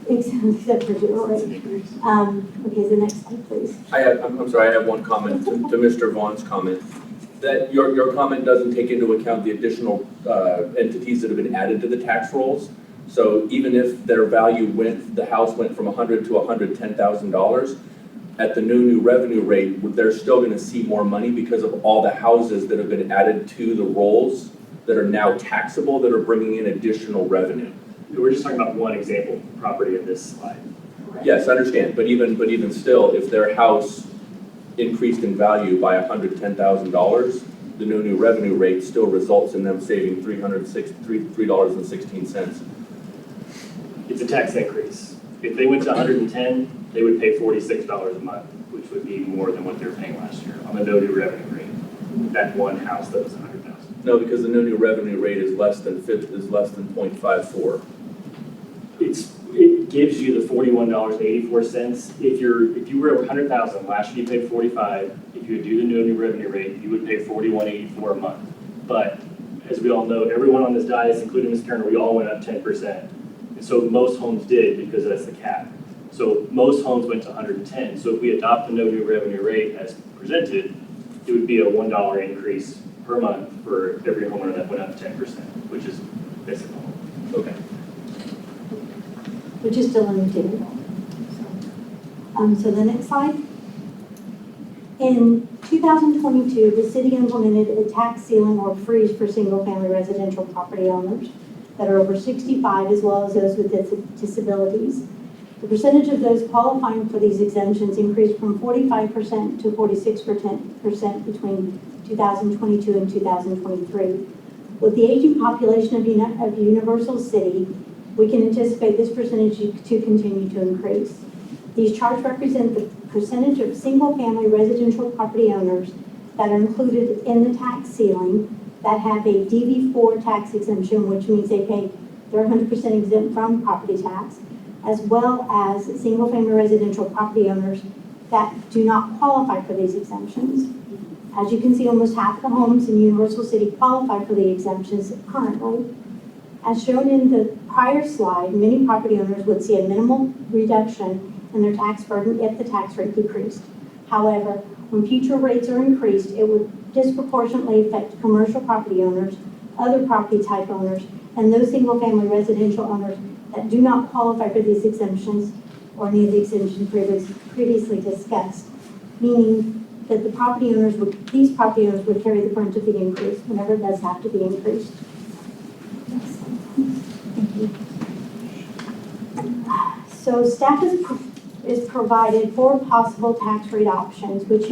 Except for zero, right? Okay, the next slide, please. I'm sorry, I have one comment to Mr. Vaughn's comment. That your comment doesn't take into account the additional entities that have been added to the tax rolls. So even if their value the house went from $100,000 to $110,000, at the new revenue rate, they're still gonna see more money because of all the houses that have been added to the rolls that are now taxable, that are bringing in additional revenue. We're just talking about one example property in this slide. Yes, I understand, but even still, if their house increased in value by $110,000, the new revenue rate still results in them saving $3.16. It's a tax increase. If they went to 110, they would pay $46 a month, which would be more than what they were paying last year on the no new revenue rate. That one house that was 100,000. No, because the new revenue rate is less than 0.54. It gives you the $41.84. If you were at 100,000 last year, you paid 45. If you would do the new revenue rate, you would pay $41.84 a month. But as we all know, everyone on this dais, including Ms. Kerner, we all went up 10%. And so most homes did because that's the cap. So most homes went to 110. So if we adopt the no new revenue rate as presented, it would be a $1 increase per month for every homeowner that went up 10%, which is basically all. Okay. Which is still unattainable. So the next slide. In 2022, the city implemented a tax ceiling or freeze for single-family residential property owners that are over 65, as well as those with disabilities. The percentage of those qualifying for these exemptions increased from 45% to 46% between 2022 and 2023. With the aging population of Universal City, we can anticipate this percentage to continue to increase. These charts represent the percentage of single-family residential property owners that are included in the tax ceiling that have a DV4 tax exemption, which means they're 100% exempt from property tax, as well as single-family residential property owners that do not qualify for these exemptions. As you can see, almost half of the homes in Universal City qualify for the exemptions currently. As shown in the prior slide, many property owners would see a minimal reduction in their tax burden if the tax rate decreased. However, when future rates are increased, it would disproportionately affect commercial property owners, other property type owners, and those single-family residential owners that do not qualify for these exemptions or any of the exemptions previously discussed, meaning that these property owners would carry the brunt of the increase whenever it does have to be increased. Thank you. So staff is provided 4 possible tax rate options, which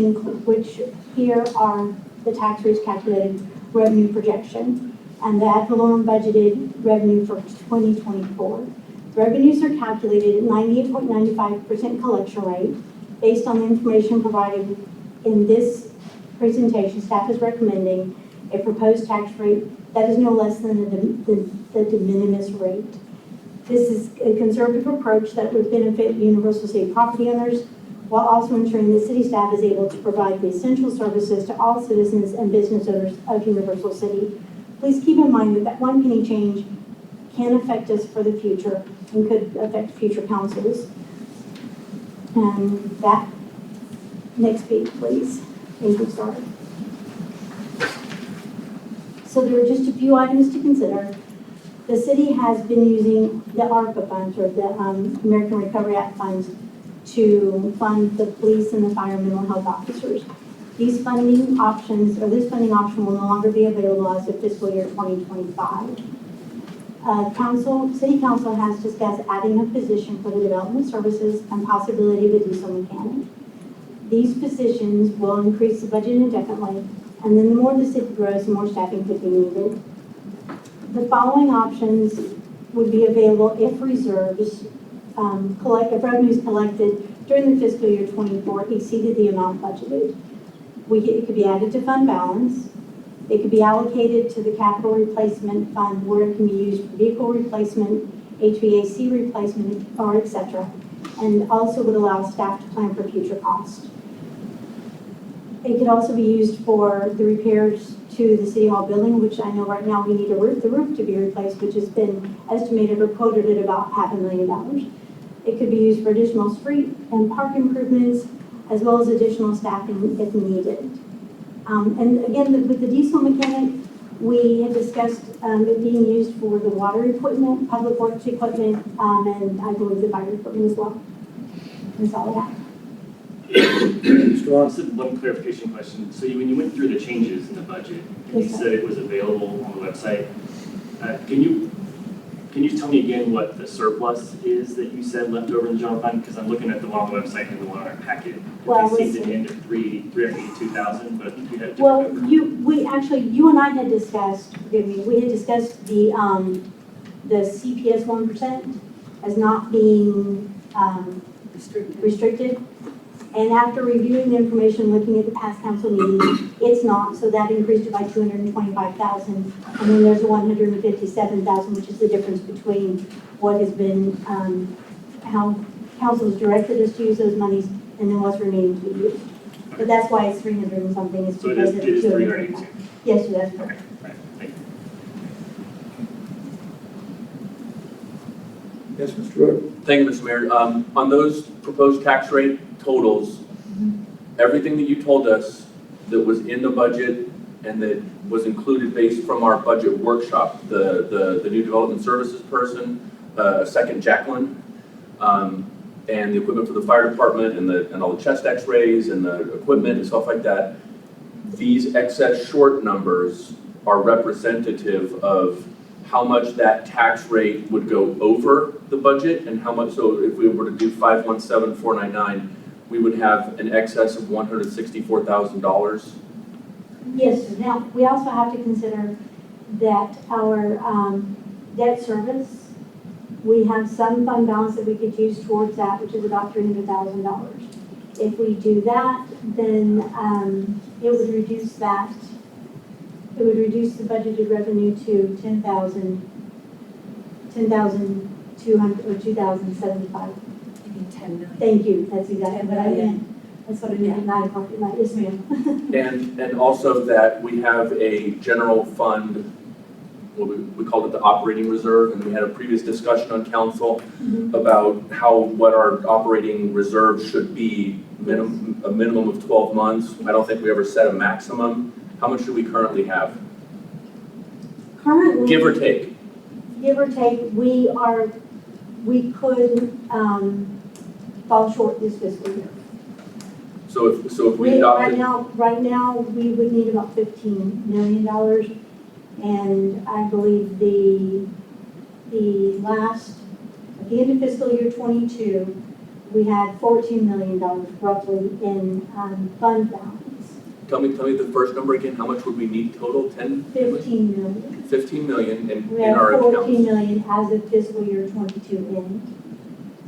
here are the tax rates calculated revenue projection and the ad valorem budgeted revenue for 2024. Revenues are calculated at 98.95% collection rate. Based on the information provided in this presentation, staff is recommending a proposed tax rate that is no less than the de minimis rate. This is a conservative approach that would benefit Universal City property owners while also ensuring the city staff is able to provide the essential services to all citizens and business owners of Universal City. Please keep in mind that 1 penny change can affect us for the future and could affect future councils. And that Next page, please. Thank you, sorry. So there are just a few items to consider. The city has been using the ARPA funds, or the American Recovery Act funds, to fund the police and the fire and mental health officers. These funding options, or this funding option, will no longer be available as of fiscal year 2025. City Council has discussed adding a position for the development services and possibility of a diesel mechanic. These positions will increase the budget indefinitely, and then the more the city grows, the more staffing could be needed. The following options would be available if reserves, if revenues collected during the fiscal year 24 exceeded the amount budgeted. It could be added to fund balance. It could be allocated to the capital replacement fund, where it can be used for vehicle replacement, HVAC replacement, or etc. And also would allow staff to plan for future costs. It could also be used for the repairs to the City Hall building, which I know right now we need the roof to be replaced, which has been estimated or quoted at about $500,000. It could be used for additional street and park improvements, as well as additional staffing if needed. And again, with the diesel mechanic, we had discussed it being used for the water equipment, public works equipment, and I believe the fire equipment as well. That's all I have. Just one clarification question. So when you went through the changes in the budget, and you said it was available on the website, can you tell me again what the surplus is that you said left over in the general fund? Because I'm looking at the one on the website and the one on our packet. Well, it seems to end at 382,000, but I think you had. Well, you and I had discussed. Forgive me. We had discussed the CPS 1% as not being restricted. And after reviewing the information, looking at the past council meetings, it's not. So that increased it by 225,000. And then there's 157,000, which is the difference between what has been, how council has directed us to use those monies, and then what's remaining to be used. But that's why it's 300 and something. It's so because it is 382. Yes, so that's correct. Right. Thank you. Yes, Mr. Wood. Thank you, Mr. Mayor. On those proposed tax rate totals, everything that you told us that was in the budget and that was included based from our budget workshop, the new development services person, second Jacqueline, and the equipment for the fire department and all the chest x-rays and the equipment and stuff like that, these excess short numbers are representative of how much that tax rate would go over the budget and how much. So if we were to do 517,499, we would have an excess of $164,000. Yes, now we also have to consider that our debt service, we have some fund balance that we could use towards that, which is about $300,000. If we do that, then it would reduce that. It would reduce the budgeted revenue to 10,200 or 2,075. You mean 10 million? Thank you. That's exactly what I meant. That's what I meant at 9 o'clock at night. Yes, ma'am. And also that we have a general fund, what we called it the operating reserve, and we had a previous discussion on council about what our operating reserve should be, a minimum of 12 months. I don't think we ever set a maximum. How much do we currently have? Currently, Give or take. Give or take, we could fall short this fiscal year. So if we adopted. Right now, we would need about $15 million. And I believe at the end of fiscal year 22, we had $14 million roughly in fund balance. Tell me the first number again. How much would we need total? 15 million. 15 million in We our have accounts. 14 million as of fiscal year 22 end.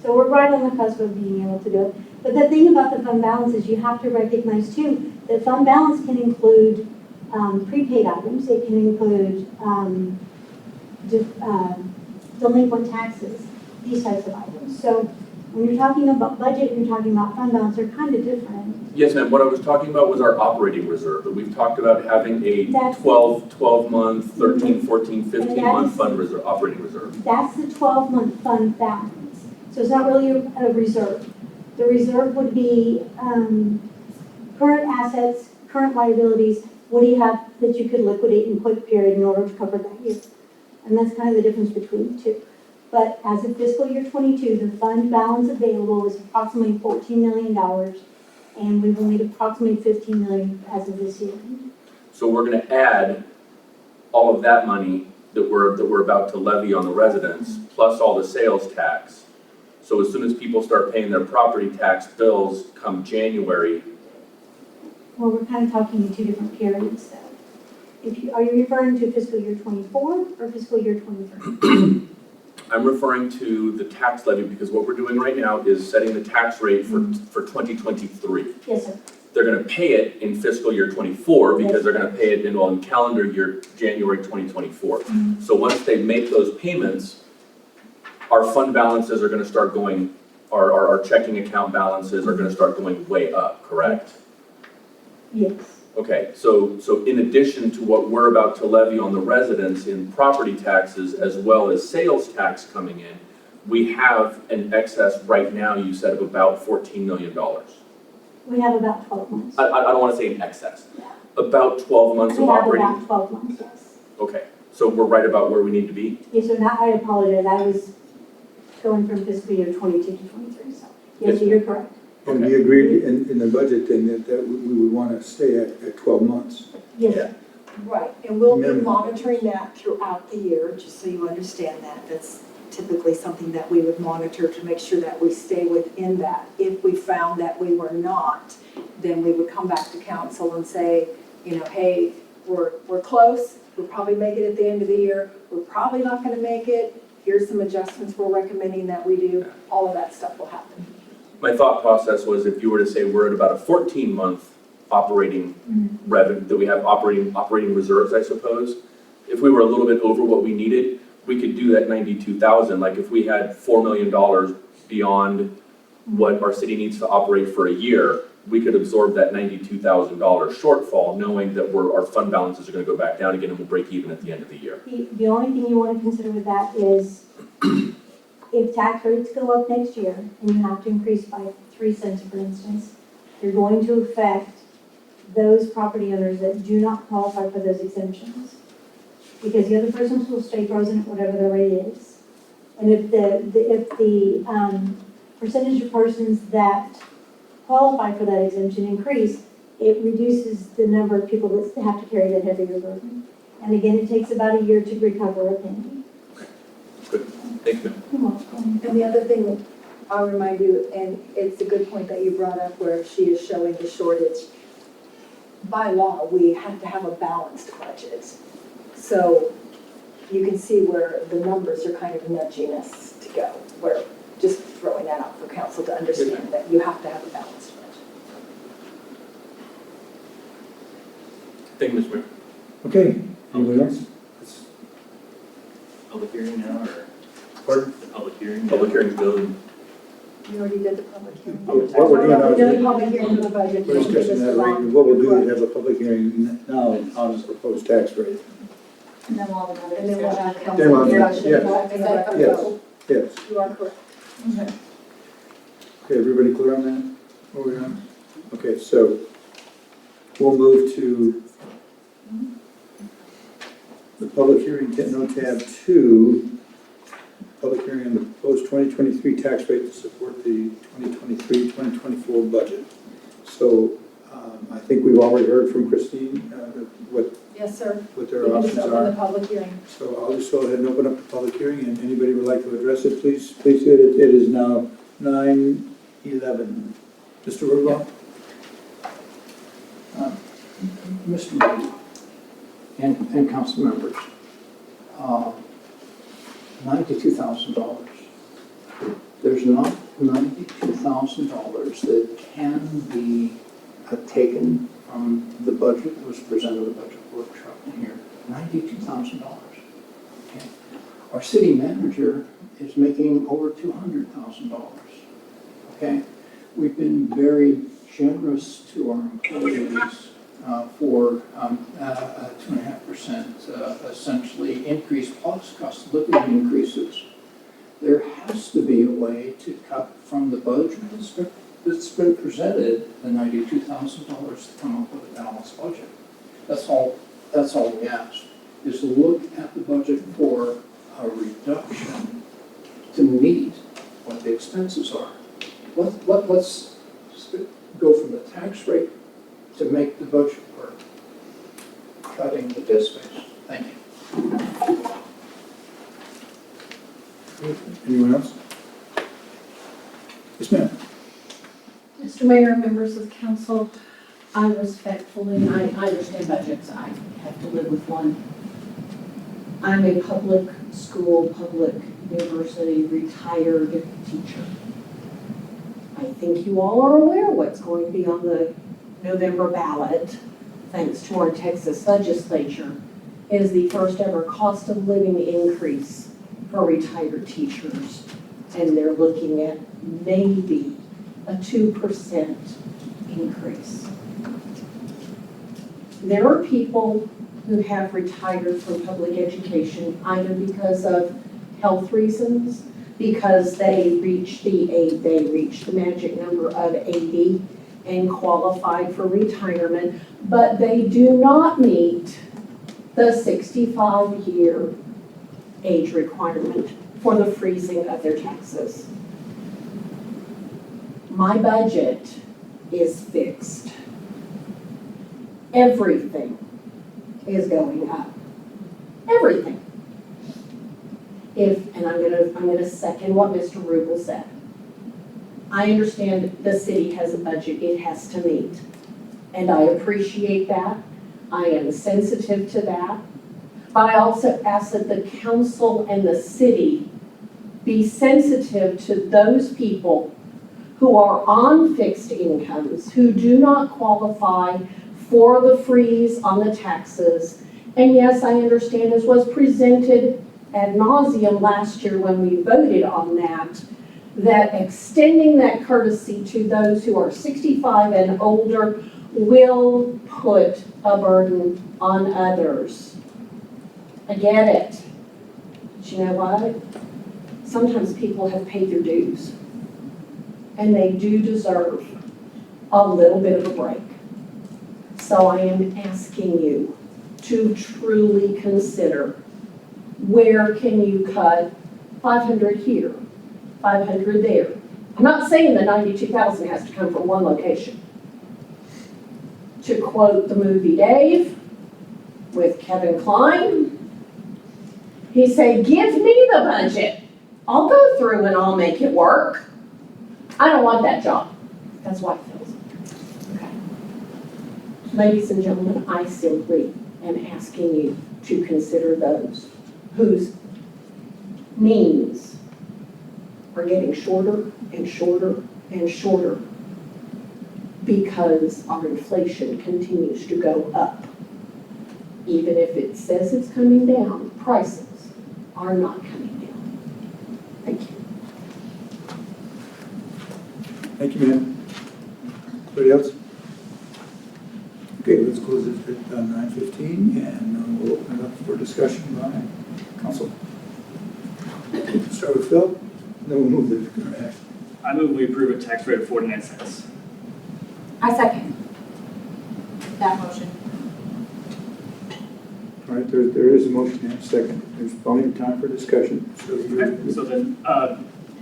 So we're right on the cusp of being able to do it. But the thing about the fund balance is you have to recognize too that fund balance can include prepaid items. It can include delinquent taxes, these types of items. So when you're talking about budget and you're talking about fund balance, they're kind of different. Yes, ma'am. What I was talking about was our operating reserve. We've talked about having a 12-month, 13, 14, 15-month fund reserve, operating reserve. That's the 12-month fund balance. So it's not really a reserve. The reserve would be current assets, current liabilities, what do you have that you could liquidate in quick period in order to cover that year? And that's kind of the difference between the two. But as of fiscal year 22, the fund balance available is approximately $14 million, and we will need approximately $15 million as of this year. So we're gonna add all of that money that we're about to levy on the residents, plus all the sales tax. So as soon as people start paying their property tax bills come January, Well, we're kind of talking in two different periods, though. Are you referring to fiscal year 24 or fiscal year 23? I'm referring to the tax levy because what we're doing right now is setting the tax rate for 2023. Yes, sir. They're gonna pay it in fiscal year 24 because they're gonna pay it in calendar year January 2024. So once they make those payments, our fund balances are gonna start going, our checking account balances are gonna start going way up, correct? Yes. Okay, so in addition to what we're about to levy on the residents in property taxes as well as sales tax coming in, we have an excess right now, you said, of about $14 million. We have about 12 months. I don't want to say in excess. About 12 months We of have operating? about 12 months, yes. Okay, so we're right about where we need to be? Yes, sir, now I apologize, I was going from fiscal year 22 to 23, so, yes, sir, you're correct. And we agreed in the budget then that we would want to stay at 12 months. Yes, sir. Right, and we'll be Minimum. monitoring that throughout the year, just so you understand that. That's typically something that we would monitor to make sure that we stay within that. If we found that we were not, then we would come back to council and say, you know, hey, we're close, we'll probably make it at the end of the year, we're probably not gonna make it, here's some adjustments we're recommending that we do, all of that stuff will happen. My thought process was if you were to say we're at about a 14-month operating revenue, that we have operating reserves, I suppose. If we were a little bit over what we needed, we could do that 92,000. Like if we had $4 million beyond what our city needs to operate for a year, we could absorb that $92,000 shortfall, knowing that our fund balances are going to go back down again and we'll break even at the end of the year. The only thing you want to consider with that is if tax rates go up next year and you have to increase by 3 cents, for instance, you're going to affect those property owners that do not qualify for those exemptions. Because the other persons will stay frozen at whatever the rate is. And if the percentage of persons that qualify for that exemption increase, it reduces the number of people that have to carry that heavier burden. And again, it takes about a year to recover a penny. Good, thank you. You're welcome. And the other thing I'll remind you, and it's a good point that you brought up where she is showing the shortage. By law, we have to have a balanced budget. So you can see where the numbers are kind of nudging us to go. We're just throwing that out for council to understand that you have to have a balanced budget. Thank you, Mr. Mayor. Okay, anybody else? Public hearing now, or? Pardon? The public hearing? Public hearing building. You already did the public hearing. What we're doing now We're doing is public hearing for the budget. we're discussing that rate, and what we'll do is have a public hearing now on the proposed tax rate. And then we'll have another And then we'll have discussion. Then we'll have- discussion. yes. Is that Yes. correct? Yes. You are correct. Okay, everybody clear on that? What we're on? Okay, so we'll move to the public hearing, note tab 2, public hearing on the proposed 2023 tax rate to support the 2023-2024 budget. So I think we've already heard from Christine Yes, sir. what their You can options just open the are. public hearing. So I'll just go ahead and open up the public hearing, and anybody would like to address it, please do it. It is now 9:11. Mr. Vaughan? Mr. Mayor and council members, $92,000. There's not $92,000 that can be taken from the budget that was presented at the budget workshop in here. $92,000. Okay. Our city manager is making over $200,000. Okay. We've been very generous to our employees for 2.5% essentially increase plus cost of living increases. There has to be a way to cut from the budget that's been presented presented the $92,000 to come up with a balanced budget. That's all we asked, is to look at the budget for a reduction to meet what the expenses are. Let's go from the tax rate to make the budget work, cutting the debt space. Thank you. Anyone else? Yes, ma'am. Mr. Mayor, members of council, I respectfully, I understand budgets, I have to live with one. I'm a public school, public university retired teacher. I think you all are aware what's going to be on the November ballot, thanks to our Texas legislature, is the first ever cost of living increase for retired teachers. And they're looking at maybe a 2% increase. There are people who have retired from public education either because of health reasons, because they reached the magic number of 80 and qualified for retirement, but they do not meet the 65-year age requirement for the freezing of their taxes. My budget is fixed. Everything is going up. Everything. And I'm gonna second what Mr. Rubel said. I understand the city has a budget it has to meet, and I appreciate that. I am sensitive to that. But I also ask that the council and the city be sensitive to those people who are on fixed incomes, who do not qualify for the freeze on the taxes. And yes, I understand, as was presented ad nauseum last year when we voted on that, that extending that courtesy to those who are 65 and older will put a burden on others. I get it. But you know what? Sometimes people have paid their dues, and they do deserve a little bit of a break. So I am asking you to truly consider, where can you cut 500 here, 500 there? I'm not saying the 92,000 has to come from one location. To quote the movie Dave with Kevin Kline, he said, "Give me the budget. I'll go through and I'll make it work." I don't want that job. That's why it feels. Okay. Ladies and gentlemen, I simply am asking you to consider those whose means are getting shorter and shorter and shorter because our inflation continues to go up. Even if it says it's coming down, prices are not coming down. Thank you. Thank you, ma'am. Anybody else? Okay, let's close it at 9:15, and we'll open it up for discussion by council. Start with Phil, then we'll move the act. I move we approve a tax rate of 49 cents. I second that motion. All right, there is a motion and a second. There's plenty of time for discussion. So Okay, so then,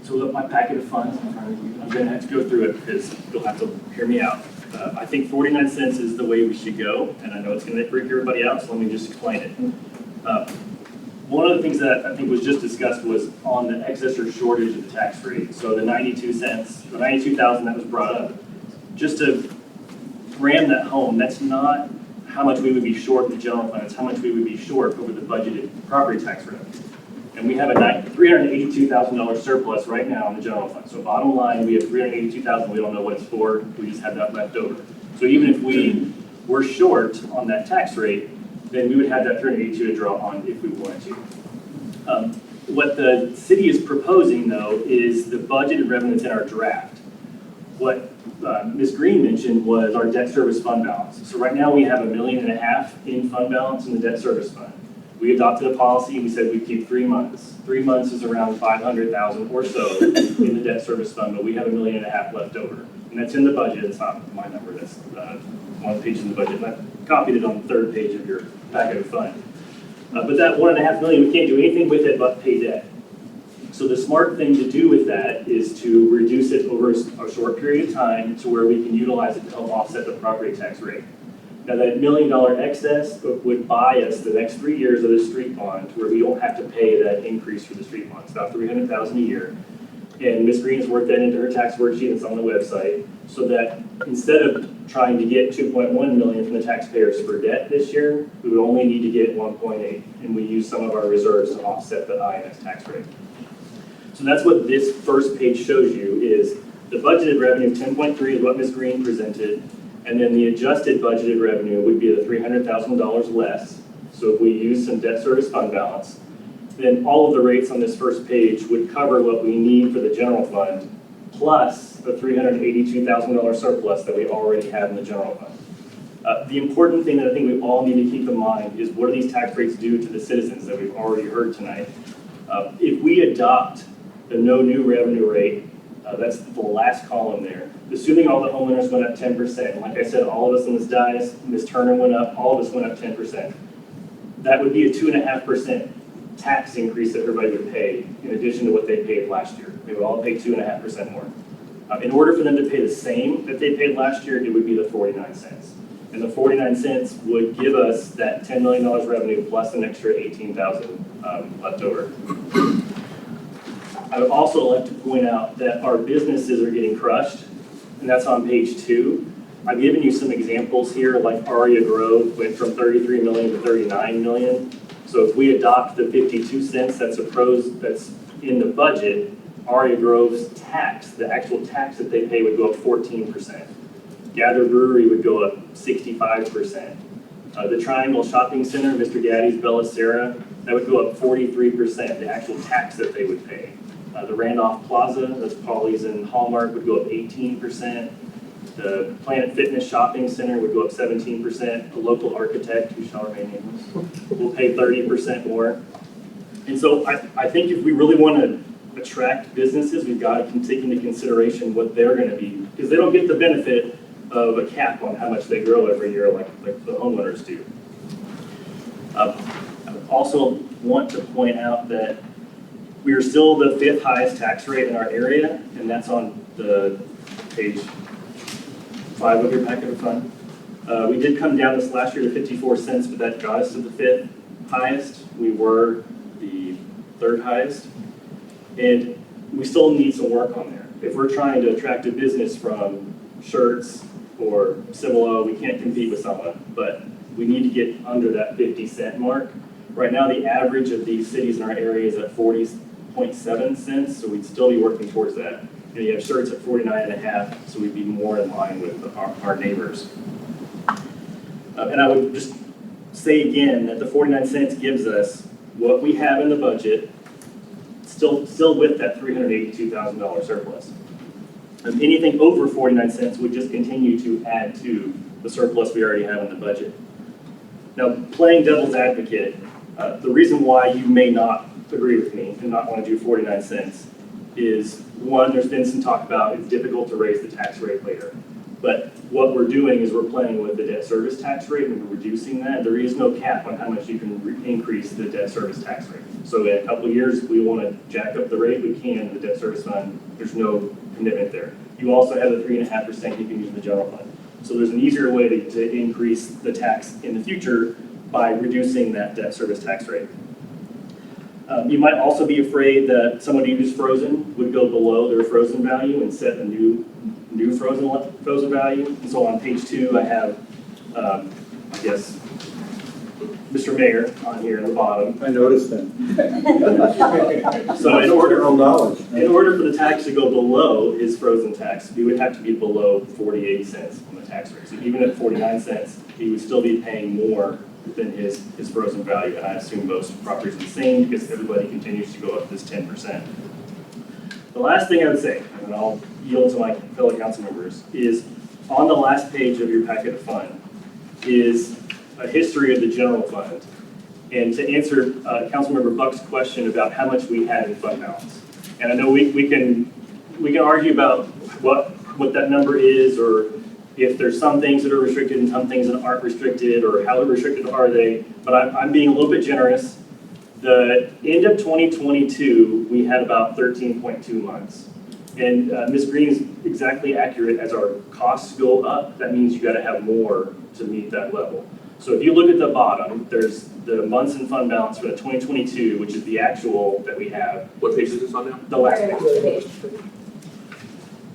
so look, my packet of funds, I'm gonna have to go through it because you'll have to hear me out. I think 49 cents is the way we should go, and I know it's gonna freak everybody out, so let me just explain it. One of the things that I think was just discussed was on the excess or shortage of the tax rate. So the 92 cents, the 92,000 that was brought up, just to ram that home, that's not how much we would be short in the general fund, it's how much we would be short over the budgeted property tax revenue. And we have a $382,000 surplus right now in the general fund. So bottom line, we have $382,000, we don't know what it's for, we just have that left over. So even if we were short on that tax rate, then we would have that 382 to draw on if we wanted to. What the city is proposing, though, is the budgeted revenue that's in our draft. What Ms. Green mentioned was our debt service fund balance. So right now we have $1.5 million in fund balance in the debt service fund. We adopted a policy and we said we'd keep 3 months. 3 months is around $500,000 or so in the debt service fund, but we have $1.5 million left over. And that's in the budget, it's not my number, that's one page in the budget. And I copied it on the third page of your packet of fund. But that $1.5 million, we can't do anything with it but pay debt. So the smart thing to do with that is to reduce it over a short period of time to where we can utilize it to help offset the property tax rate. Now that $1 million excess would buy us the next 3 years of the street bond where we don't have to pay that increase for the street bond. It's about $300,000 a year. And Ms. Green has worked that into her tax worksheet that's on the website so that instead of trying to get $2.1 million from the taxpayers for debt this year, we would only need to get 1.8, and we use some of our reserves to offset the INS tax rate. So that's what this first page shows you is the budgeted revenue of 10.3 is what Ms. Green presented, and then the adjusted budgeted revenue would be the $300,000 less. So if we use some debt service fund balance, then all of the rates on this first page would cover what we need for the general fund, plus the $382,000 surplus that we already have in the general fund. The important thing that I think we all need to keep in mind is what do these tax rates do to the citizens that we've already heard tonight. If we adopt the no new revenue rate, that's the last column there, assuming all the homeowners went up 10%, like I said, all of us in this dais, Ms. Turner went up, all of us went up 10%. That would be a 2.5% tax increase that everybody would pay in addition to what they paid last year. They would all pay 2.5% more. In order for them to pay the same that they paid last year, it would be the 49 cents. And the 49 cents would give us that $10 million revenue plus an extra 18,000 left over. I would also like to point out that our businesses are getting crushed, and that's on page 2. I've given you some examples here, like Aria Grove went from 33 million to 39 million. So if we adopt the 52 cents that's in the budget, Aria Grove's tax, the actual tax that they pay would go up 14%. Gather Brewery would go up 65%. The Triangle Shopping Center, Mr. Gaddy's Bella Sera, that would go up 43%, the actual tax that they would pay. The Randolph Plaza, that's Polly's and Hallmark, would go up 18%. The Planet Fitness Shopping Center would go up 17%. A local architect, who shall remain nameless, will pay 30% more. And so I think if we really want to attract businesses, we've got to take into consideration what they're going to be, because they don't get the benefit of a cap on how much they grow every year like the homeowners do. I also want to point out that we are still the 5th highest tax rate in our area, and that's on the page 5 of your packet of fund. We did come down this last year to 54 cents, but that got us to the 5th highest. We were the 3rd highest, and we still need some work on there. If we're trying to attract a business from Shirts or Cibolo, we can't compete with someone, but we need to get under that 50-cent mark. Right now, the average of these cities in our area is at 40.7 cents, so we'd still be working towards that. And you have Shirts at 49.5, so we'd be more in line with our neighbors. And I would just say again that the 49 cents gives us what we have in the budget, still with that $382,000 surplus. And anything over 49 cents would just continue to add to the surplus we already have in the budget. Now, playing devil's advocate, the reason why you may not agree with me and not want to do 49 cents is, one, there's been some talk about it's difficult to raise the tax rate later. But what we're doing is we're playing with the debt service tax rate and we're reducing that. There is no cap on how much you can increase the debt service tax rate. So in a couple of years, we want to jack up the rate, we can. The debt service fund, there's no commitment there. You also have the 3.5% you can use in the general fund. So there's an easier way to increase the tax in the future by reducing that debt service tax rate. You might also be afraid that somebody who's frozen would go below their frozen value and set a new frozen value. And so on page 2, I have, I guess, Mr. Mayor on here at the bottom. I noticed that. So in order for the tax to go below his frozen tax, we would have to be below 48 cents on the tax rate. So even at 49 cents, he would still be paying more than his frozen value. And I assume most properties are the same because everybody continues to go up this 10%. The last thing I would say, and I'll yield to my fellow council members, is on the last page of your packet of fund is a history of the general fund. And to answer Councilmember Buck's question about how much we had in fund balance. And I know we can argue about what that number is, or if there's some things that are restricted and some things that aren't restricted, or how restricted are they, but I'm being a little bit generous. The end of 2022, we had about 13.2 months. And Ms. Green is exactly accurate. As our costs go up, that means you gotta have more to meet that level. So if you look at the bottom, there's the months in fund balance for the 2022, which is the actual that we have. What page is this on now? The last page.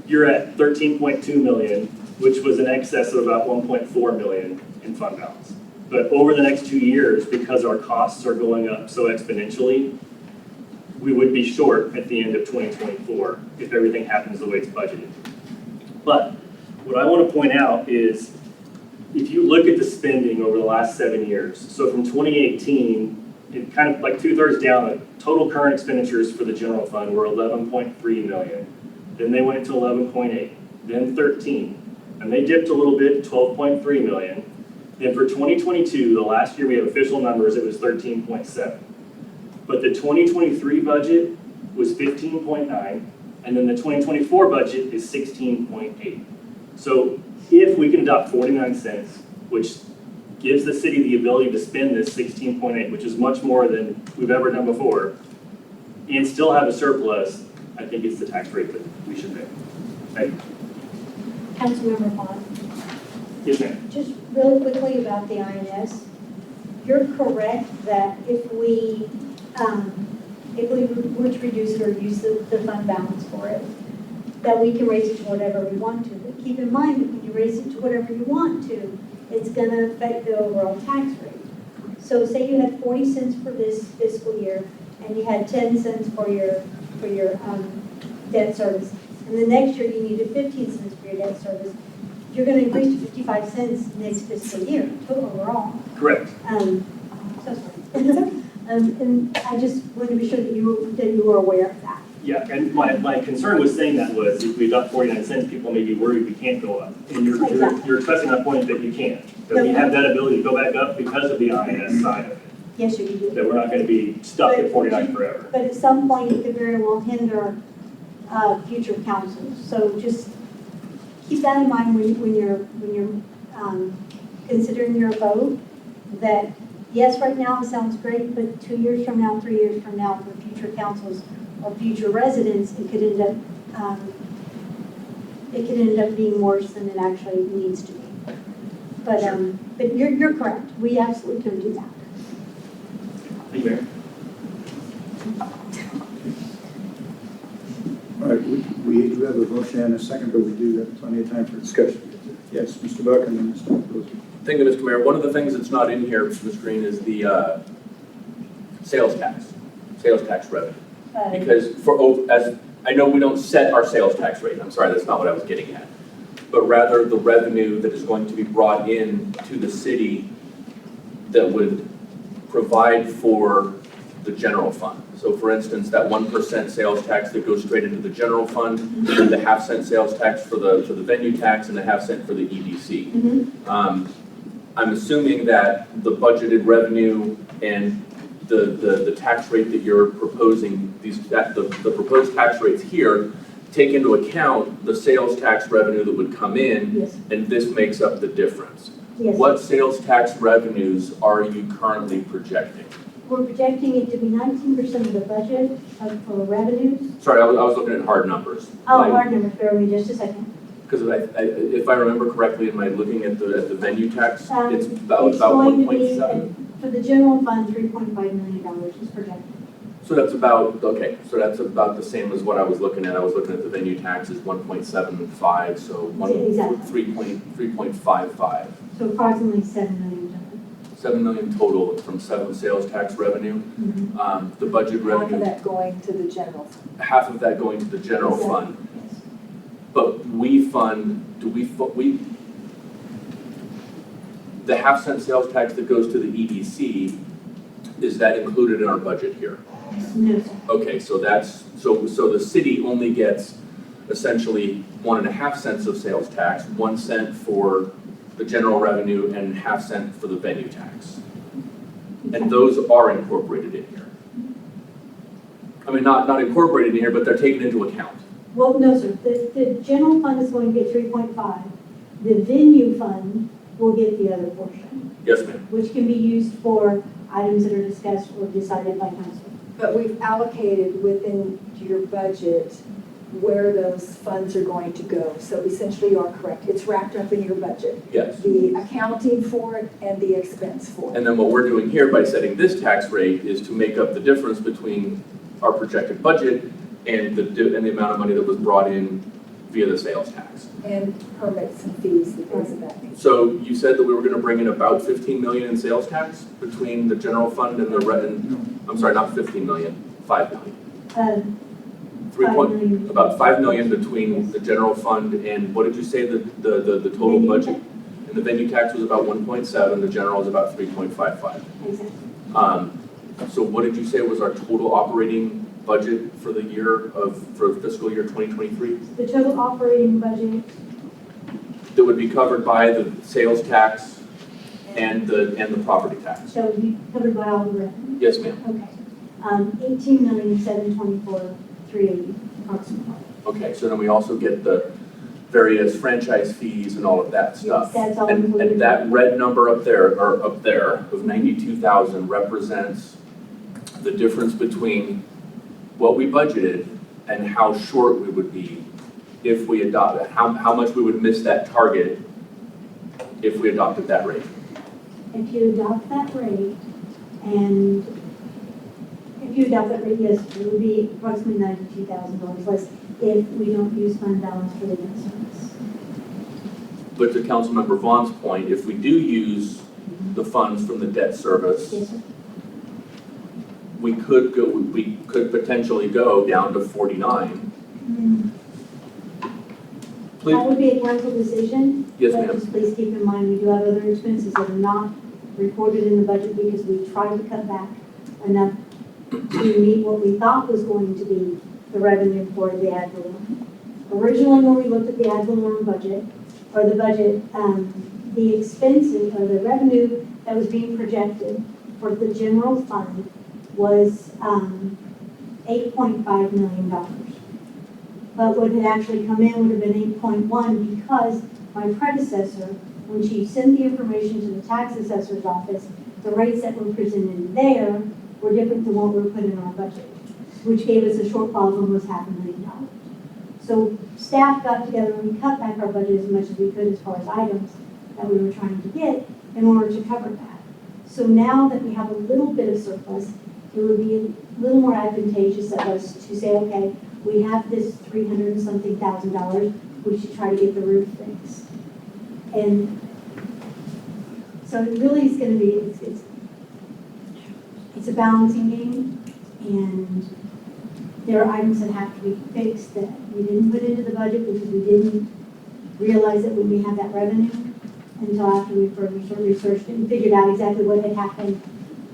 You're at 13.2 million, which was in excess of about 1.4 million in fund balance. But over the next 2 years, because our costs are going up so exponentially, we would be short at the end of 2024 if everything happens the way it's budgeted. But what I want to point out is, if you look at the spending over the last 7 years, so from 2018, it kind of like 2/3 down, the total current expenditures for the general fund were 11.3 million. Then they went to 11.8, then 13, and they dipped a little bit to 12.3 million. Then for 2022, the last year we have official numbers, it was 13.7. But the 2023 budget was 15.9, and then the 2024 budget is 16.8. So if we can adopt 49 cents, which gives the city the ability to spend this 16.8, which is much more than we've ever done before, and still have a surplus, I think it's the tax rate that we should pay. Thank you. Councilmember Vaughan. Yes, ma'am. Just really quickly about the INS. You're correct that if we were to reduce it or use the fund balance for it, that we can raise it to whatever we want to. But keep in mind that when you raise it to whatever you want to, it's going to affect the overall tax rate. So say you had 40 cents for this fiscal year, and you had 10 cents for your debt service, and the next year you needed 15 cents for your debt service, you're going to increase to 55 cents next fiscal year, total overall. Correct. So sorry. And I just wanted to be sure that you were aware of that. Yeah, and my concern with saying that was if we adopt 49 cents, people may be worried we can't go up. And you're expressing that point that you can't. That we have that ability to go back up because of the INS side of it. Yes, sir, you do. That we're not going to be stuck at 49 forever. But at some point, it could very well hinder future councils. So just keep that in mind when you're considering your vote, that yes, right now it sounds great, but 2 years from now, 3 years from now, for future councils or future residents, it could end up being worse than it actually needs to be. But you're correct. We absolutely can do that. Thank you, Mayor. All right, we do have a motion and a second, but we do have plenty of time for discussion. Yes, Mr. Buck and then Mr. Goolsby. Thank you, Mr. Mayor. One of the things that's not in here, Ms. Green, is the sales tax revenue. Because as I know we don't set our sales tax rate. I'm sorry, that's not what I was getting at. But rather the revenue that is going to be brought in to the city that would provide for the general fund. So for instance, that 1% sales tax that goes straight into the general fund, and the half-cent sales tax for the venue tax, and the half-cent for the EDC. I'm assuming that the budgeted revenue and the tax rate that you're proposing, the proposed tax rates here take into account the sales tax revenue that would come in, Yes. and this makes up the difference. Yes. What sales tax revenues are you currently projecting? We're projecting it to be 19% of the budget for revenues. Sorry, I was looking at hard numbers. Oh, hard numbers, bear with me just a second. Because if I remember correctly, am I looking at the venue tax? It's about It's going to be, 1.7. for the general fund, $3.5 million is projected. So that's about, okay, so that's about the same as what I was looking at. I was looking at the venue tax is 1.75, so Exactly. 3.55. So approximately $7 million. 7 million total from sales tax revenue. The budget Half revenue, of that going to the general fund. half of that going to the general fund. But we fund, the half-cent sales tax that goes to the EDC, is that included in our budget here? No, sir. Okay, so so the city only gets essentially 1.5 cents of sales tax, 1 cent for the general revenue and half cent for the venue tax. And those are incorporated in here. I mean, not incorporated in here, but they're taken into account. Well, no, sir, the general fund is going to get 3.5. The venue fund will get the other portion, Yes, ma'am. which can be used for items that are discussed or decided by council. But we've allocated within your budget where those funds are going to go. So essentially you are correct. It's wrapped up in your budget. Yes. The accounting for it and the expense for it. And then what we're doing here by setting this tax rate is to make up the difference between our projected budget and the amount of money that was brought in via the sales tax. And permits and fees and things of that nature. So you said that we were going to bring in about 15 million in sales tax between the general fund and I'm sorry, not 15 million, 5 million. 5 million. About 5 million between the general fund and what did you say the total budget? And the venue tax was about 1.7, the general is about 3.55. Exactly. So what did you say was our total operating budget for the year for fiscal year 2023? The total operating budget, That would be covered by the sales tax and the property tax? that would be covered by all the revenue. Yes, ma'am. Okay. 18,724,380 approximately. Okay, so then we also get the various franchise fees and all of that stuff. That's all And included. that red number up there of 92,000 represents the difference between what we budgeted and how short we would be if we adopted, how much we would miss that target if we adopted that rate. If you adopt that rate, yes, it would be approximately $92,000 less if we don't use fund balance for the debt service. But to Councilmember Vaughn's point, if we do use the funds from the debt service, Yes, sir. we could potentially go down to 49. Please. That would be a council decision. Yes, But ma'am. just please keep in mind, we do have other expenses that are not recorded in the budget because we tried to cut back enough to meet what we thought was going to be the revenue for the ad valorem. Originally, when we looked at the ad valorem budget, the expenses or the revenue that was being projected for the general fund was $8.5 million. But what had actually come in would have been 8.1 because my predecessor, when she sent the information to the tax assessor's office, the rates that were presented there were different than what were put in our budget, which gave us a shortfall of almost $500,000. So staff got together and we cut back our budget as much as we could as far as items that we were trying to get in order to cover that. So now that we have a little bit of surplus, it would be a little more advantageous of us to say, okay, we have this $300 and something thousand, we should try to get the roof fixed. And so it really is going to be, it's a balancing game, and there are items that have to be fixed that we didn't put into the budget because we didn't realize that we may have that revenue until after we further researched and figured out exactly what had happened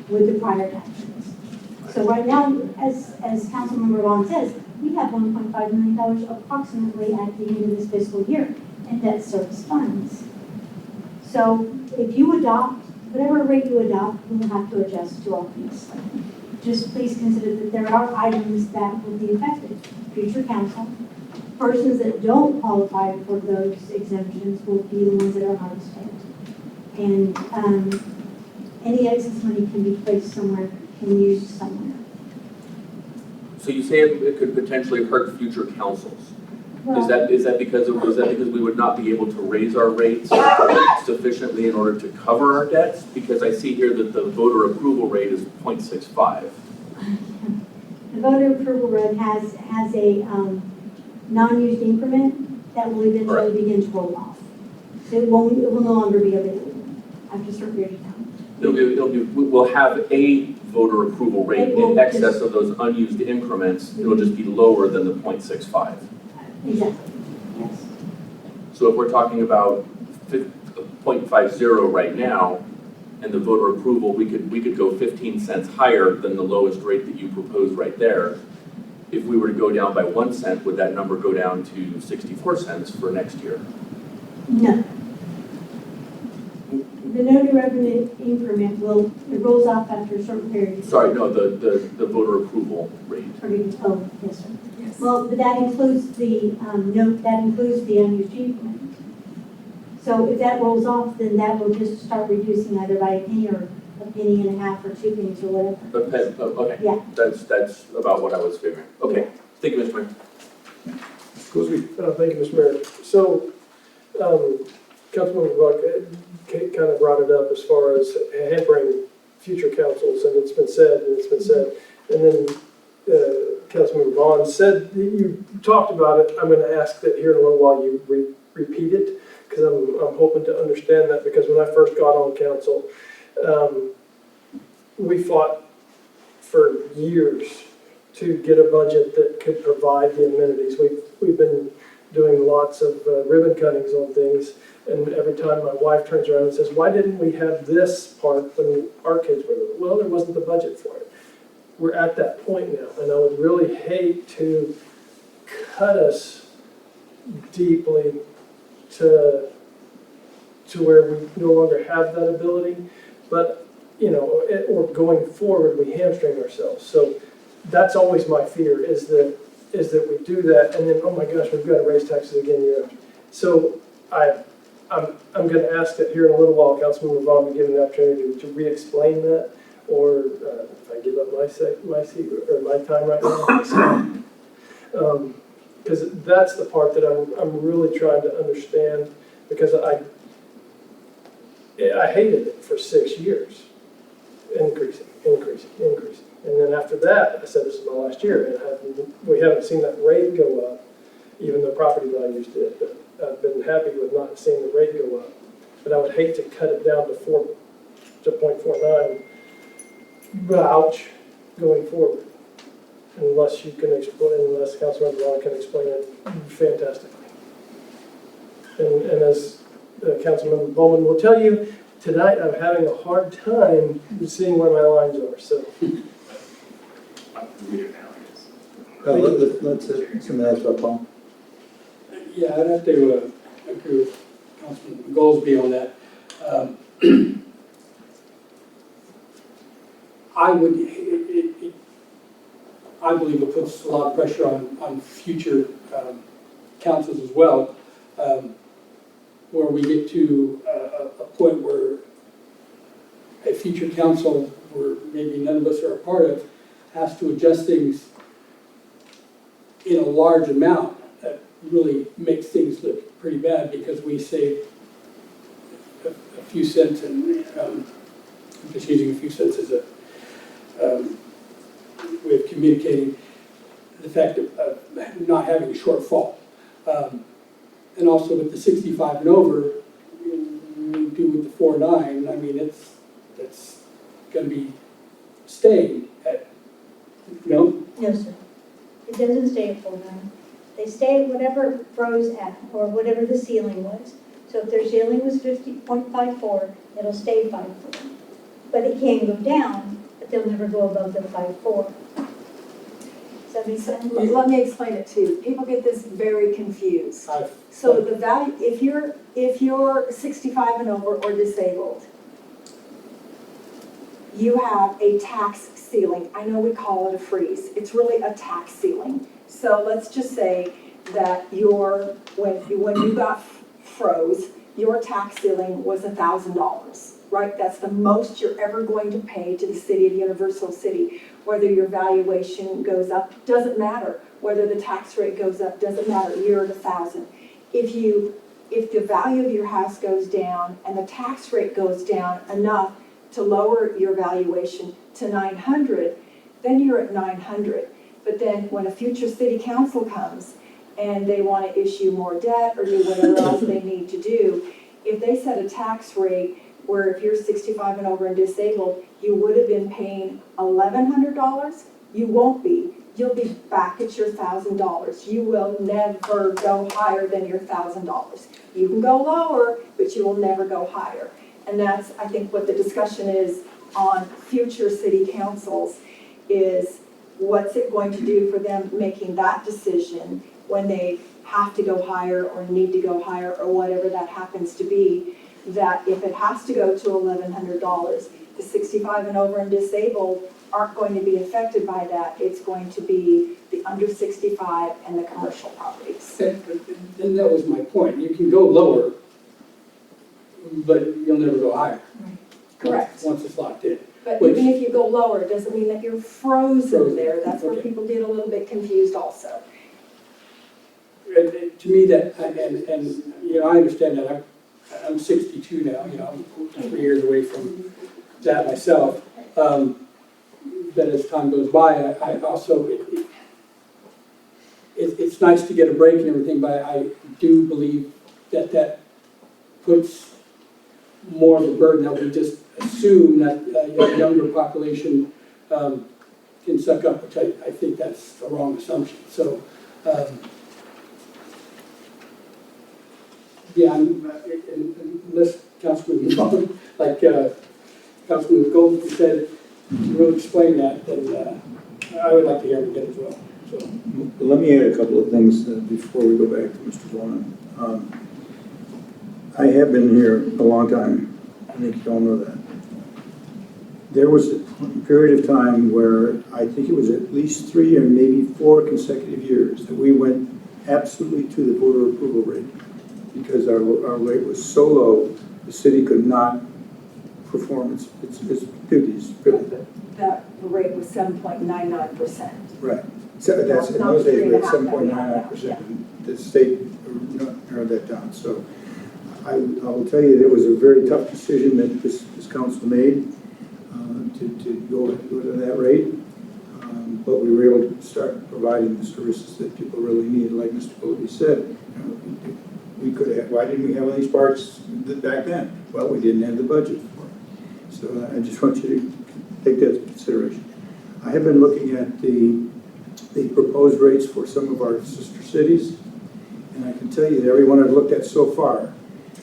with the prior tax years. So right now, as Councilmember Vaughan says, we have $1.5 million approximately at the end of this fiscal year in debt service funds. So if you adopt, whatever rate you adopt, we will have to adjust to all these. Just please consider that there are items that will be affected. Future council, persons that don't qualify for those exemptions will be the ones that are hardest hit. And any excess money can be placed somewhere and used somewhere. So you say it could potentially hurt future councils. Is that because we would not be able to raise our rates sufficiently in order to cover our debts? Because I see here that the voter approval rate is 0.65. The voter approval rate has a non-used increment that will eventually begin to roll off. So it will no longer be available after a certain period of time. We'll have a voter approval rate in excess of those unused increments. It'll just be lower than the 0.65. Exactly, yes. So if we're talking about 0.50 right now, and the voter approval, we could go 15 cents higher than the lowest rate that you proposed right there. If we were to go down by 1 cent, would that number go down to 64 cents for next year? No. The no revenue increment it rolls off after a certain period. Sorry, no, the voter approval rate. Oh, yes, sir. Well, but that includes the, that includes the unused payment. So if that rolls off, then that will just start reducing either by a penny or a penny and a half or 2 pennies or whatever. Okay. Yeah. That's about what I was figuring. Okay, thank you, Mr. Mayor. Thank you, Mr. Mayor. So, Councilmember Buck kind of brought it up as far as hampering future councils, and it's been said, And then Councilmember Vaughan said, you talked about it. I'm going to ask that here in a little while you repeat it, because I'm hoping to understand that, because when I first got on council, we fought for years to get a budget that could provide the amenities. We've been doing lots of ribbon cuttings on things, and every time my wife turns around and says, why didn't we have this part when our kids were little? Well, there wasn't the budget for it. We're at that point now, and I would really hate to cut us deeply to where we no longer have that ability, but, or going forward, we hamstring ourselves. So that's always my fear, is that we do that, and then, oh my gosh, we've got to raise taxes again year after. So I'm going to ask that here in a little while, Councilmember Vaughan be given the opportunity to re-explain that, or if I give up my seat or my time right now, because that's the part that I'm really trying to understand, because I hated it for 6 years, increasing. And then after that, I said this is my last year, and we haven't seen that rate go up, even though property values did. But I've been happy with not seeing the rate go up. But I would hate to cut it down to 0.49, ouch, going forward. Unless you can explain, unless Councilmember Vaughan can explain it fantastically. And as Councilmember Bulman will tell you, tonight I'm having a hard time seeing where my lines are, so. Let's some ask about Paul. Yeah, I'd have to agree with Councilman Goolsby on that. I believe it puts a lot of pressure on future councils as well, where we get to a point where a future council, where maybe none of us are a part of, has to adjust things in a large amount. That really makes things look pretty bad, because we save a few cents, and I'm just using a few cents as a way of communicating the fact of not having a shortfall. And also with the 65 and over, we do with the 4.9, I mean, it's going to be staying at, No, sir. It doesn't stay at 4.9. They stay at whatever froze at, or whatever the ceiling was. So if their ceiling was 50.54, it'll stay 5.4. But it can go down, but they'll never go above the 5.4. Does that make sense? Let me explain it too. People get this very confused. So the value, if you're 65 and over or disabled, you have a tax ceiling. I know we call it a freeze. It's really a tax ceiling. So let's just say that when you got froze, your tax ceiling was $1,000, right? That's the most you're ever going to pay to the city of Universal City. Whether your valuation goes up, doesn't matter. Whether the tax rate goes up, doesn't matter. You're at $1,000. If the value of your house goes down and the tax rate goes down enough to lower your valuation to $900, then you're at $900. But then when a future city council comes and they want to issue more debt or do whatever else they need to do, if they set a tax rate where if you're 65 and over and disabled, you would have been paying $1,100, you won't be. You'll be back at your $1,000. You will never go higher than your $1,000. You can go lower, but you will never go higher. And that's, I think, what the discussion is on future city councils, is what's it going to do for them making that decision when they have to go higher or need to go higher or whatever that happens to be, that if it has to go to $1,100, the 65 and over and disabled aren't going to be affected by that. It's going to be the under 65 and the commercial properties. And that was my point. You can go lower, but you'll never go higher. Correct. Once it's locked in. But Which- even if you go lower, it doesn't mean that you're frozen there. That's where Okay. people get a little bit confused also. And to me, that, and, you know, I understand that. I'm 62 now, you know, I'm 3 years away from that myself. But as time goes by, I also, it's nice to get a break and everything, but I do believe that that puts more of a burden that we just assume that a younger population can suck up, which I think that's a wrong assumption. So, yeah, unless Councilman Vaughan, like Councilman Goolsby said, really explain that, then I would like to hear him again as well. So. Let me add a couple of things before we go back to Mr. Vaughan. I have been here a long time. I think you all know that. There was a period of time where I think it was at least 3 or maybe 4 consecutive years that we went absolutely to the voter approval rate because our rate was so low, the city could not perform its duties. That rate was 7.99%. Right. So that's, in those days, we had 7.99%. The state narrowed that down. So I will tell you, there was a very tough decision that this council made to go to that rate. But we were able to start providing the services that people really needed. Like Mr. Goolsby said, we could have, why didn't we have all these parks back then? Well, we didn't have the budget for it. So I just want you to take that into consideration. I have been looking at the proposed rates for some of our sister cities, and I can tell you that everyone I've looked at so far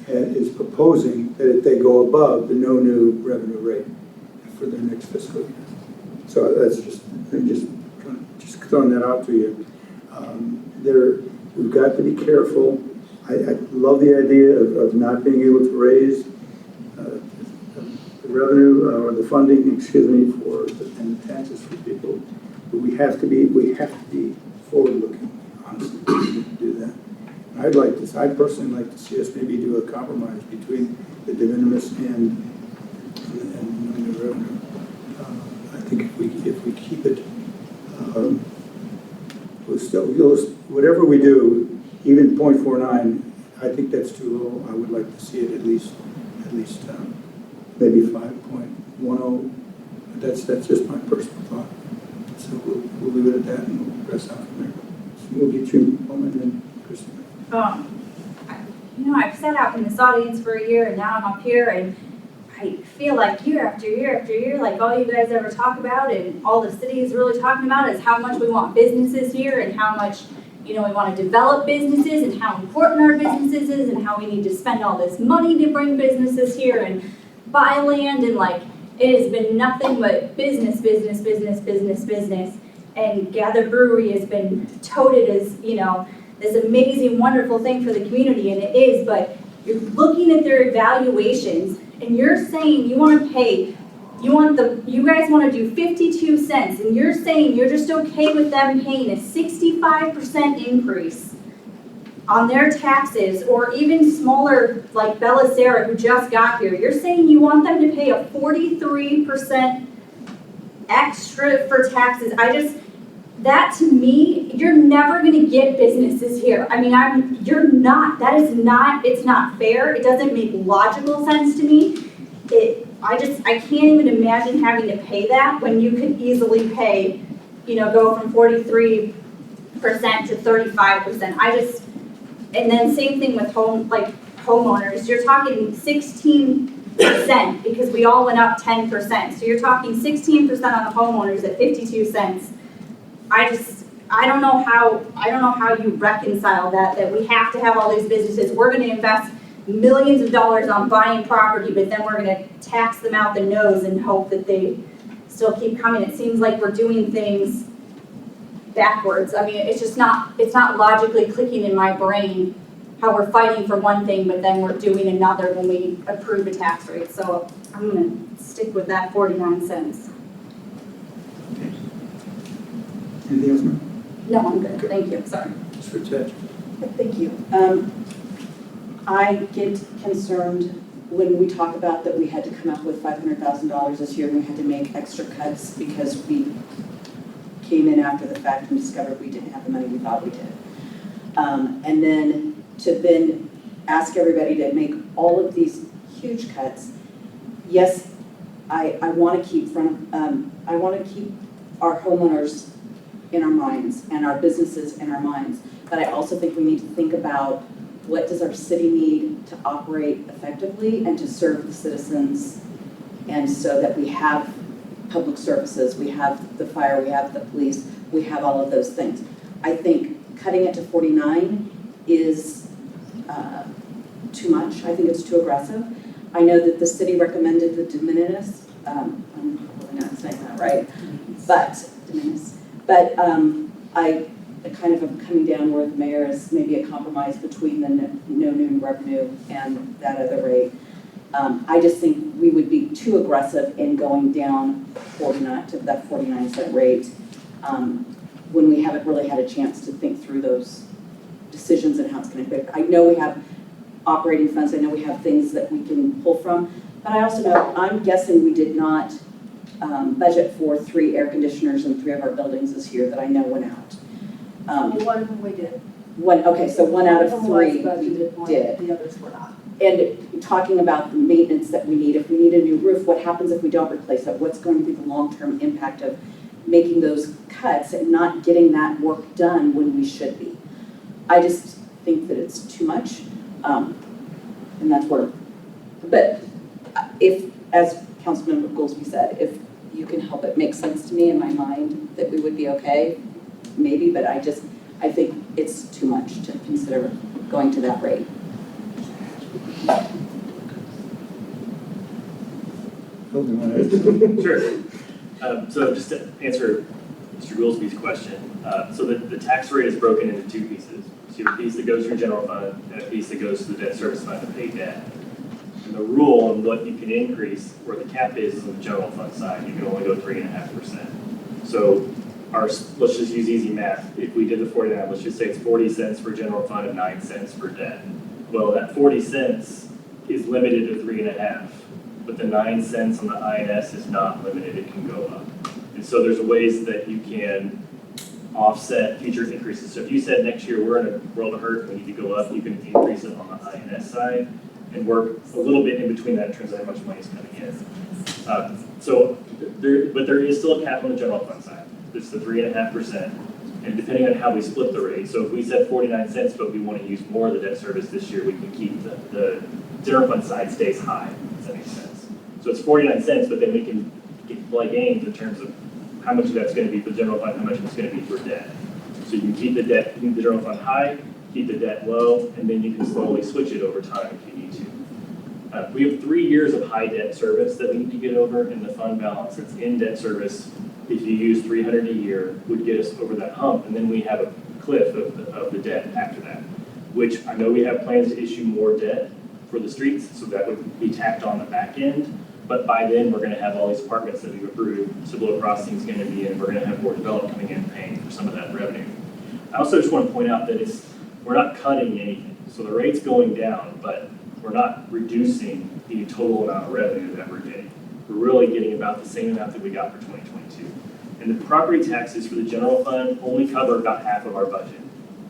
is proposing that they go above the no new revenue rate for their next fiscal year. So that's just throwing that out to you. We've got to be careful. I love the idea of not being able to raise the revenue or the funding, excuse me, for and the taxes for people. But we have to be forward-looking, honestly, to do that. I'd personally like to see us maybe do a compromise between the de minimis and the revenue. I think if we keep it, whatever we do, even 0.49, I think that's too low. I would like to see it at least maybe 5.10. That's just my personal thought. So we'll leave it at that and we'll press out from there. So we'll get you Bulman and Christine. I've sat out in this audience for a year and now I'm up here and I feel like year after year after year, like all you guys ever talk about and all the city is really talking about is how much we want businesses here and how much, we want to develop businesses and how important our businesses is and how we need to spend all this money to bring businesses here and buy land and it has been nothing but business. And Gather Brewery has been touted as, this amazing, wonderful thing for the community, and it is, but you're looking at their evaluations, and you're saying you want to pay, you guys want to do 52 cents, and you're saying you're just okay with them paying a 65% increase on their taxes, or even smaller, like Belisara, who just got here, you're saying you want them to pay a 43% extra for taxes. That to me, you're never going to get businesses here. I mean, it's not fair. It doesn't make logical sense to me. I can't even imagine having to pay that when you could easily pay, go from 43% to 35%. And then same thing with homeowners. You're talking 16% because we all went up 10%. So you're talking 16% on the homeowners at 52 cents. I don't know how you reconcile that we have to have all these businesses. We're going to invest millions of dollars on buying property, but then we're going to tax them out the nose and hope that they still keep coming. It seems like we're doing things backwards. I mean, it's not logically clicking in my brain how we're fighting for one thing, but then we're doing another when we approve a tax rate. So I'm going to stick with that 49 cents. Anything else, ma'am? No, I'm good, thank you, sorry. Mr. Ted? Thank you. I get concerned when we talk about that we had to come up with $500,000 this year, and we had to make extra cuts because we came in after the fact and discovered we didn't have the money we thought we did. And then to ask everybody to make all of these huge cuts. Yes, I want to keep our homeowners in our minds and our businesses in our minds, but I also think we need to think about what does our city need to operate effectively and to serve the citizens, and so that we have public services, we have the fire, we have the police, we have all of those things. I think cutting it to 49 is too much. I think it's too aggressive. I know that the city recommended the de minimis, I'm probably not saying that right, but de minimis. But I kind of am coming down where the mayor is maybe a compromise between the no noon revenue and that other rate. I just think we would be too aggressive in going down 49 to that 49-cent rate when we haven't really had a chance to think through those decisions and how it's going to affect. I know we have operating funds. I know we have things that we can pull from, but I also know, I'm guessing we did not budget for 3 air conditioners in 3 of our buildings this year that I know went out. One of them we did. Okay, so 1 out of 3 we did. The others were not. And talking about the maintenance that we need, if we need a new roof, what happens if we don't replace it? What's going to be the long-term impact of making those cuts and not getting that work done when we should be? I just think that it's too much, and that's where. But if, as Councilmember Goolsby said, if you can help it make sense to me in my mind that we would be okay, maybe. But I think it's too much to consider going to that rate. Sure. So just to answer Mr. Goolsby's question, so the tax rate is broken into 2 pieces. So you have a piece that goes to your general fund and a piece that goes to the debt service fund to pay debt. And the rule on what you can increase, where the cap is on the general fund side, you can only go 3.5%. So let's just use easy math. If we did the 49, let's just say it's 40 cents for general fund and 9 cents for debt. Well, that 40 cents is limited to 3.5, but the 9 cents on the INS is not limited, it can go up. And so there's ways that you can offset future increases. So if you said next year we're in a world of hurt, we need to go up, you can increase it on the INS side and work a little bit in between that in terms of how much money is coming in. But there is still a cap on the general fund side. It's the 3.5%, and depending on how we split the rate. So if we said 49 cents, but we want to use more of the debt service this year, we can keep the general fund side stays high. Does that make sense? So it's 49 cents, but then we can play games in terms of how much of that's going to be for the general fund, how much it's going to be for debt. So you can keep the general fund high, keep the debt low, and then you can slowly switch it over time if you need to. We have 3 years of high debt service that we need to get over, and the fund balance that's in debt service, if you use 300 a year, would get us over that hump, and then we have a cliff of the debt after that, which I know we have plans to issue more debt for the streets, so that would be tacked on the back end. But by then, we're going to have all these apartments that we've approved. Cibolo Crossing is going to be in. We're going to have more development coming in, paying for some of that revenue. I also just want to point out that we're not cutting anything. So the rate's going down, but we're not reducing the total amount of revenue that we're getting. We're really getting about the same amount that we got for 2022. And the property taxes for the general fund only cover about half of our budget.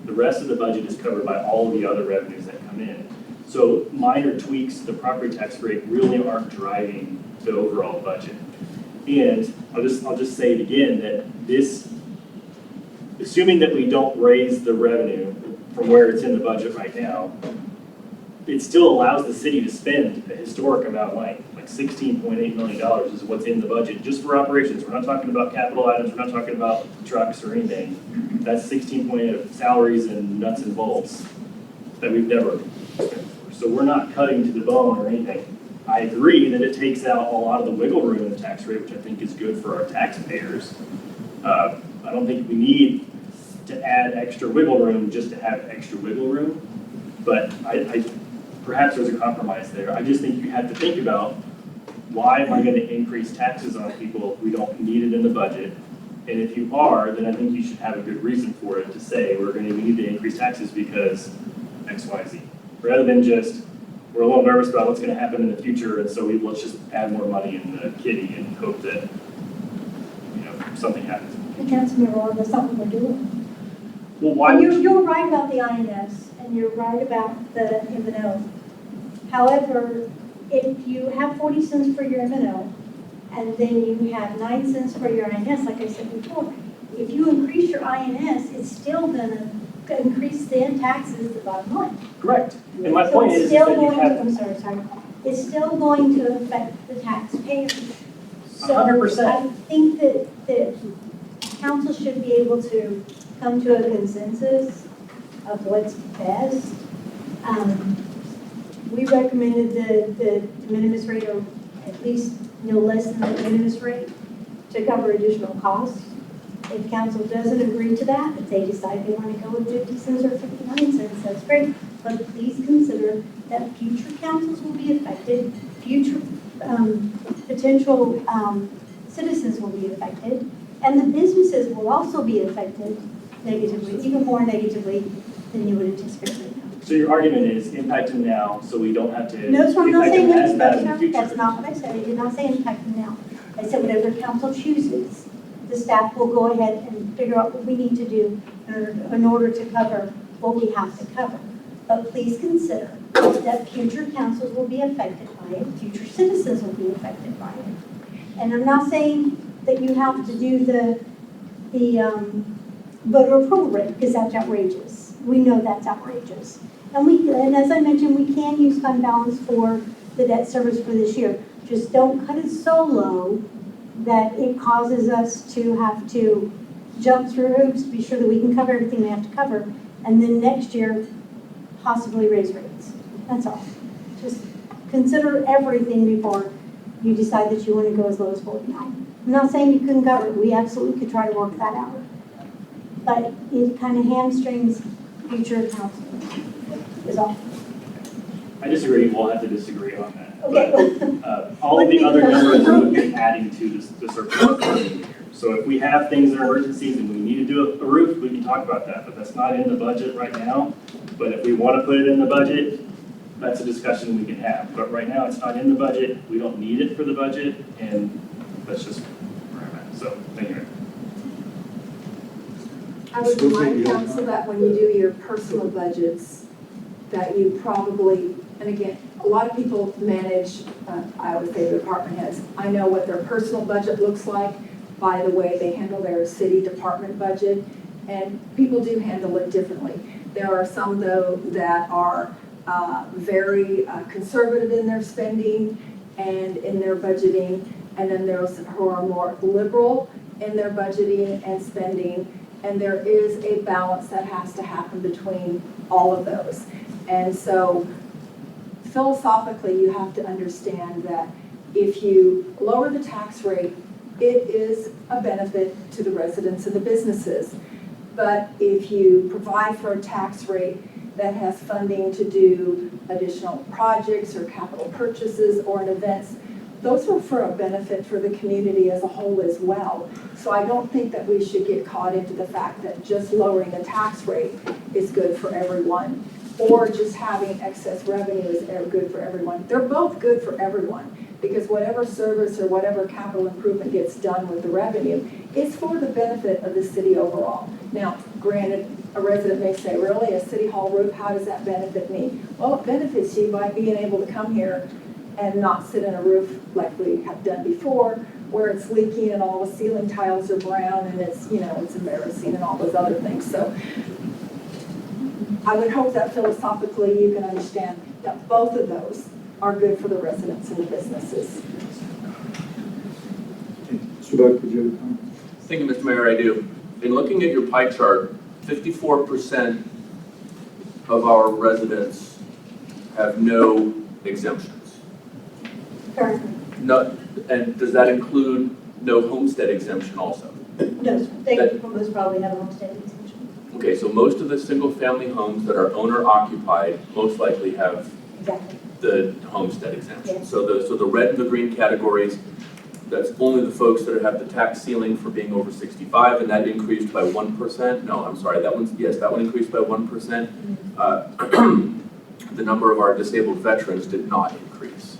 The rest of the budget is covered by all the other revenues that come in. So minor tweaks to the property tax rate really aren't driving the overall budget. And I'll just say it again, that assuming that we don't raise the revenue from where it's in the budget right now, it still allows the city to spend a historic amount of money, like $16.8 million is what's in the budget just for operations. We're not talking about capital items, we're not talking about trucks or anything. That's 16.8 of salaries and nuts and bolts that we've never spent before. So we're not cutting to the bone or anything. I agree that it takes out a lot of the wiggle room in the tax rate, which I think is good for our taxpayers. I don't think we need to add extra wiggle room just to have extra wiggle room, but perhaps there's a compromise there. I just think you have to think about, why am I going to increase taxes on people if we don't need it in the budget? And if you are, then I think you should have a good reason for it to say, we need to increase taxes because X, Y, Z. Rather than just, we're a little nervous about what's gonna happen in the future, and so let's just add more money in the kitty and hope that, something happens. Councilmember, that's not what we're doing. Well, why And would you? you're right about the INS, and you're right about the M&O. However, if you have 40 cents for your M&O, and then you have 9 cents for your INS, like I said before, if you increase your INS, it's still gonna increase the taxes the bottom line. Correct. And my So point it's is still that you going have. to, I'm sorry. It's still going to affect the taxpayers. So 100%. I think that council should be able to come to a consensus of what's best. We recommended the de minimis rate, or at least no less than the de minimis rate, to cover additional costs. If council doesn't agree to that, if they decide they want to go with 50 cents or 59 cents, that's great. But please consider that future councils will be affected, future potential citizens will be affected, and the businesses will also be affected negatively, even more negatively than you would anticipate. So your argument is impact them now, so we don't have to. No, so I'm not impact saying them as bad in the that, future. that's not what I said. I did not say impact them now. I said whatever council chooses, the staff will go ahead and figure out what we need to do in order to cover what we have to cover. But please consider that future councils will be affected by it, future citizens will be affected by it. And I'm not saying that you have to do the voter approval rate, because that's outrageous. We know that's outrageous. And as I mentioned, we can use fund balance for the debt service for this year. Just don't cut it so low that it causes us to have to jump through hoops, be sure that we can cover everything we have to cover, and then next year possibly raise rates. That's all. Just consider everything before you decide that you want to go as low as 49. I'm not saying you couldn't cover it. We absolutely could try to work that out. But it kind of hamstrings future council is all. I disagree, we'll have to disagree on that. Okay. But, all of the other numbers would be adding to the surplus. So if we have things that are emergencies and we need to do a roof, we can talk about that, but that's not in the budget right now. But if we want to put it in the budget, that's a discussion we can have. But right now, it's not in the budget, we don't need it for the budget, and that's just where I'm at. So, thank you. I would remind council that when you do your personal budgets, that you probably, and again, a lot of people manage, I would say the department heads. I know what their personal budget looks like by the way they handle their city department budget, and people do handle it differently. There are some, though, that are very conservative in their spending and in their budgeting, and then there's who are more liberal in their budgeting and spending, and there is a balance that has to happen between all of those. And so philosophically, you have to understand that if you lower the tax rate, it is a benefit to the residents and the businesses. But if you provide for a tax rate that has funding to do additional projects or capital purchases or an events, those are for a benefit for the community as a whole as well. So I don't think that we should get caught into the fact that just lowering the tax rate is good for everyone, or just having excess revenue is good for everyone. They're both good for everyone, because whatever service or whatever capital improvement gets done with the revenue is for the benefit of the city overall. Now, granted, a resident may say, really, a city hall roof, how does that benefit me? Well, it benefits you by being able to come here and not sit in a roof like we have done before, where it's leaking and all the ceiling tiles are brown and it's, it's embarrassing and all those other things. So I would hope that philosophically you can understand that both of those are good for the residents and the businesses. Mr. Buck, did you have a comment? Thank you, Mr. Mayor, I do. In looking at your pie chart, 54% of our residents have no exemptions. Currently. No, and does that include no homestead exemption also? No, they most probably have a homestead exemption. Okay, so most of the single-family homes that are owner-occupied most likely have Exactly. the homestead exemption. Yes. So the red and the green categories, That's only the folks that have the tax ceiling for being over 65, and that increased by 1%. No, I'm sorry, that one increased by 1%. The number of our disabled veterans did not increase.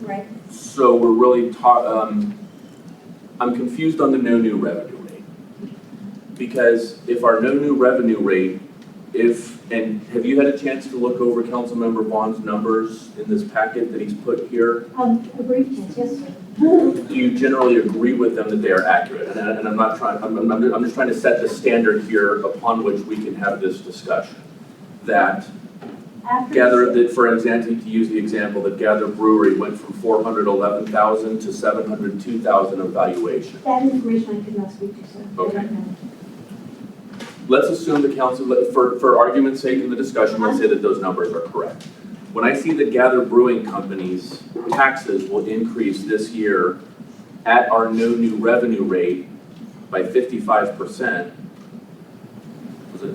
Right. So we're really I'm confused on the no new revenue rate. Because if our no new revenue rate, and have you had a chance to look over Councilmember Vaughan's numbers in this packet that he's put here? A brief chance, yes, sir. Do you generally agree with them that they are accurate? And I'm not trying, I'm just trying to set the standard here upon which we can have this discussion. That for example, to use the example, that Gather Brewery went from 411,000 to 702,000 of valuation. That information I could not speak to, sir. Okay. Let's assume the council, for argument's sake in the discussion, let's say that those numbers are correct. When I see that Gather Brewing Company's taxes will increase this year at our no new revenue rate by 55%,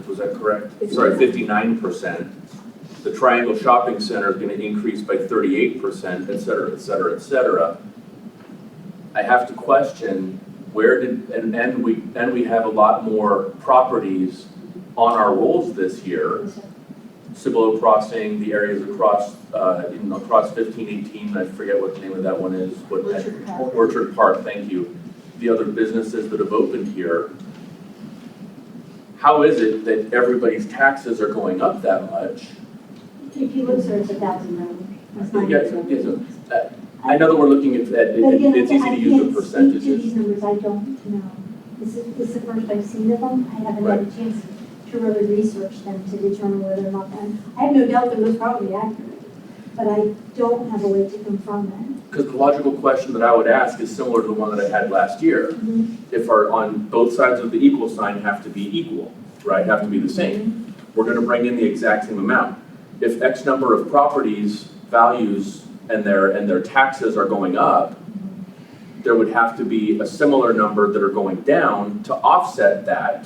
was that correct? Sorry, 59%. The Triangle Shopping Center is going to increase by 38%, et cetera, et cetera, et cetera. I have to question and we have a lot more properties on our rolls this year. Cibolo Crossing, the areas across 1518, I forget what the name of that one is. Orchard Park, thank you. The other businesses that have opened here. How is it that everybody's taxes are going up that much? If you look, sir, it's $1,000. Yes, I know that we're looking at it's easy to use the percentages. To these numbers, I don't know. This is the first I've seen of them. I haven't had a chance to really research them to determine whether or not that. I have no doubt that it was probably accurate, but I don't have a way to confirm that. Because the logical question that I would ask is similar to the one that I had last year. Mm-hmm. If on both sides of the equal sign have to be equal, right, have to be the same, we're going to bring in the exact same amount. If X number of properties values and their taxes are going up, there would have to be a similar number that are going down to offset that.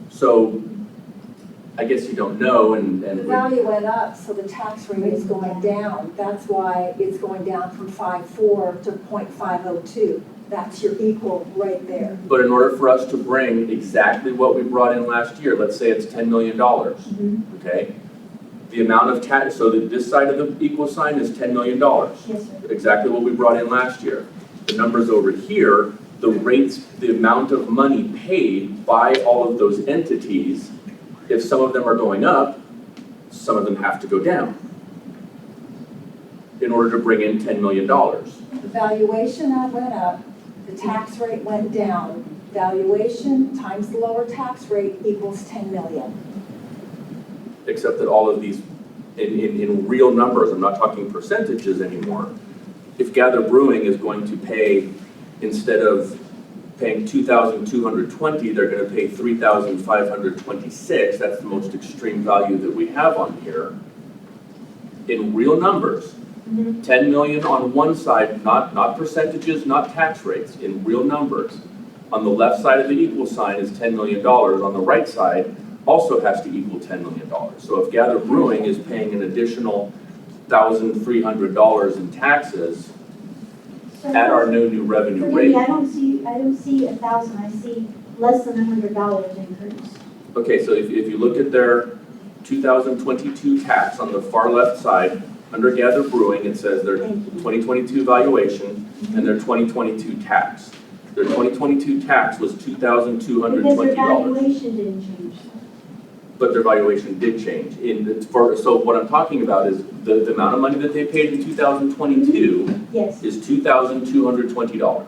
So I guess you don't know, The value went up, so the tax rate is going down. That's why it's going down from 5.4 to 0.502. That's your equal right there. But in order for us to bring exactly what we brought in last year, let's say it's $10 million, okay? The amount of tax, so that this side of the equal sign is $10 million. Yes, sir. Exactly what we brought in last year. The numbers over here, the rates, the amount of money paid by all of those entities, if some of them are going up, some of them have to go down in order to bring in $10 million. The valuation went up, the tax rate went down. Valuation times the lower tax rate equals 10 million. Except that all of these, in real numbers, I'm not talking percentages anymore. If Gather Brewing is going to pay, instead of paying $2,220, they're going to pay $3,526. That's the most extreme value that we have on here. In real numbers, 10 million on one side, not percentages, not tax rates, in real numbers. On the left side of the equal sign is $10 million. On the right side also has to equal $10 million. So if Gather Brewing is paying an additional $1,300 in taxes at our no new revenue rate. I don't see 1,000. I see less than $100 increase. Okay, so if you look at their 2022 tax on the far left side, under Gather Brewing, it says their 2022 valuation and their 2022 tax. Their 2022 tax was $2,220. Because their valuation didn't change. But their valuation did change. So what I'm talking about is the amount of money that they paid in 2022 is $2,220.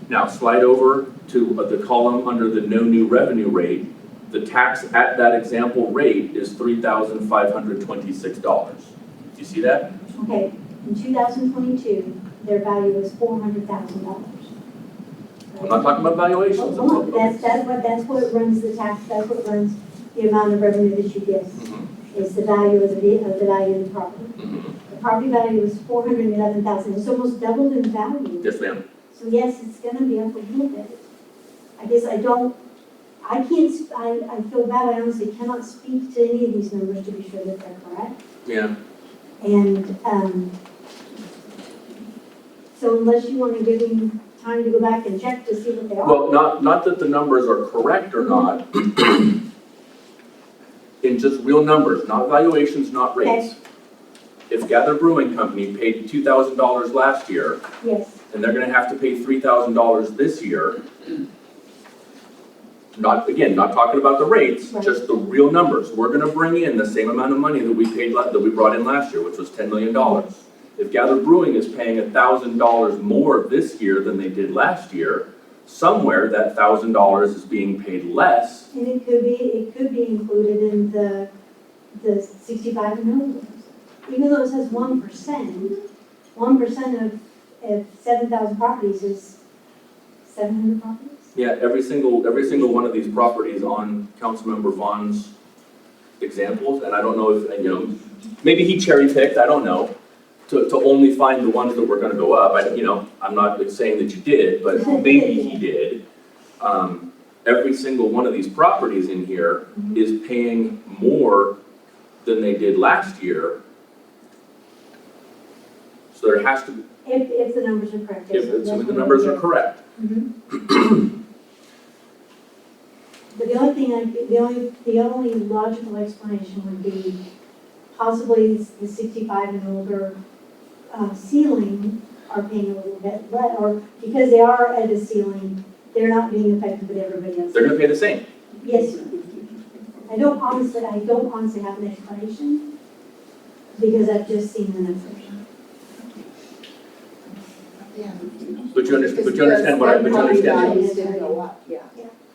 Now slide over to the column under the no new revenue rate. The tax at that example rate is $3,526. Do you see that? Okay, in 2022, their value was $400,000. I'm not talking about valuations. That's what runs the tax. That's what runs the amount of revenue that you get. Is the value of the value of the property. The property value was $411,000. It's almost doubled in value. Yes, ma'am. So yes, it's going to be up a little bit. I guess I feel bad. I honestly cannot speak to any of these numbers to be sure that they're correct. Yeah. And So unless you want to give me time to go back and check to see what they are. Well, not that the numbers are correct or not, in just real numbers, not valuations, not rates. If Gather Brewing Company paid $2,000 last year, Yes. and they're gonna have to pay $3,000 this year, not talking about the rates, Right. just the real numbers. We're gonna bring in the same amount of money that we brought in last year, which was $10 million. If Gather Brewing is paying $1,000 more this year than they did last year, somewhere that $1,000 is being paid less. And it could be included in the 65 and over. Even though it says 1% of 7,000 properties is 700 properties? Yeah, every single one of these properties on Councilmember Vaughn's examples, and I don't know if, maybe he cherry picked, I don't know, to only find the ones that were gonna go up. I'm not saying that you did, but maybe he did. Every single one of these properties in here is paying more than they did last year. So there has to be, If the numbers are correct. if the numbers are correct. But the only logical explanation would be possibly the 65 and older ceiling are paying a little bit less, or because they are at a ceiling, they're not being affected with everybody else. They're gonna pay the same. Yes. I don't honestly have an explanation because I've just seen the numbers. But you understand what Values didn't go up, yeah.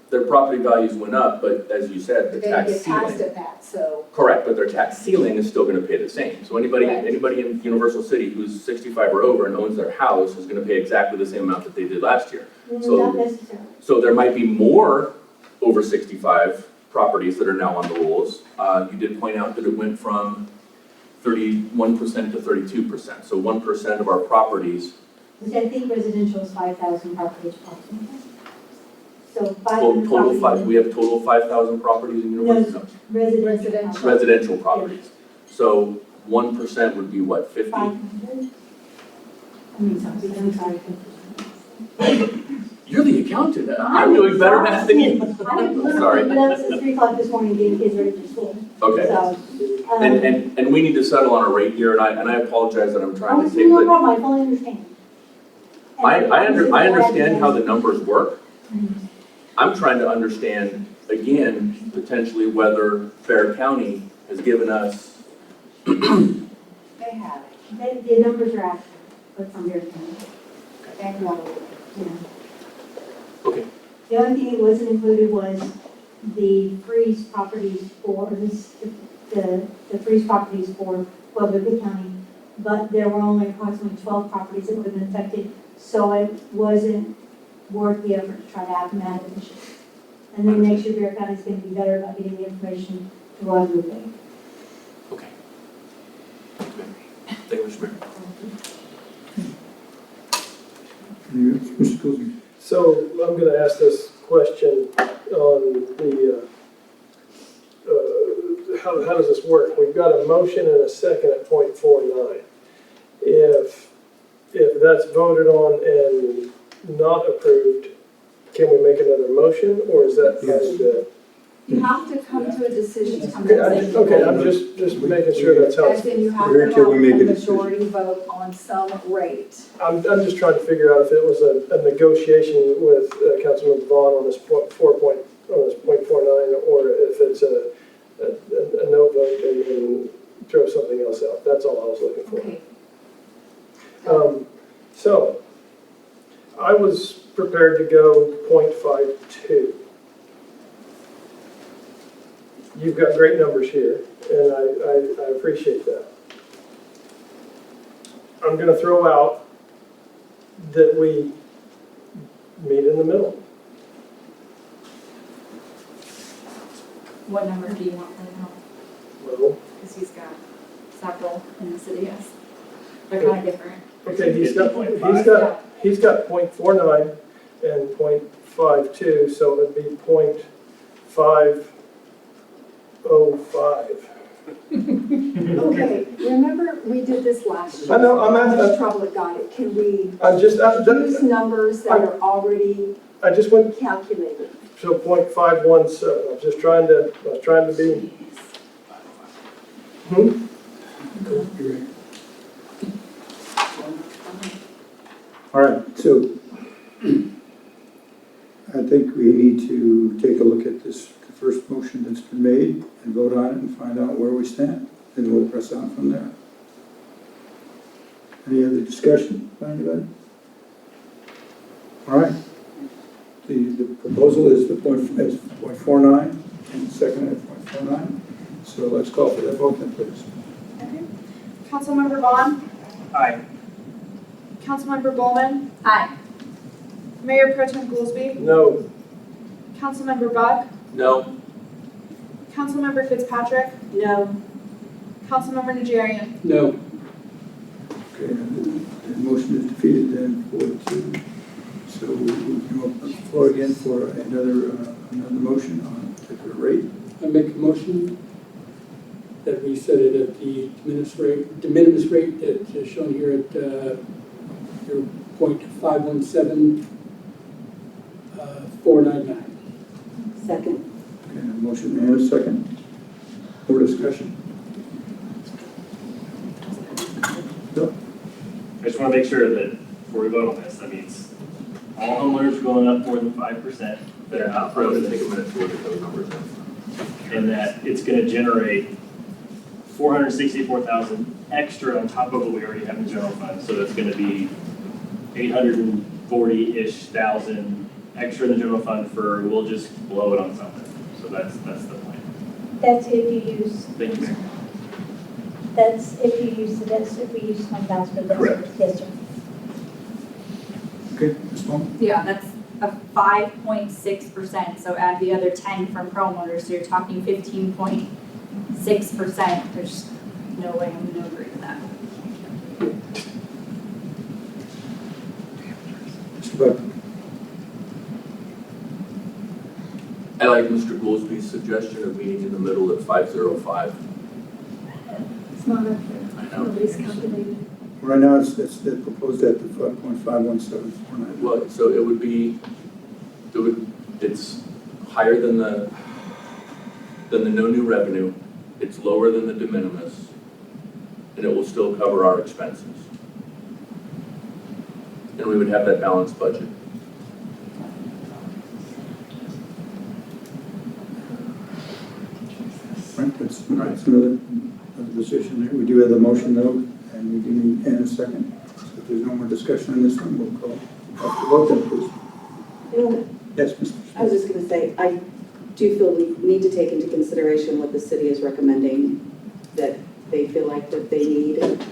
their property values went up, but as you said, the But they tax get taxed ceiling. at that, so. Correct, but their tax ceiling is still gonna pay the same. So anybody in Universal City who's 65 or over and owns their house is gonna pay exactly the same amount that they did last year. Not necessarily. So there might be more over 65 properties that are now on the rolls. You did point out that it went from 31% to 32%. So 1% of our properties, Which I think residential is 5,000 properties approximately. So we have total 5,000 properties in Universal? Residential. Residential properties. So 1% would be what, 50? 500? I'm sorry. You're the accountant. I'm doing better math than you. Sorry. But that was at 3 o'clock this morning getting kids ready for school. Okay. So, And we need to settle on a rate here, and I apologize that I'm trying to take, no but problem, I fully understand. I understand how the numbers work. I'm trying to understand, again, potentially whether Fair County has given us. They have it. The numbers are accurate, but from your opinion. Thank you. Okay. The only thing that wasn't included was the freeze properties for the freeze properties for Pueblo County, but there were only approximately 12 properties that would have been affected, so it wasn't worth the effort to try to add mathematicians. And then next year, Bear County is going to be better about getting the information to what we're doing. Okay. Thank you, Mr. Mayor. So I'm going to ask this question on the, how does this work? We've got a motion and a second at .49. If that's voted on and not approved, can we make another motion, or is that kind of? You have to come to a decision. Okay, I'm just making sure that's how. As in you have to have a majority vote on some rate. I'm just trying to figure out if it was a negotiation with Councilmember Vaughan on this .49, or if it's a no vote and then throw something else out. That's all I was looking for. Okay. So I was prepared to go .52. You've got great numbers here, and I appreciate that. I'm going to throw out that we meet in the middle. What number do you want right now? Well, Because he's got several in the city, yes. They're kind of different. okay, he's got .49 and .52, so it would be .505. Okay, remember we did this last year? I know, I'm How at- much trouble it got it? Can we use numbers that are already I just went calculated? to 0.517. I was trying to be. All right, so I think we need to take a look at this, the first motion that's been made and vote on it and find out where we stand. And we'll press on from there. Any other discussion by anybody? All right. The proposal is the is 0.49 and second at 0.49. So let's call for that vote then, please. Councilmember Vaughan, Aye. Councilmember Bulman, Aye. Mayor Pro Tem Goolsby, No. Councilmember Buck, No. Councilmember Fitzpatrick, No. Councilmember Najarian. No. Okay, the motion is defeated then 4-2. So we can open the floor again for another motion on a particular rate. I make a motion that we set it at the de minimis rate that is shown here at 0.517, 499. Second. Okay, a motion and a second. More discussion. Bill? I just want to make sure that before we vote on this, that means all homeowners are going up more than 5% that are not I'm going to take a residents, minute to look at those numbers then. and that it's going to generate 464,000 extra on top of what we already have in the general fund. So that's going to be 840-ish thousand extra in the general fund for, we'll just blow it on something. So that's the plan. That's if you use, Thank you, Mayor. that's if you use, that's if we use fund balance for the. Correct. Yes, sir. Okay, Ms. Bowman? Yeah, that's a 5.6%, so add the other 10 from homeowners, so you're talking 15.6%. There's no way I'm gonna agree with that. Mr. Buck? I like Mr. Goolsby's suggestion of meeting in the middle at 505. It's not up I here. know. Nobody's calculated. Right now, it's proposed at the 5.51749. Well, so it's higher than the no new revenue, it's lower than the de minimis, and it will still cover our expenses. And we would have that balanced budget. Right, that's another position there. We do have the motion though, and we do need and a second. So if there's no more discussion on this one, we'll call the vote then, please. Yes, Mr. I was just going to say, I do feel we need to take into consideration what the city is recommending, that they feel like that they need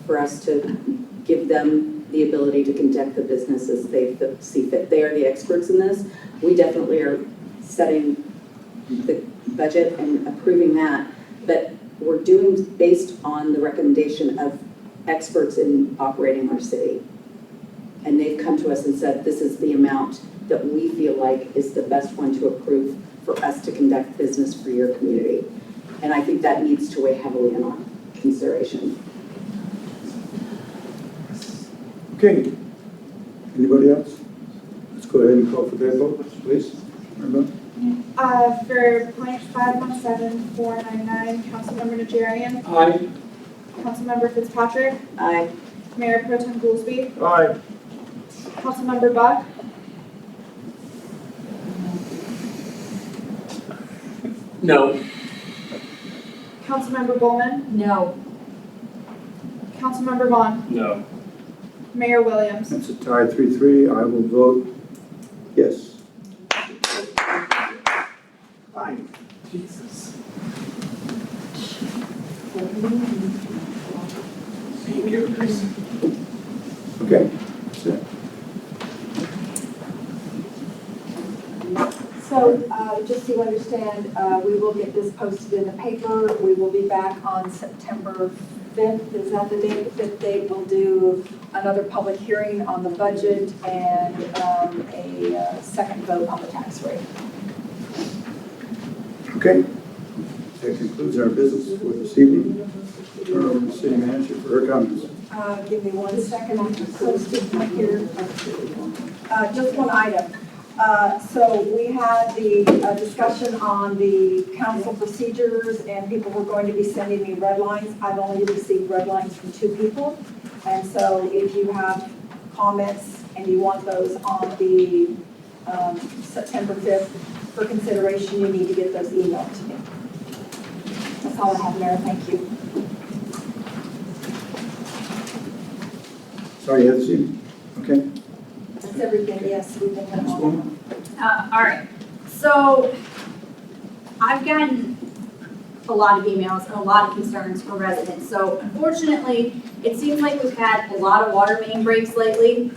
for us to give them the ability to conduct the business as they see fit. They are the experts in this. We definitely are setting the budget and approving that, but we're doing based on the recommendation of experts in operating our city. And they've come to us and said, this is the amount that we feel like is the best one to approve for us to conduct business for your community. And I think that needs to weigh heavily in our consideration. Okay. Anybody else? Let's go ahead and call for that vote, please. Remember? For 0.517499, Councilmember Najarian, Aye. Councilmember Fitzpatrick, Aye. Mayor Pro Tem Goolsby, Aye. Councilmember Buck, No. Councilmember Bulman, No. Councilmember Vaughan, No. Mayor Williams. That's a tie 3-3. I will vote yes. Fine. Jesus. Okay. That's it. So, just so you understand, we will get this posted in the paper. We will be back on September 5th. Is that the date? The 5th date, we'll do another public hearing on the budget and a second vote on the tax rate. Okay. That concludes our business for this evening. Turn over to the city manager for her comments. Give me 1 second, I'm posted my here. Just one item. So we had the discussion on the council procedures and people were going to be sending me red lines. I've only received red lines from 2 people. And so if you have comments and you want those on the September 5th for consideration, you need to get those emailed to me. That's all I have, Mayor. Thank you. Sorry, you had to see. Okay. That's everything. Yes, we've been on. All right, so I've gotten a lot of emails and a lot of concerns from residents. So unfortunately, it seems like we've had a lot of water main breaks lately.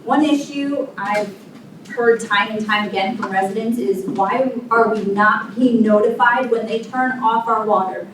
One issue I've heard time and time again from residents is why are we not being notified when they turn off our water?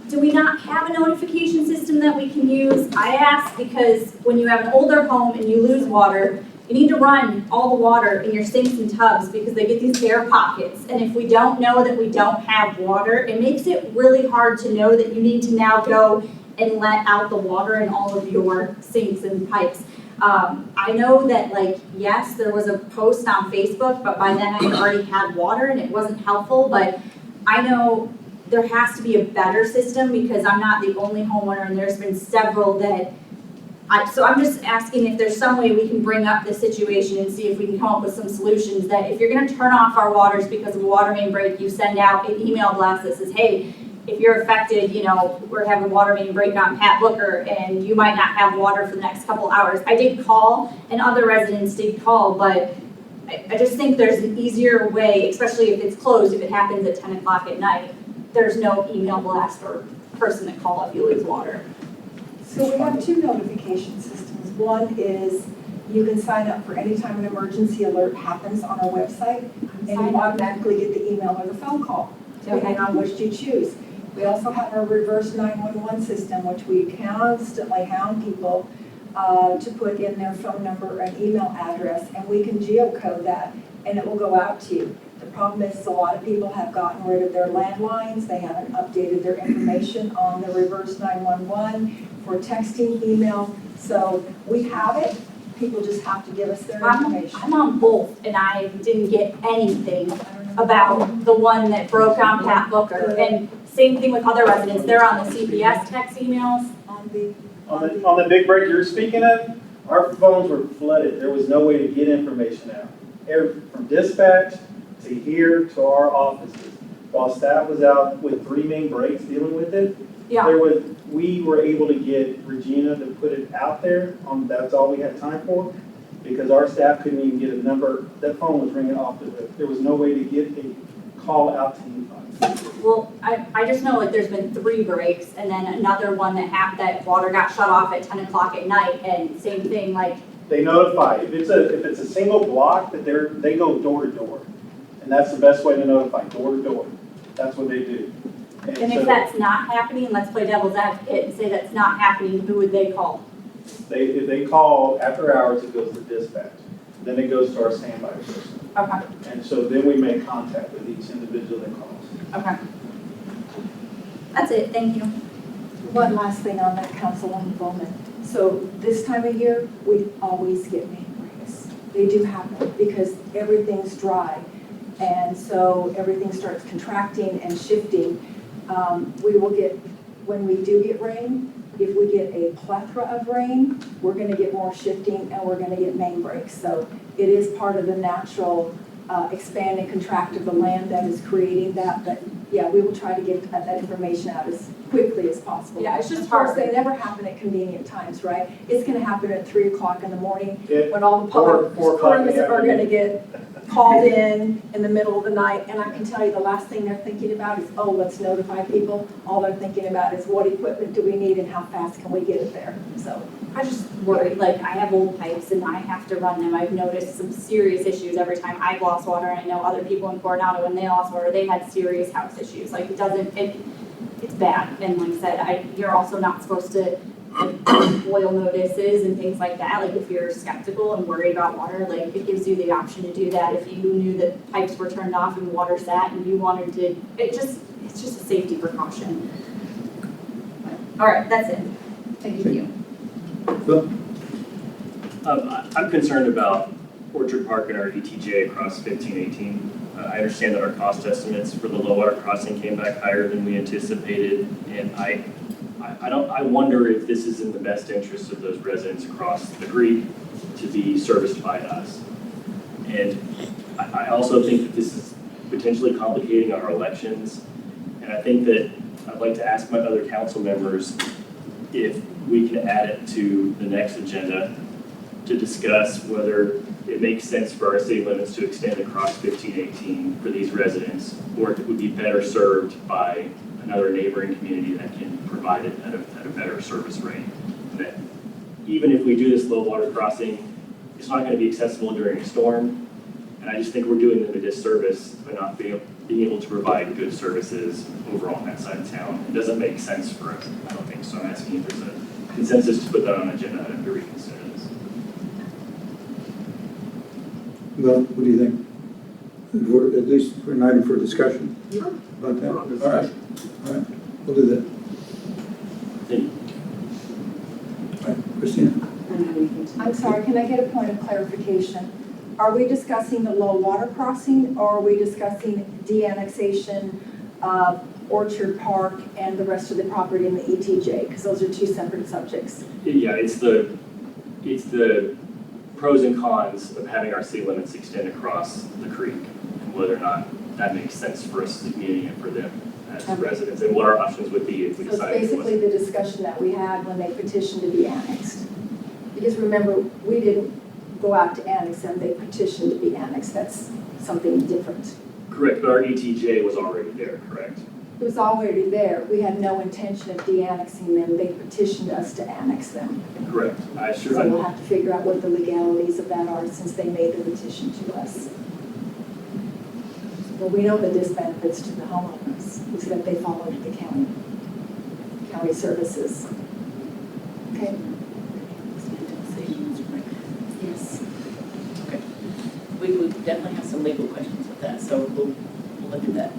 Do we not have a notification system that we can use? I ask because when you have an older home and you lose water, you need to run all the water in your sinks and tubs because they get these air pockets. And if we don't know that we don't have water, it makes it really hard to know that you need to now go and let out the water in all of your sinks and pipes. I know that, like, yes, there was a post on Facebook, but by then I had already had water and it wasn't helpful. But I know there has to be a better system because I'm not the only homeowner and there's been several that so I'm just asking if there's some way we can bring up this situation and see if we can come up with some solutions that if you're going to turn off our waters because of a water main break, you send out an email blast that says, hey, if you're affected, you know, we're having a water main break on Pat Booker and you might not have water for the next couple hours. I did call and other residents did call, but I just think there's an easier way, especially if it's closed, if it happens at 10 o'clock at night. There's no email blast or person to call if you lose water. So we have 2 notification systems. One is you can sign up for any time an emergency alert happens on our website, and you automatically get the email or the phone call, depending on which you choose. We also have our reverse 911 system, which we constantly hound people to put in their phone number and email address, and we can geocode that, and it will go out to you. The problem is a lot of people have gotten rid of their landlines. They haven't updated their information on the reverse 911 for texting, email. So we have it. People just have to give us their information. I'm on both, and I didn't get anything about the one that broke on Pat Booker. And same thing with other residents. They're on the CPS text emails. On the big break you're speaking of, our phones were flooded. There was no way to get information out. From dispatch to here to our offices. While staff was out with 3 main breaks dealing with it, we were able to get Regina to put it out there. That's all we had time for because our staff couldn't even get a number. That phone was ringing off the hook. There was no way to get a call out to anybody. Well, I just know like there's been 3 breaks and then another one that water got shut off at 10 o'clock at night and same thing like. They notify. If it's a single block that they go door to door. And that's the best way to notify, door to door. That's what they do. And if that's not happening, let's play devil's advocate and say that's not happening, who would they call? If they call after hours, it goes to dispatch. Then it goes to our standby person. Okay. And so then we make contact with each individual that calls. Okay. That's it, thank you. One last thing on that, Councilwoman Bulman. So this time of year, we always get main breaks. They do happen because everything's dry. And so everything starts contracting and shifting. We will get, when we do get rain, if we get a plethora of rain, we're going to get more shifting and we're going to get main breaks. So it is part of the natural expand and contract of the land that is creating that. But yeah, we will try to get that information out as quickly as possible. Yeah, it's just of course, hard. they never happen at convenient times, right? It's going to happen at 3 o'clock in the morning when all the public crews are going to get called in the middle of the night, and I can tell you the last thing they're thinking about is, oh, let's notify people. All they're thinking about is what equipment do we need and how fast can we get it there. So I just worry, like I have old pipes and I have to run them. I've noticed some serious issues every time I've lost water, and I know other people in Coronado, when they lost water, they had serious house issues. Like it's bad. And like I said, you're also not supposed to boil notices and things like that. Like if you're skeptical and worried about water, like it gives you the option to do that. If you knew that pipes were turned off and water sat and you wanted to, it's just a safety precaution. All right, that's it. Thank you. Bill? I'm concerned about Orchard Park and our ETJ across 1518. I understand that our cost estimates for the low water crossing came back higher than we anticipated, and I wonder if this is in the best interest of those residents across the creek to be serviced by us. And I also think that this is potentially complicating our elections, and I think that I'd like to ask my other council members if we can add it to the next agenda to discuss whether it makes sense for our city limits to extend across 1518 for these residents, or if it would be better served by another neighboring community that can provide it at a better service rate. And that even if we do this low water crossing, it's not going to be accessible during a storm. And I just think we're doing them a disservice by not being able to provide good services overall on that side of town. It doesn't make sense for us. I don't think so. I'm asking if there's a consensus to put that on the agenda and to reconsider this. Well, what do you think? At least for an item for discussion about that? All right, we'll do that. Thank you. All right, Christina? I'm sorry, can I get a point of clarification? Are we discussing the low water crossing, or are we discussing de-annexation of Orchard Park and the rest of the property in the ETJ? Because those are two separate subjects. Yeah, it's the pros and cons of having our city limits extend across the creek, and whether or not that makes sense for us as a community and for them as residents, and what our options would be if we So it's decided. basically the discussion that we had when they petitioned to be annexed. Because remember, we didn't go out to annex them, they petitioned to be annexed. That's something different. Correct, but our ETJ was already there, correct? It was already there. We had no intention of de-annexing them. They petitioned us to annex them. Correct. So we'll have to figure out what the legalities of that are since they made the petition to us. Well, we know the disbenefits to the homeowners is that they follow the county services. Okay. Yes. Okay. We would definitely have some legal questions with that, so we'll look at that.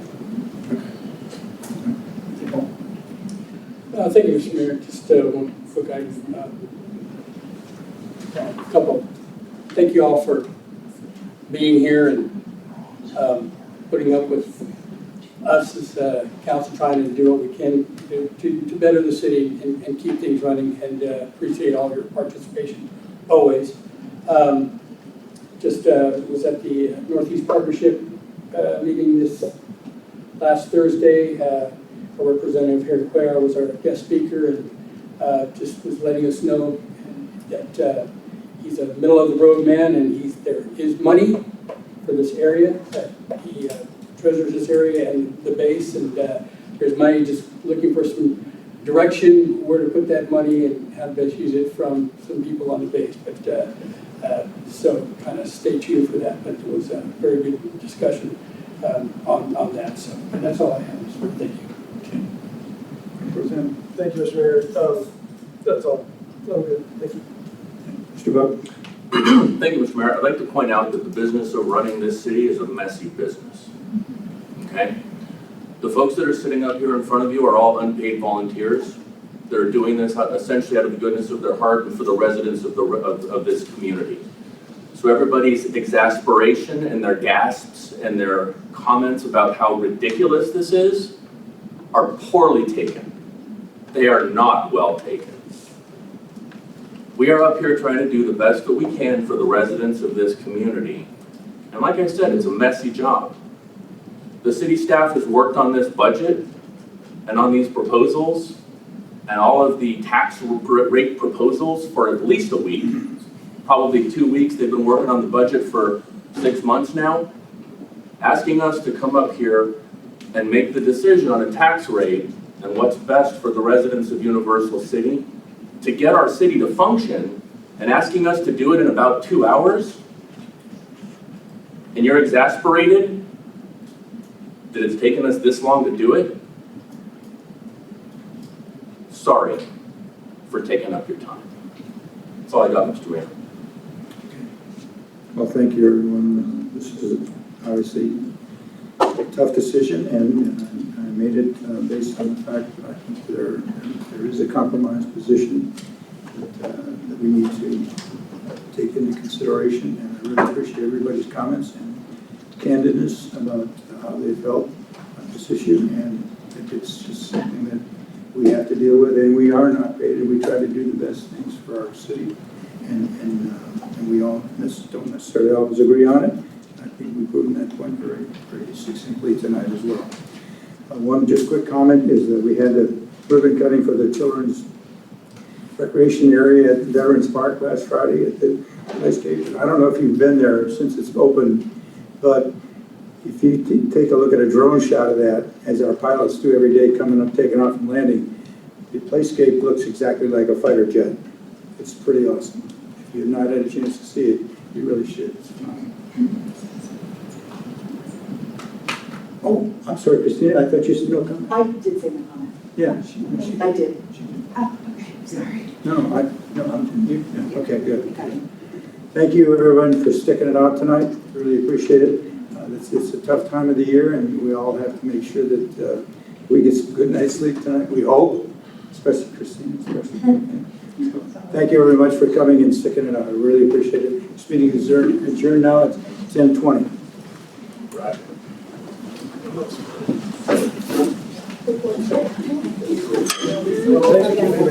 Thank you, Mr. Mayor. Just one quick item. Thank you all for being here and putting up with us as council trying to do what we can to better the city and keep things running, and appreciate all your participation always. Was at the Northeast Partnership meeting this last Thursday. Our representative here in Cuellar was our guest speaker, and just was letting us know that he's a middle of the road man, and there is money for this area. He treasures this area and the base, and there's money, just looking for some direction where to put that money and how to best use it from some people on the base. But so kind of stay tuned for that. But it was a very good discussion on that. So that's all I have. So thank you. Thank you, Mr. Mayor. That's all. I'm good. Thank you. Mr. Buck? Thank you, Mr. Mayor. I'd like to point out that the business of running this city is a messy business. Okay? The folks that are sitting up here in front of you are all unpaid volunteers. They're doing this essentially out of the goodness of their heart and for the residents of this community. So everybody's exasperation and their gasps and their comments about how ridiculous this is are poorly taken. They are not well taken. We are up here trying to do the best that we can for the residents of this community. And like I said, it's a messy job. The city staff has worked on this budget and on these proposals and all of the tax rate proposals for at least a week, probably 2 weeks. They've been working on the budget for 6 months now, asking us to come up here and make the decision on a tax rate and what's best for the residents of Universal City to get our city to function, and asking us to do it in about 2 hours. And you're exasperated that it's taken us this long to do it? Sorry for for taking up your time. That's all I got, Mr. Mayor. Well, thank you, everyone. This is obviously a tough decision, and I made it based on the fact that I think there is a compromise position that we need to take into consideration, and I really appreciate everybody's comments and candidness about how they felt on this issue, and I think it's just something that we have to deal with, and we are not paid, and we try to do the best things for our city, and we all don't necessarily always agree on it. I think we've proven that point very succinctly tonight as well. One just quick comment is that we had the ribbon cutting for the children's recreation area at Veterans Park last Friday at the landscape. I don't know if you've been there since it's open, but if you take a look at a drone shot of that, as our pilots do every day coming up, taking off and landing, the playscape looks exactly like a fighter jet. It's pretty awesome. If you've not had a chance to see it, you really should. It's phenomenal. Oh, I'm sorry, Christina, I thought you said no comment. I did say my comment. Yeah. I did. Oh, okay, sorry. Okay, good. Thank you, everyone, for sticking it out tonight. Really appreciate it. It's a tough time of the year, and we all have to make sure that we get some good night's sleep tonight. We hope, especially Christine. So, thank you very much for coming and sticking it out. I really appreciate it. This meeting is adjourned now at 10:20. Right. Thank you.